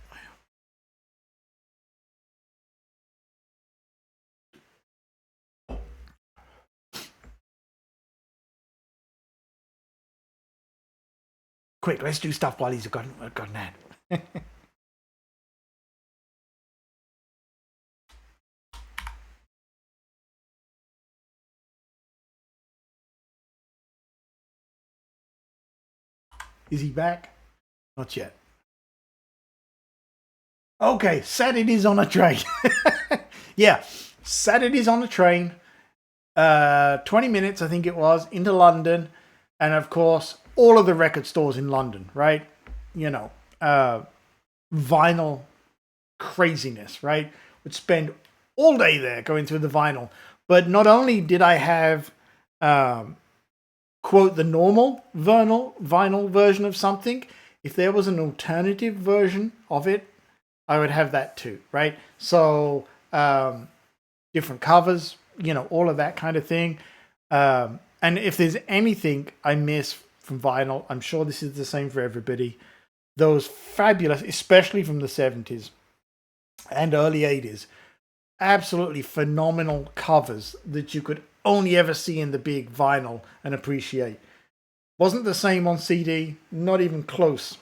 A: Quick, let's do stuff while he's got that. Is he back? Not yet. Okay, Saturday's on a train. Yeah, Saturday's on a train. 20 minutes, I think it was, into London. And of course, all of the record stores in London, right? You know, vinyl craziness, right? Would spend all day there going through the vinyl. But not only did I have, quote, the normal vinyl version of something, if there was an alternative version of it, I would have that too, right? So, different covers, you know, all of that kind of thing. And if there's anything I miss from vinyl, I'm sure this is the same for everybody. Those fabulous, especially from the 70s and early 80s, absolutely phenomenal covers that you could only ever see in the big vinyl and appreciate. Wasn't the same on CD, not even close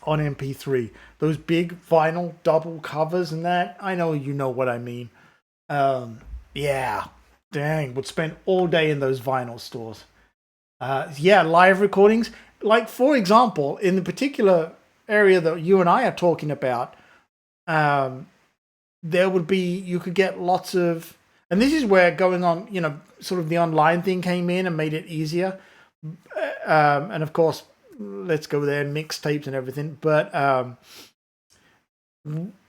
A: on MP3. Those big vinyl double covers and that, I know you know what I mean. Yeah, dang, would spend all day in those vinyl stores. Yeah, live recordings. Like, for example, in the particular area that you and I are talking about, there would be, you could get lots of, and this is where going on, you know, sort of the online thing came in and made it easier. And of course, let's go there, mixtapes and everything. But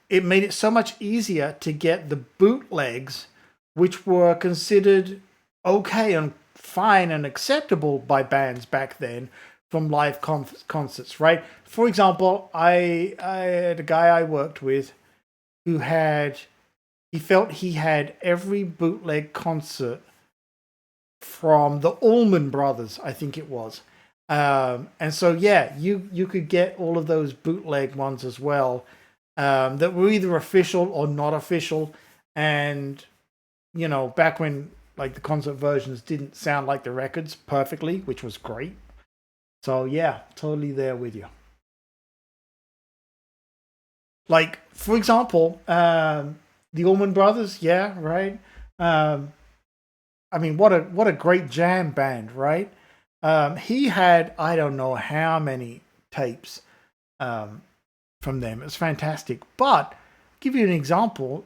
A: it made it so much easier to get the bootlegs, which were considered okay and fine and acceptable by bands back then, from live concerts, right? For example, I had a guy I worked with who he felt he had every bootleg concert from the Allman Brothers, I think it was. And so, yeah, you could get all of those bootleg ones as well, that were either official or not official. And, you know, back when like the concert versions didn't sound like the records perfectly, which was great. So yeah, totally there with you. Like, for example, the Allman Brothers, yeah, right. I mean, what a great jam band, right? He had, I don't know how many tapes from them. It's fantastic. But give you an example,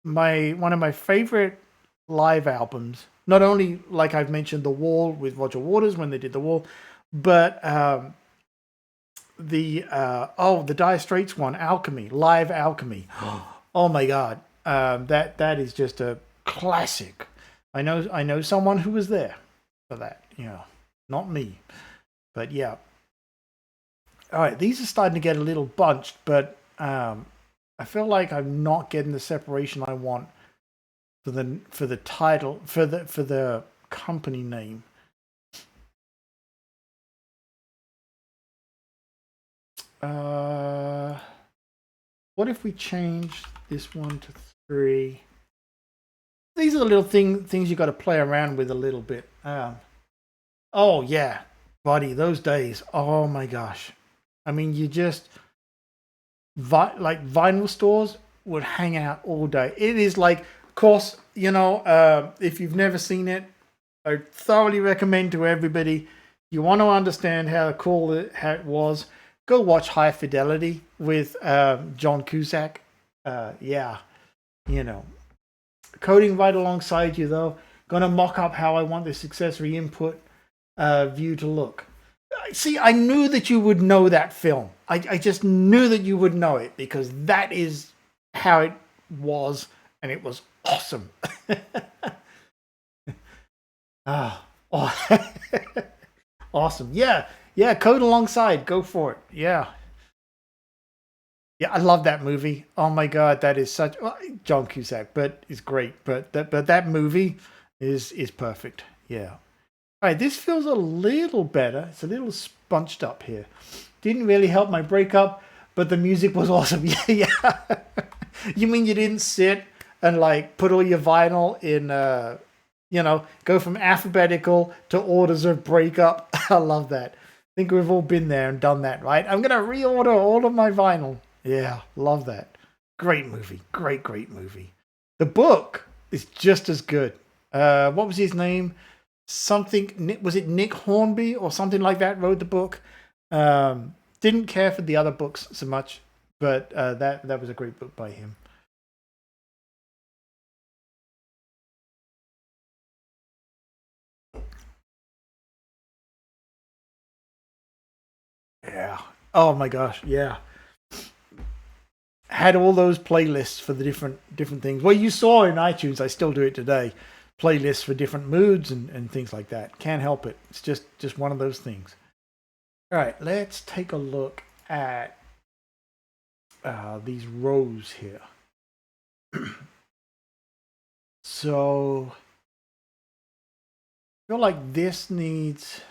A: one of my favorite live albums, not only like I've mentioned, The Wall with Roger Waters when they did The Wall, but the Dire Straits one, Alchemy, Live Alchemy. Oh my God, that is just a classic. I know someone who was there for that. You know, not me, but yeah. All right, these are starting to get a little bunched, but I feel like I'm not getting the separation I want for the title, for the company name. What if we change this one to 3? These are the little things you got to play around with a little bit. Oh yeah, buddy, those days. Oh my gosh. I mean, you just like vinyl stores would hang out all day. It is like, of course, you know, if you've never seen it, I thoroughly recommend to everybody. You want to understand how cool how it was, go watch High Fidelity with John Cusack. Yeah, you know, coding right alongside you though. Gonna mock up how I want this accessory input view to look. See, I knew that you would know that film. I just knew that you would know it because that is how it was, and it was awesome. Oh. Awesome. Yeah, code alongside. Go for it. Yeah. Yeah, I love that movie. Oh my God, that is such John Cusack, but it's great. But that movie is perfect. Yeah. All right, this feels a little better. It's a little spunched up here. Didn't really help my breakup, but the music was awesome. Yeah. You mean you didn't sit and like put all your vinyl in, you know, go from alphabetical to orders of breakup? I love that. think we've all been there and done that, right? I'm gonna reorder all of my vinyl. Yeah, love that. Great movie. Great movie. The book is just as good. What was his name? Something, was it Nick Hornby or something like that wrote the book? Didn't care for the other books so much, but that was a great book by him. Yeah. Oh my gosh. Yeah. Had all those playlists for the different things. Well, you saw in iTunes, I still do it today. Playlists for different moods and things like that. Can't help it. It's just one of those things. All right, let's take a look at these rows here. So I feel like this needs.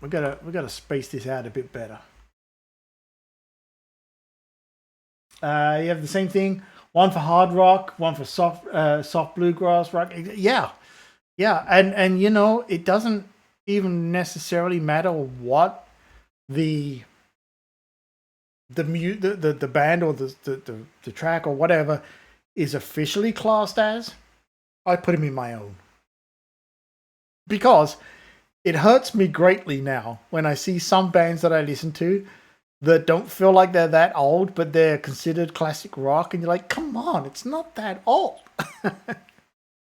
A: We gotta space this out a bit better. You have the same thing. One for hard rock, one for soft bluegrass rock. Yeah, and you know it doesn't even necessarily matter what the band or the track or whatever is officially classed as. I put him in my own because it hurts me greatly now when I see some bands that I listen to that don't feel like they're that old, but they're considered classic rock, and you're like, come on, it's not that old.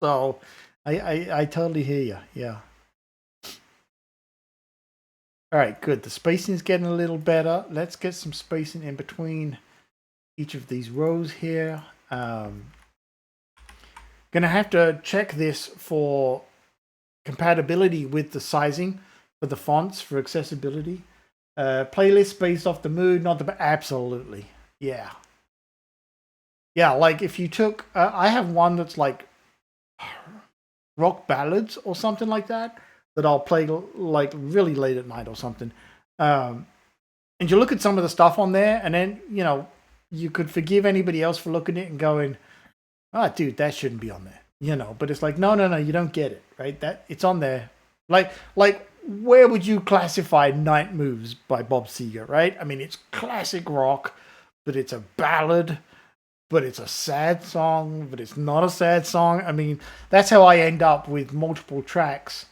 A: So I totally hear you. Yeah. All right, good. The spacing is getting a little better. Let's get some spacing in between each of these rows here. Gonna have to check this for compatibility with the sizing for the fonts for accessibility. Playlist based off the mood, not the absolutely. Yeah. Like if you took, I have one that's like rock ballads or something like that I'll play like really late at night or something. And you look at some of the stuff on there, and then you know you could forgive anybody else for looking at it and going, "Ah, oh, dude, that shouldn't be on there." You know, but it's like, no, you don't get it, right? That it's on there. Like where would you classify Night Moves by Bob Seger, right? I mean, it's classic rock, but it's a ballad, but it's a sad song, but it's not a sad song. I mean, that's how I end up with multiple tracks.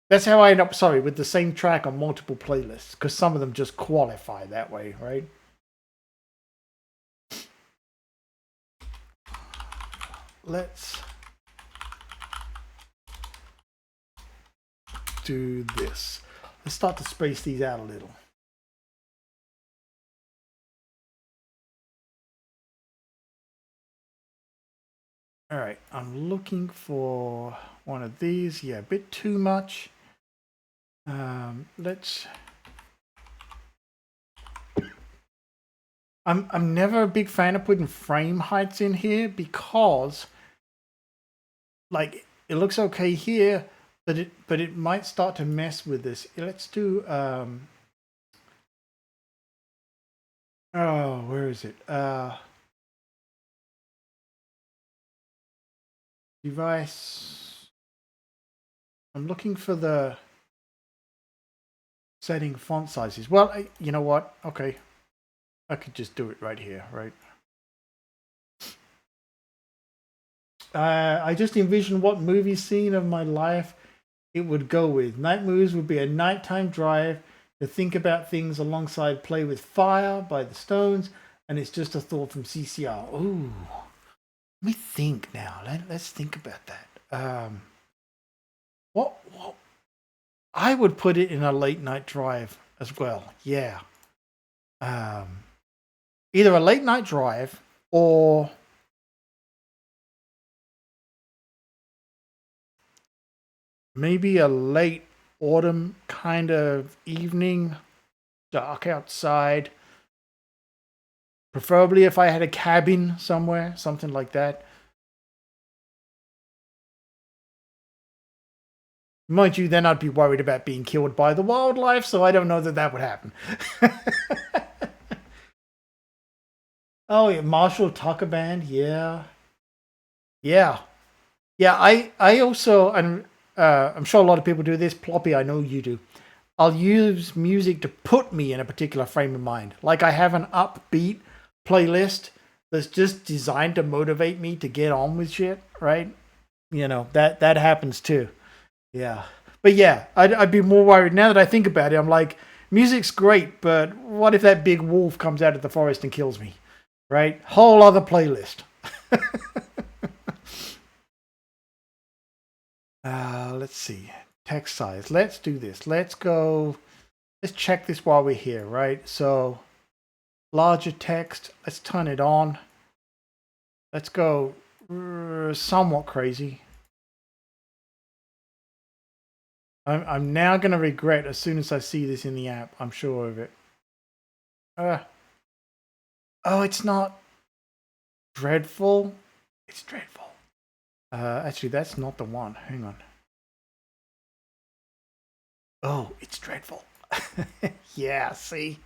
A: That's how I end up, with the same track on multiple playlists, because some of them just qualify that way, right? Let's do this. Let's start to space these out a little. All right, I'm looking for one of these. Yeah, a bit too much. Let's. I'm never a big fan of putting frame heights in here because, like, it looks okay here, but it might start to mess with this. Let's do oh, where is it? Device. I'm looking for the setting font sizes. Well, you know what? Okay. I could just do it right here, right? I just envisioned what movie scene of my life it would go with. Night Moves would be a nighttime drive to think about things alongside Play with Fire by the Stones, and it's just a thought from CCR. Ooh, let me think now. Let's think about that. What? I would put it in a late night drive as well. Yeah. Either a late night drive or maybe a late autumn kind of evening, dark outside. Preferably if I had a cabin somewhere, something like that. Mind you, then I'd be worried about being killed by the wildlife, so I don't know that would happen. Oh, yeah, Marshall Tucker Band, yeah. I also, and I'm sure a lot of people do this. Ploppy, I know you do. I'll use music to put me in a particular frame of mind. Like I have an upbeat playlist that's just designed to motivate me to get on with shit, right? You know, that happens too. Yeah. But yeah, I'd be more worried now that I think about it. I'm like, music's great, but what if that big wolf comes out of the forest and kills me? Right? Whole other playlist. Let's see. Text size. Let's do this. Let's check this while we're here, right? So larger text. Let's turn it on. Let's go somewhat crazy. I'm now going to regret as soon as I see this in the app. I'm sure of it. Oh, it's not dreadful. It's dreadful. Actually, that's not the one. Hang on. Oh, it's dreadful. Yeah, see?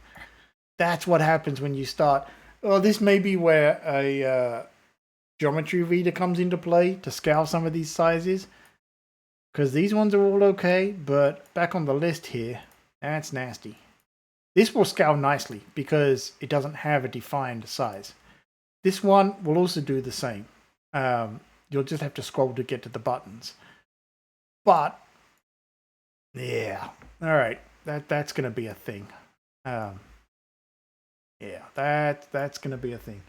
A: That's what happens when you start. Oh, this may be where a geometry reader comes into play to scale some of these sizes. Because these ones are all okay, but back on the list here, that's nasty. This will scale nicely because it doesn't have a defined size. This one will also do the same. You'll just have to scroll to get to the buttons. But, yeah. Alright, that's going to be a thing. Yeah, that's going to be a thing.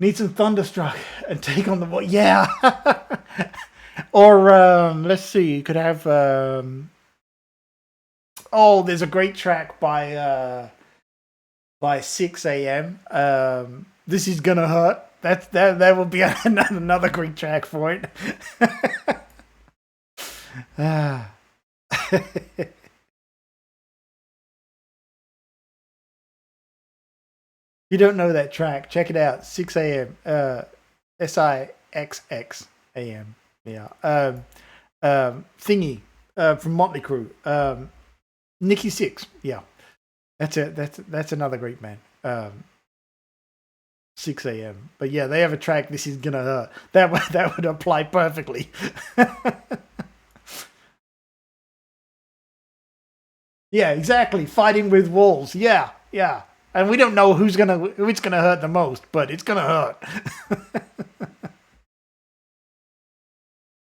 A: Need some Thunderstruck and take on the voice. Yeah! Or, let's see, you could have... oh, there's a great track by 6 a.m. This is gonna hurt. That will be another great track for it. You don't know that track? Check it out. 6 a.m. SIXX a.m. Yeah. Thingy from Motley Crue. Nikki Sixx. Yeah. That's it. That's another great band. 6 a.m. But yeah, they have a track. This is gonna hurt. That would apply perfectly. Yeah, exactly. Fighting with wolves. Yeah, yeah. And we don't know who it's gonna hurt the most, but it's gonna hurt.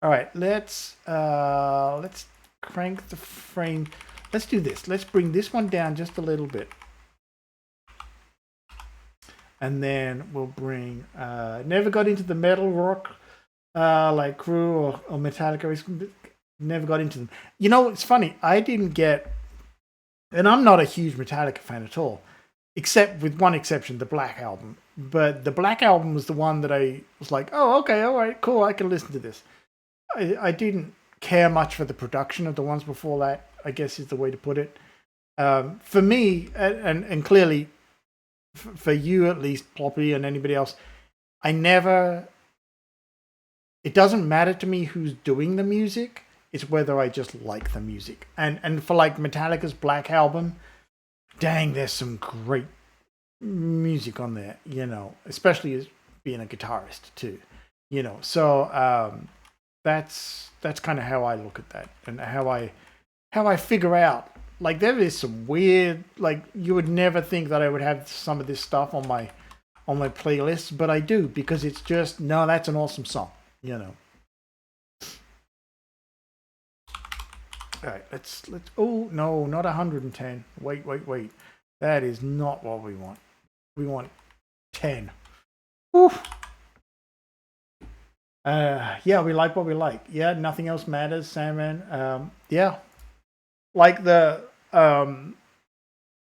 A: All right, let's crank the frame. Let's do this. Let's bring this one down just a little bit. And then we'll bring never got into the metal rock like Crew or Metallica. Never got into them. You know, it's funny. I didn't get, and I'm not a huge Metallica fan at all, except with one exception, the Black Album. But the Black Album was the one that I was like, oh, okay, all right, cool, I can listen to this. I didn't care much for the production of the ones before that, I guess is the way to put it. For me, and clearly for you at least, Ploppy, and anybody else, it doesn't matter to me who's doing the music. It's whether I just like the music. And for like Metallica's Black Album, dang, there's some great music on there, you know, especially as being a guitarist too, you know. So that's kind of how I look at that, and how I figure out, like, there is some weird, like, you would never think that I would have some of this stuff on my playlist, but I do, because it's just, no, that's an awesome song, you know. All right, let's. Oh no, not 110. Wait. That is not what we want. We want 10. Oof. Yeah, we like what we like. Yeah, nothing else matters, Sandman. Yeah, like the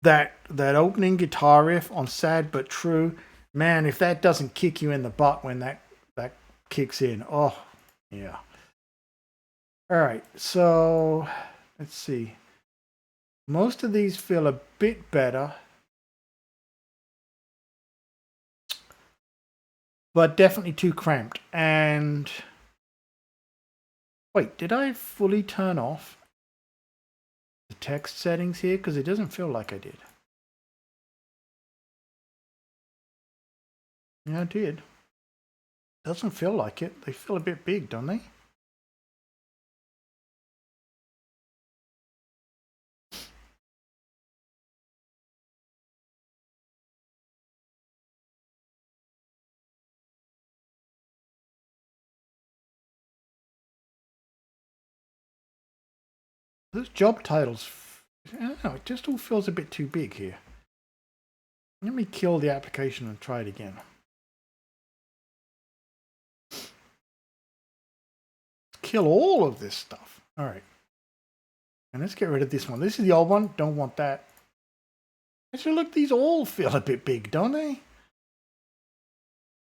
A: that opening guitar riff on "Sad but True." Man, if that doesn't kick you in the butt when that kicks in, oh yeah. All right, so let's see. Most of these feel a bit better, but definitely too cramped. And wait, did I fully turn off the text settings here? Because it doesn't feel like I did. Yeah, I did. Doesn't feel like it. They feel a bit big, don't they? Those job titles, I don't know, it just all feels a bit too big here. Let me kill the application and try it again. Kill all of this stuff. All right. And let's get rid of this one. This is the old one. Don't want that. Actually, look, these all feel a bit big, don't they?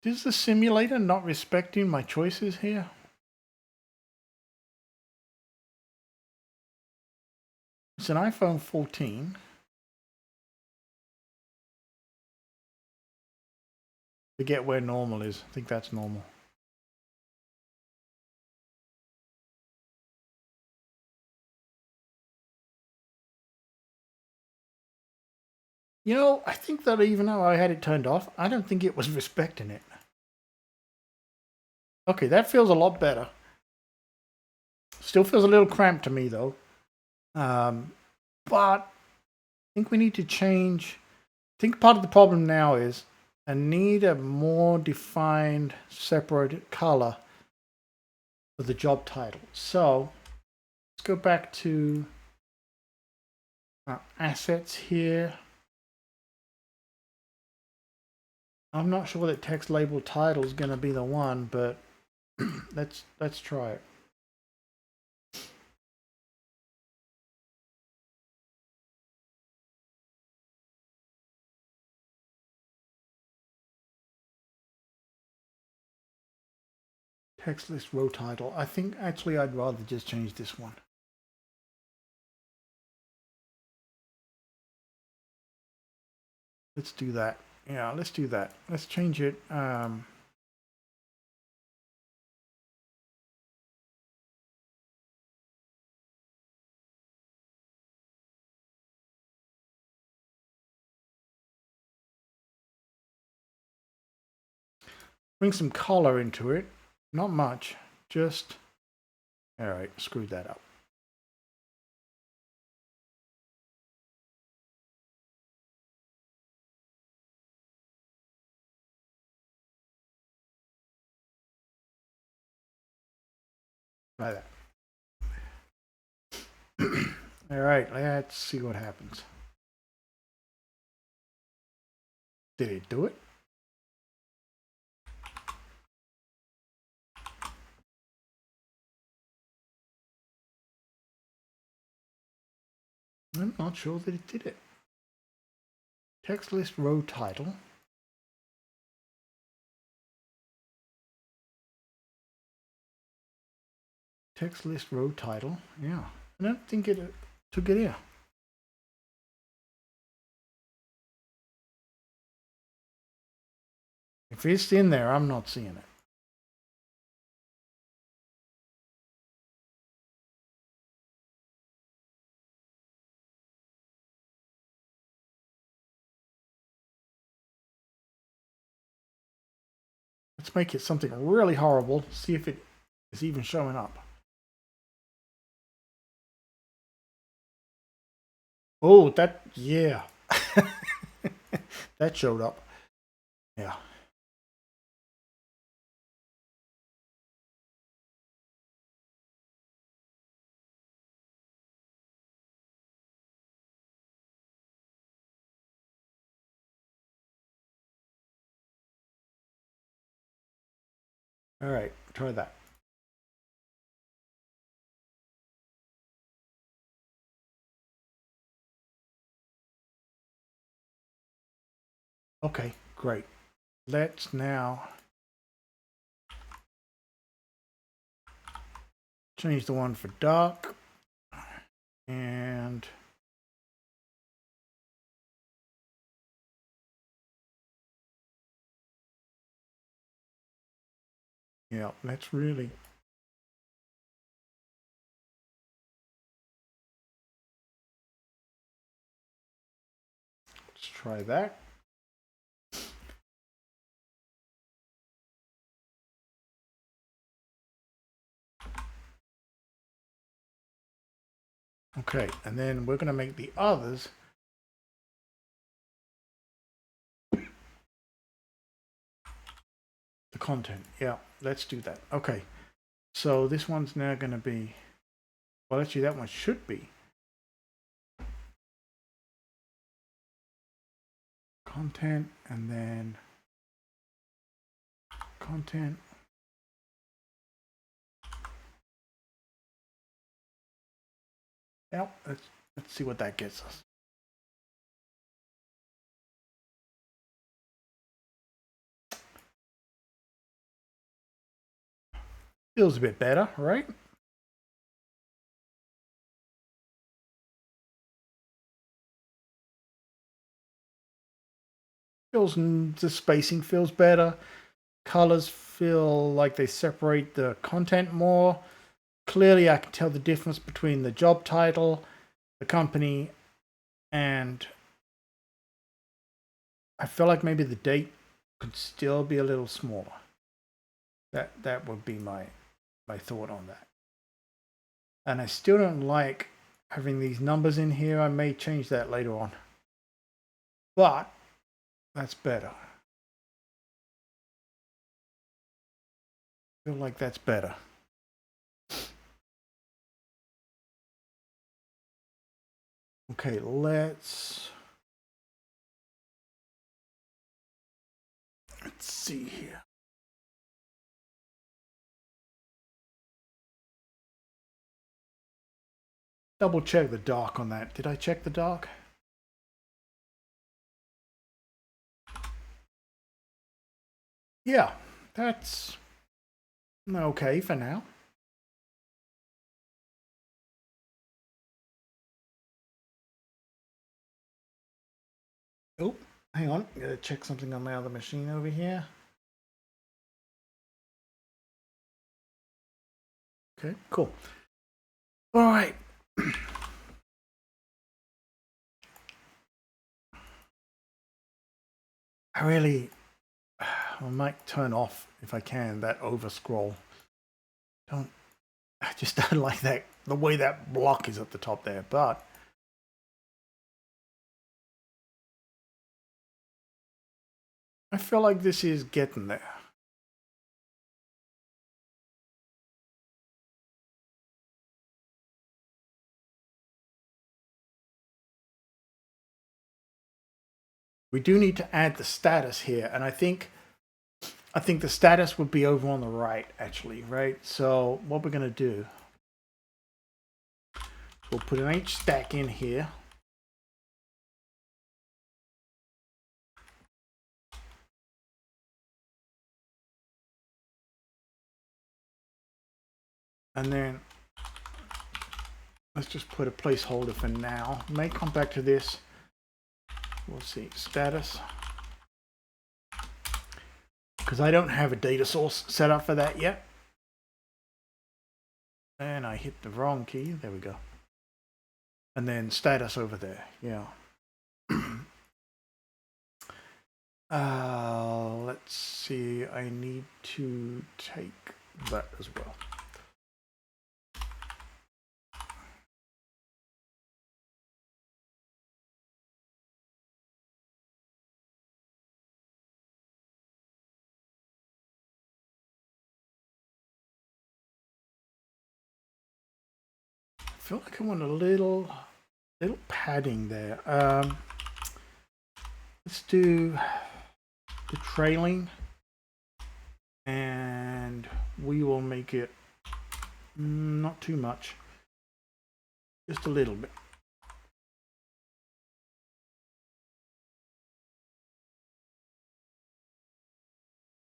A: Is the simulator not respecting my choices here? It's an iPhone 14. Forget where normal is. I think that's normal. You know, I think that even though I had it turned off, I don't think it was respecting it. Okay, that feels a lot better. Still feels a little cramped to me, though. But I think we need to change. I think part of the problem now is I need a more defined, separated color for the job title. So let's go back to our assets here. I'm not sure that text label title is going to be the one, but let's try it. Text list row title. I think actually I'd rather just change this one. Let's do that. Yeah, let's do that. Let's change it. Bring some color into it. Not much. Just. All right, screwed that up. Try that. All right, let's see what happens. Did it do it? I'm not sure that it did it. Text list row title. Text list row title. Yeah, I don't think it took it here. If it's in there, I'm not seeing it. Let's make it something really horrible. See if it is even showing up. Oh, that, yeah. That showed up. Yeah. All right, try that. Okay, great. Let's now change the one for dark. And yeah, let's really. Let's try that. Okay, and then we're going to make the others the content. Yeah, let's do that. Okay, so this one's now going to be, well, actually that one should be content, and then content. Yep, let's see what that gets us. Feels a bit better, right? Feels, the spacing feels better. Colors feel like they separate the content more. Clearly, I can tell the difference between the job title, the company, and I feel like maybe the date could still be a little smaller. That would be my thought on that. And I still don't like having these numbers in here. I may change that later on. But that's better. I feel like that's better. Okay, let's see here. Double check the dark on that. Did I check the dark? Yeah, that's okay for now. Oh, hang on. Gotta check something on my other machine over here. Okay, cool. All right. I might turn off, if I can, that over scroll. I just don't like that, the way that block is at the top there, but I feel like this is getting there. We do need to add the status here, and I think the status would be over on the right, actually, right? So what we're going to do, we'll put an H stack in here. And then let's just put a placeholder for now. May come back to this. We'll see, status. Because I don't have a data source set up for that yet. And I hit the wrong key. There we go. And then status over there. Yeah. Let's see. I need to take that as well. I feel like I want a little padding there. Let's do the trailing, and we will make it not too much, just a little bit.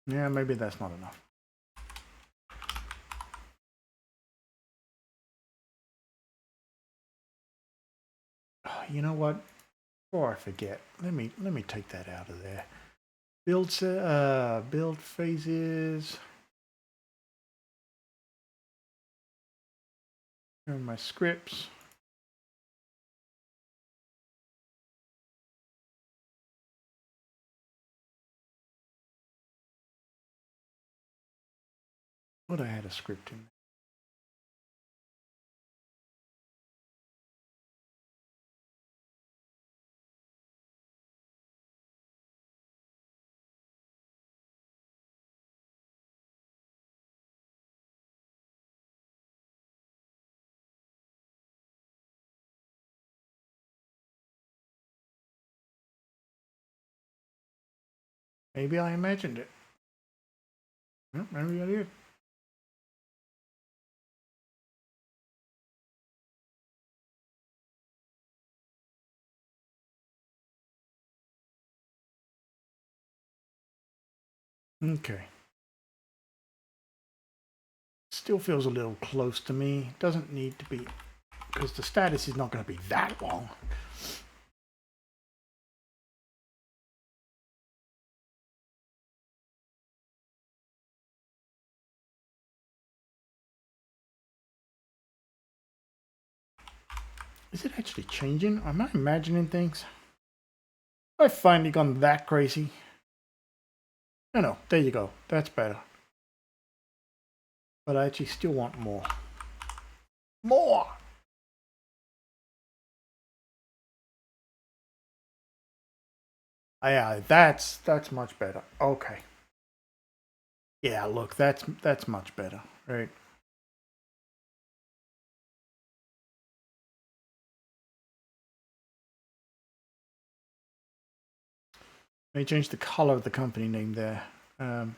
A: Yeah, maybe that's not enough. Oh, you know what? Before I forget, let me take that out of there. Build phases. Here are my scripts. What I had a script in. Maybe I imagined it. Yeah, maybe I did. Okay. Still feels a little close to me. Doesn't need to be, because the status is not going to be that long. Is it actually changing? Am I imagining things? Have I finally gone that crazy? No, there you go. That's better. But I actually still want more. More! Yeah, that's much better. Okay. Yeah, look, that's much better, right? Let me change the color of the company name there. You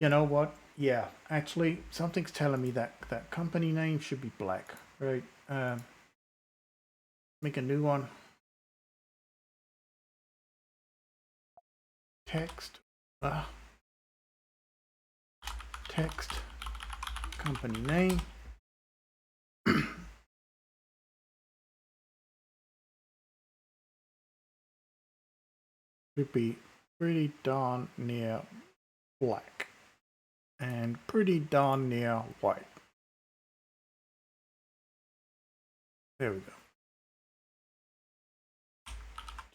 A: know what? Yeah, actually, something's telling me that that company name should be black, right? Make a new one. Text. Text. Company name. Should be pretty darn near black. And pretty darn near white. There we go.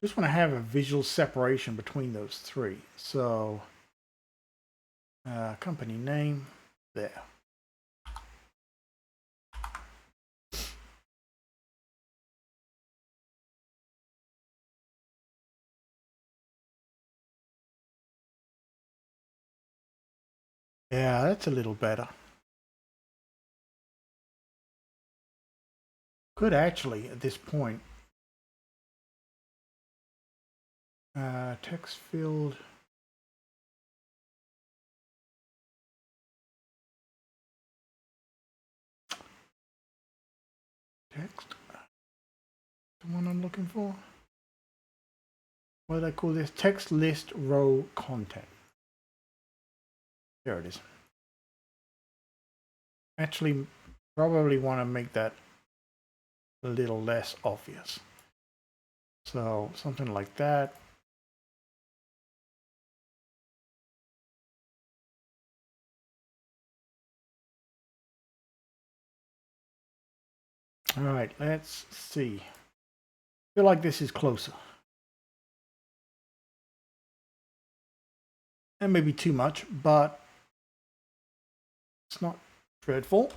A: Just want to have a visual separation between those three. So, company name, there. Yeah, that's a little better. Could actually, at this point, text field. Text. The one I'm looking for. What do I call this? Text list row content. There it is. Actually, probably want to make that a little less obvious. So something like that. All right, let's see. Feel like this is closer. And maybe too much, but it's not dreadful.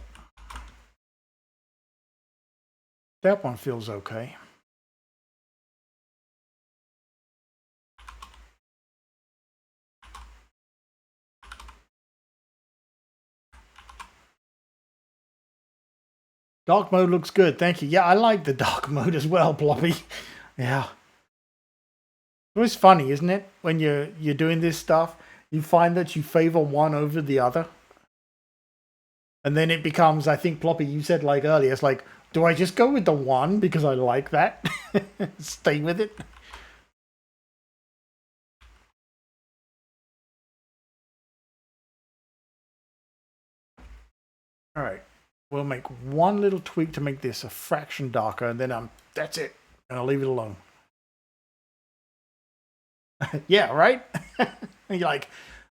A: That one feels okay. Dark mode looks good, thank you. Yeah, I like the dark mode as well, Ploppy. Yeah. It was funny, isn't it? When you're doing this stuff, you find that you favor one over the other. And then it becomes, I think, Ploppy, you said like earlier, it's like, do I just go with the one because I like that? Stay with it? All right. We'll make one little tweak to make this a fraction darker, and then that's it. And I'll leave it alone. Yeah, right? And you're like,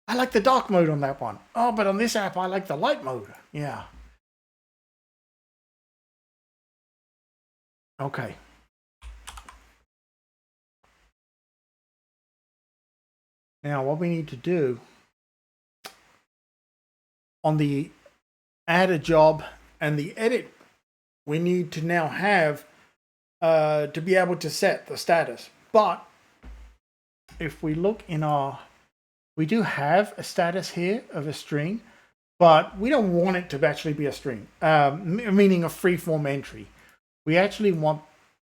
A: I like the dark mode on that one. Oh, but on this app, I like the light mode. Yeah. Okay. Now, what we need to do on the add a job and the edit, we need to now have to be able to set the status. But if we look in our, we do have a status here of a string, but we don't want it to actually be a string, meaning a free-form entry. We actually want,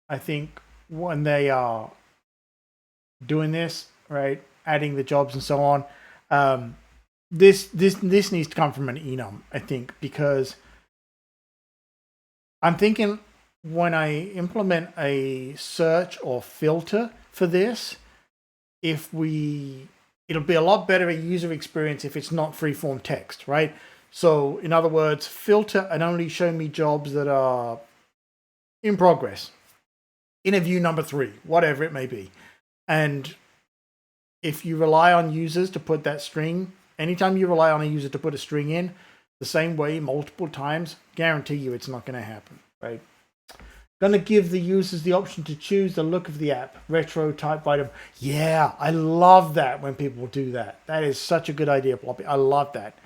A: I think, when they are doing this, right? Adding the jobs and so on. This needs to come from an enum, I think, because I'm thinking when I implement a search or filter for this, it'll be a lot better a user experience if it's not freeform text, right? So in other words, filter and only show me jobs that are in progress, interview number 3, whatever it may be. And if you rely on users to put that string, anytime you rely on a user to put a string in the same way multiple times, guarantee you it's not going to happen, right? Going to give the users the option to choose the look of the app, retro, type item. Yeah, I love that when people do that. That is such a good idea, Ploppy. I love that.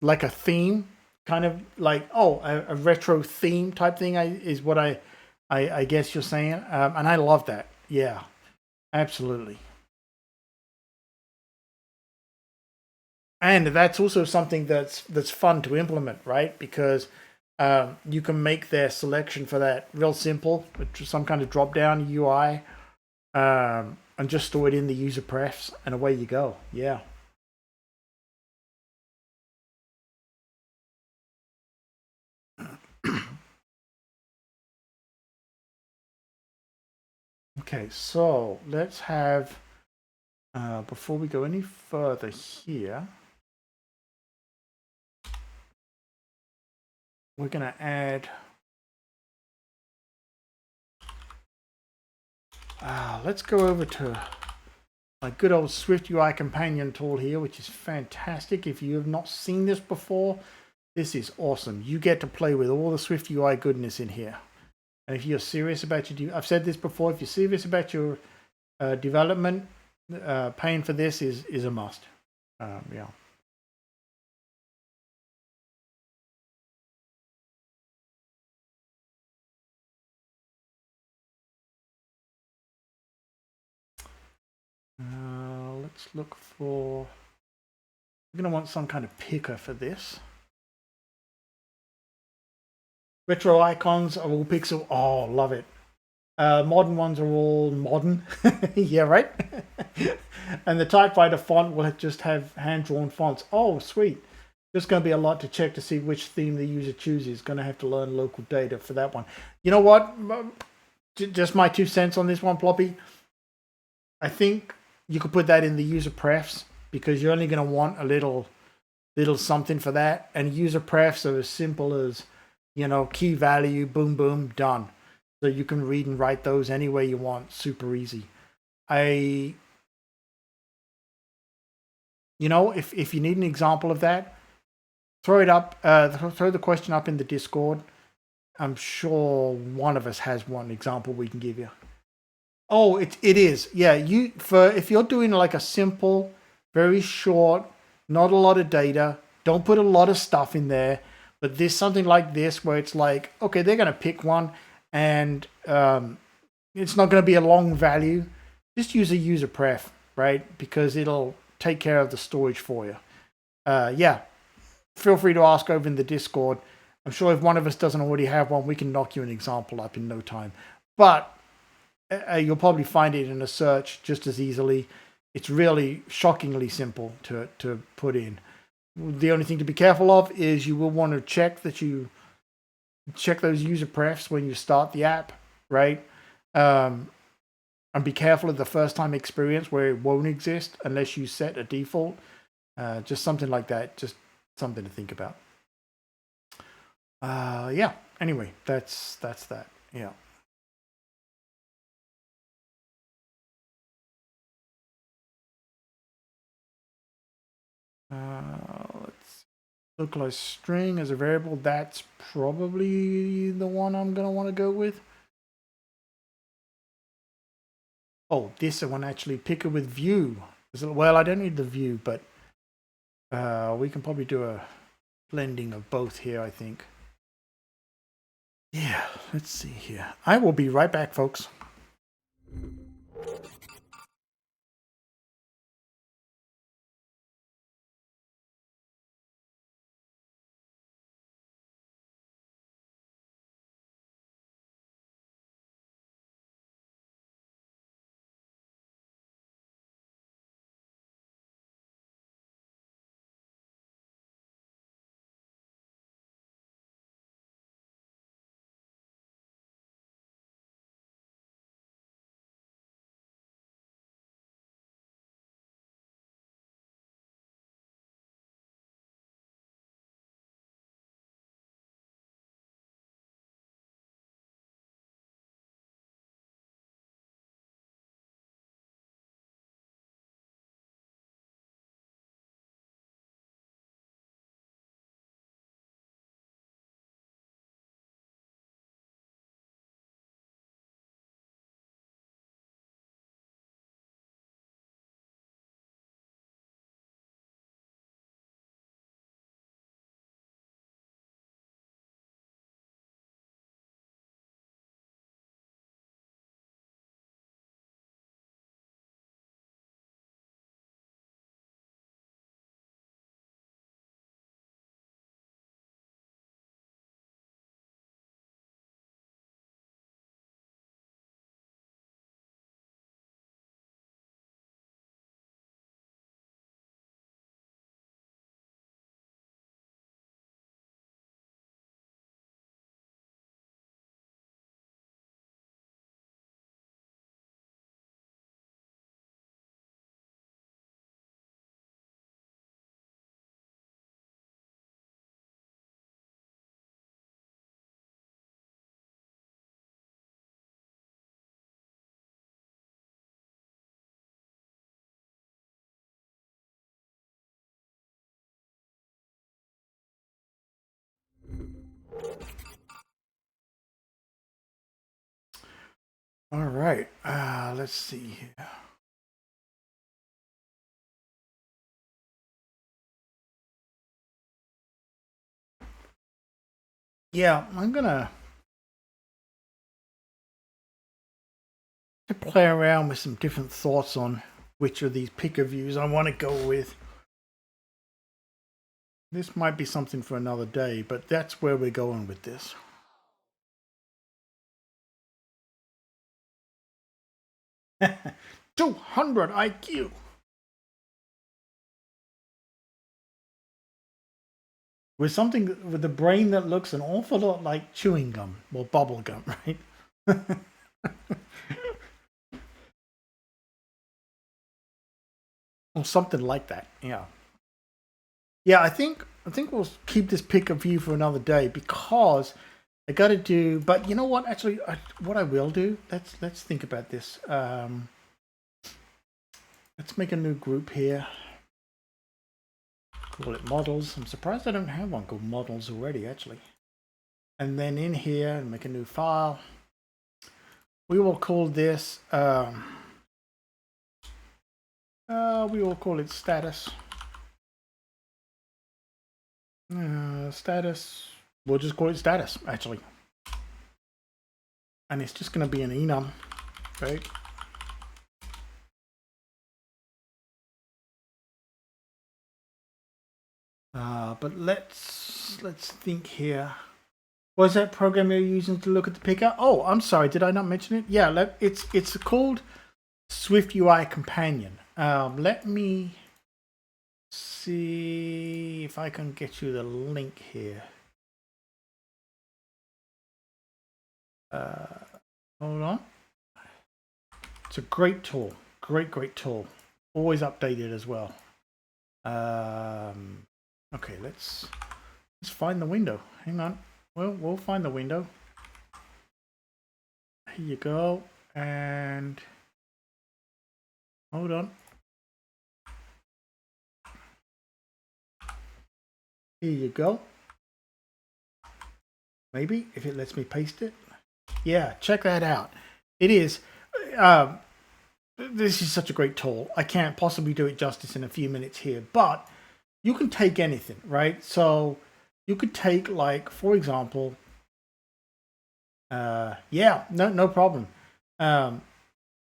A: Like a theme, kind of like, a retro theme type thing is what I guess you're saying. And I love that. Yeah, absolutely. And that's also something that's fun to implement, right? Because you can make their selection for that real simple, with some kind of drop down UI, and just store it in the user prefs, and away you go. Yeah. Okay, so let's have, before we go any further here, we're going to add, let's go over to my good old Swift UI companion tool here, which is fantastic. If you have not seen this before, this is awesome. You get to play with all the Swift UI goodness in here. And if you're serious about I've said this before, if you're serious about your development, paying for this is a must. Yeah. Let's look for, we're going to want some kind of picker for this. Retro icons are all pixel. Oh, love it. Modern ones are all modern. Yeah, right? And the typewriter font will just have hand-drawn fonts. Oh, sweet. There's going to be a lot to check to see which theme the user chooses. Going to have to learn local data for that one. You know what? Just my 2 cents on this one, Ploppy. I think you could put that in the user prefs because you're only going to want a little something for that. And user prefs are as simple as, key value, boom, boom, done. So you can read and write those any way you want. Super easy. If you need an example of that, throw it up, throw the question up in the Discord. I'm sure one of us has one example we can give you. Oh, it is. Yeah, if you're doing like a simple, very short, not a lot of data, don't put a lot of stuff in there, but there's something like this where it's like, okay, they're going to pick one and it's not going to be a long value. Just use a user pref, right? Because it'll take care of the storage for you. Yeah, feel free to ask over in the Discord. I'm sure if one of us doesn't already have one, we can knock you an example up in no time. But you'll probably find it in a search just as easily. It's really shockingly simple to put in. The only thing to be careful of is you will want to check that you check those user prefs when you start the app, right? And be careful of the first time experience where it won't exist unless you set a default. Just something like that. Just something to think about. Yeah. Anyway, that's that. Yeah. Let's localize string as a variable. That's probably the one I'm going to want to go with. Oh, this one actually, picker with view. Well, I don't need the view, but we can probably do a blending of both here, I think. Yeah, let's see here. I will be right back, folks. All right, let's see here. Yeah, I'm gonna play around with some different thoughts on which of these picker views I want to go with. This might be something for another day, but that's where we're going with this. $200 IQ. With something with a brain that looks an awful lot like chewing gum or bubble gum, right? Or something like that. Yeah. Yeah, I think we'll keep this pick of view for another day because I got to do. But you know what? Actually, what I will do. Let's think about this. Let's make a new group here. Call it models. I'm surprised I don't have one called models already, actually. And then in here, make a new file. We will call this. We will call it status. Status. We'll just call it status, actually. And it's just going to be an enum, right? But let's think here. What is that program you're using to look at the picker? Oh, I'm sorry. Did I not mention it? Yeah, it's called Swift UI Companion. Let me see if I can get you the link here. Hold on. It's a great tool. Great tool. Always updated as well. Okay, let's find the window. Hang on. Well, we'll find the window. Here you go. And hold on. Here you go. Maybe if it lets me paste it. Yeah, check that out. It is. This is such a great tool. I can't possibly do it justice in a few minutes here, but you can take anything, right? So you could take, like, for example, yeah, no problem.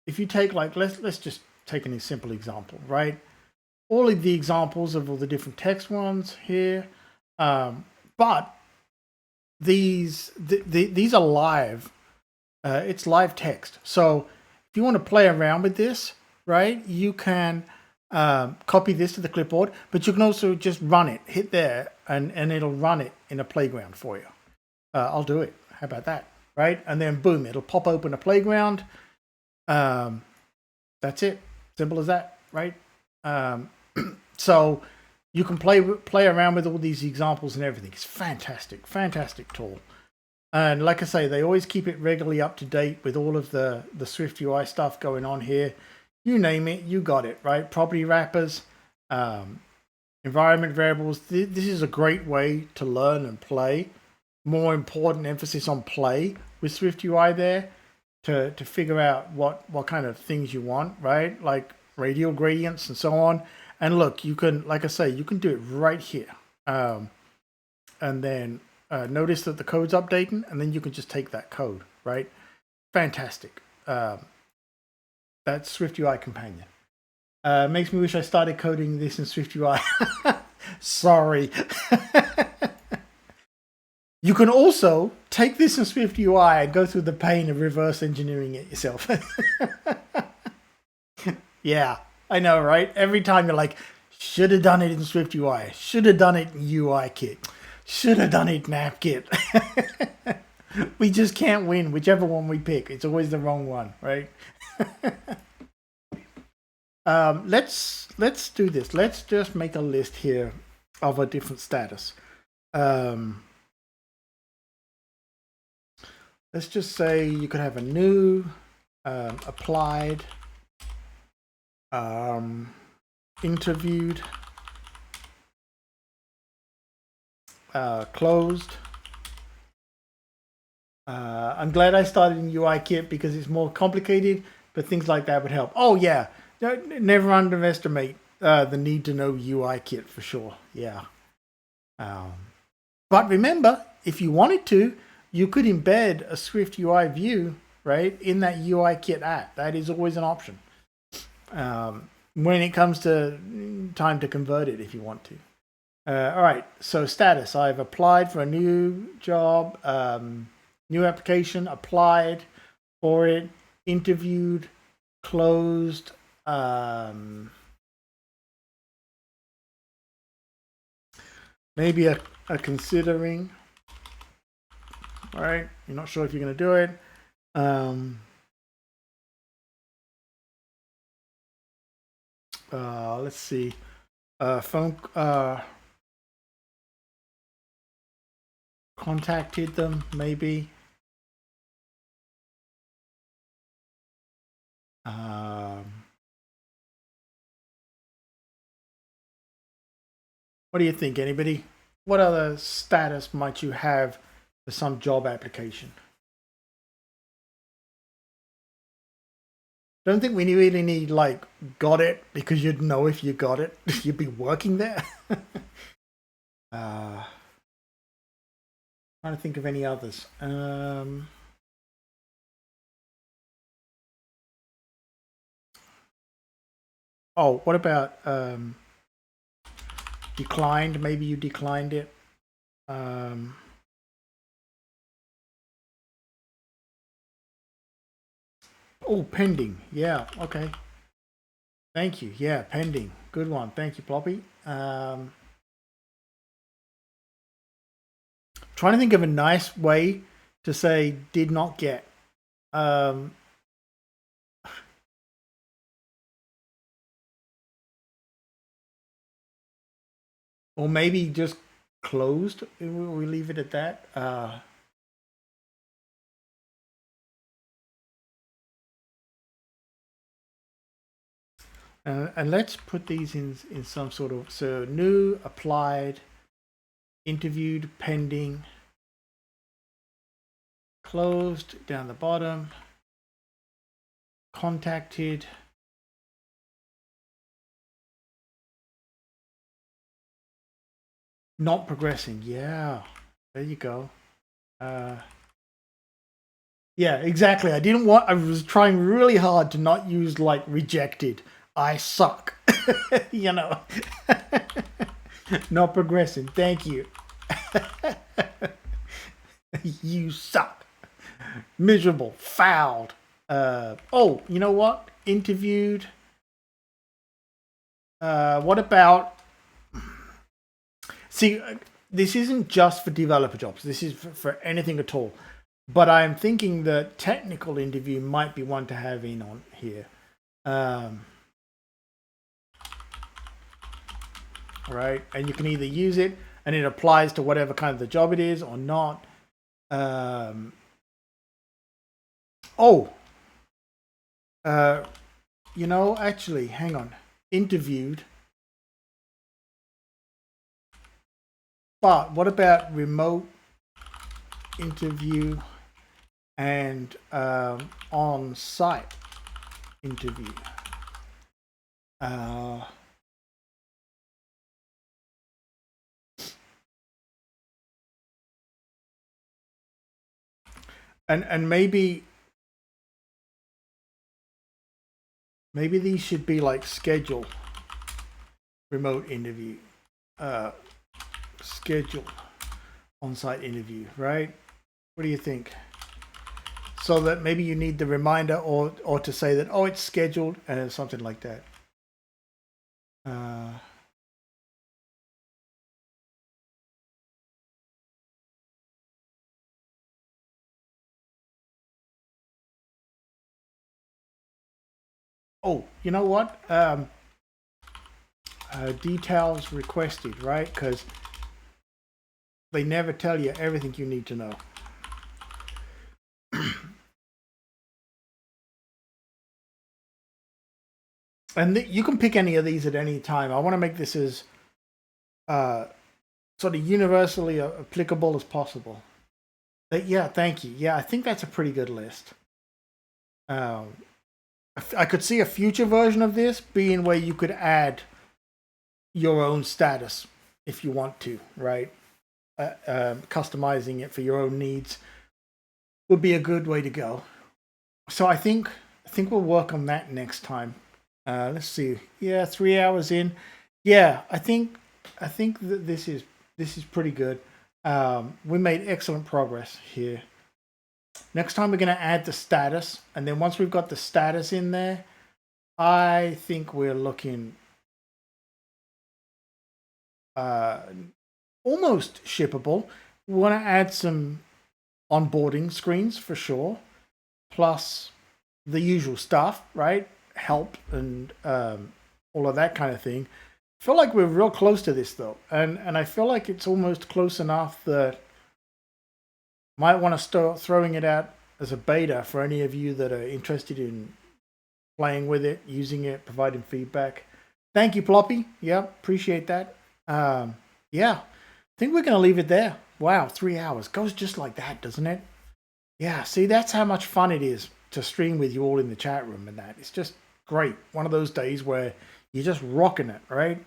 A: If you take, like, let's just take a simple example, right? All of the examples of all the different text ones here, but these are live. It's live text. So if you want to play around with this, right, you can copy this to the clipboard, but you can also just run it, hit there, and it'll run it in a playground for you. I'll do it. How about that, right? And then boom, it'll pop open a playground. That's it. Simple as that, right? So you can play around with all these examples and everything. It's fantastic tool. And like I say, they always keep it regularly up to date with all of the Swift UI stuff going on here. You name it, you got it, right? Property wrappers, environment variables. This is a great way to learn and play. More important emphasis on play with Swift UI there to figure out what kind of things you want, right? Like radial gradients and so on. And look, you can, like I say, you can do it right here. And then notice that the code's updating, and then you can just take that code, right? Fantastic. That's Swift UI Companion. Makes me wish I started coding this in Swift UI. Sorry. You can also take this in Swift UI and go through the pain of reverse engineering it yourself. Yeah, I know, right? Every time you're like, should have done it in Swift UI, should have done it in UI Kit, should have done it in AppKit. We just can't win whichever one we pick. It's always the wrong one, right? Let's do this. Let's just make a list here of a different status. Let's just say you could have a new, applied, interviewed, closed, I'm glad I started in UIKit because it's more complicated, but things like that would help. Oh yeah, never underestimate the need to know UIKit for sure. Yeah. But remember, if you wanted to, you could embed a Swift UI view, right, in that UIKit app. That is always an option. When it comes to time to convert it, if you want to. All right, so status. I've applied for a new job, new application, applied for it, interviewed, closed. Maybe a considering. All right, you're not sure if you're going to do it. Let's see. Phone contacted them, maybe. What do you think, anybody? What other status might you have for some job application? Don't think we really need like got it, because you'd know if you got it. You'd be working there. Trying to think of any others. Oh, what about declined? Maybe you declined it. Oh, pending. Yeah, okay. Thank you. Yeah, pending. Good one. Thank you, Ploppy. Trying to think of a nice way to say did not get. Or maybe just closed. We leave it at that. And let's put these in some sort of, so new, applied, interviewed, pending, closed down the bottom, contacted, not progressing. Yeah, there you go. Yeah, exactly. I was trying really hard to not use like rejected. I suck. You know. Not progressing. Thank you. You suck. Miserable. Fouled. Oh, you know what? Interviewed. What about... See, this isn't just for developer jobs. This is for anything at all. But I'm thinking the technical interview might be one to have in on here. Right, and you can either use it and it applies to whatever kind of the job it is or not. You know, actually, hang on. Interviewed. But what about remote interview and on-site interview? And maybe these should be like schedule remote interview, schedule on-site interview, right? What do you think? So that maybe you need the reminder or to say that, oh, it's scheduled, and something like that. Oh, you know what? Details requested, right? Because they never tell you everything you need to know. And you can pick any of these at any time. I want to make this as sort of universally applicable as possible. Yeah, thank you. Yeah, I think that's a pretty good list. Um, I could see a future version of this being where you could add your own status if you want to, right? Customizing it for your own needs would be a good way to go. So I think we'll work on that next time. Let's see. Yeah, 3 hours in. Yeah, I think that this is pretty good. We made excellent progress here. Next time we're going to add the status, and then once we've got the status in there, I think we're looking uh, almost shippable. We want to add some onboarding screens for sure, plus the usual stuff, right? Help and all of that kind of thing. I feel like we're real close to this though, and I feel like it's almost close enough that might want to start throwing it out as a beta for any of you that are interested in playing with it, using it, providing feedback. Thank you, Ploppy. Yeah, appreciate that. Yeah, I think we're going to leave it there. Wow, 3 hours goes just like that, doesn't it? Yeah, see, that's how much fun it is to stream with you all in the chat room and that. It's just great. One of those days where you're just rocking it, right?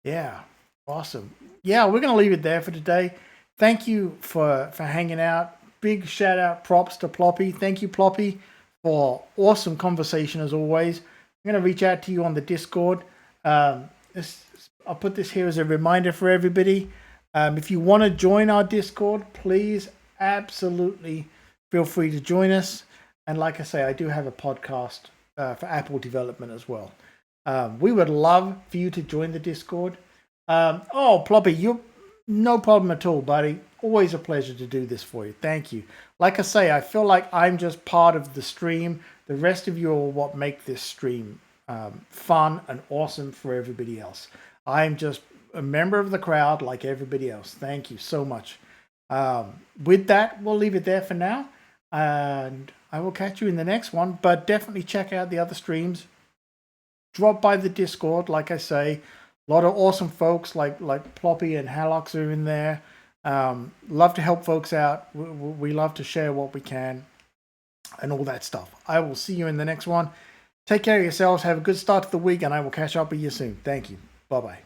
A: Yeah, awesome. Yeah, we're going to leave it there for today. Thank you for hanging out. Big shout out, props to Ploppy. Thank you, Ploppy, for awesome conversation as always. I'm going to reach out to you on the Discord. I'll put this here as a reminder for everybody. If you want to join our Discord, please absolutely feel free to join us. And like I say, I do have a podcast for Apple development as well. We would love for you to join the Discord. Ploppy, you no problem at all, buddy. Always a pleasure to do this for you. Thank you. Like I say, I feel like I'm just part of the stream. The rest of you are what make this stream fun and awesome for everybody else. I'm just a member of the crowd like everybody else. Thank you so much. With that, we'll leave it there for now. And I will catch you in the next one. But definitely check out the other streams. Drop by the Discord, like I say. A lot of awesome folks like Ploppy and Halox are in there. Love to help folks out. We love to share what we can and all that stuff. I will see you in the next one. Take care of yourselves. Have a good start to the week, and I will catch up with you soon. Thank you. Bye-bye.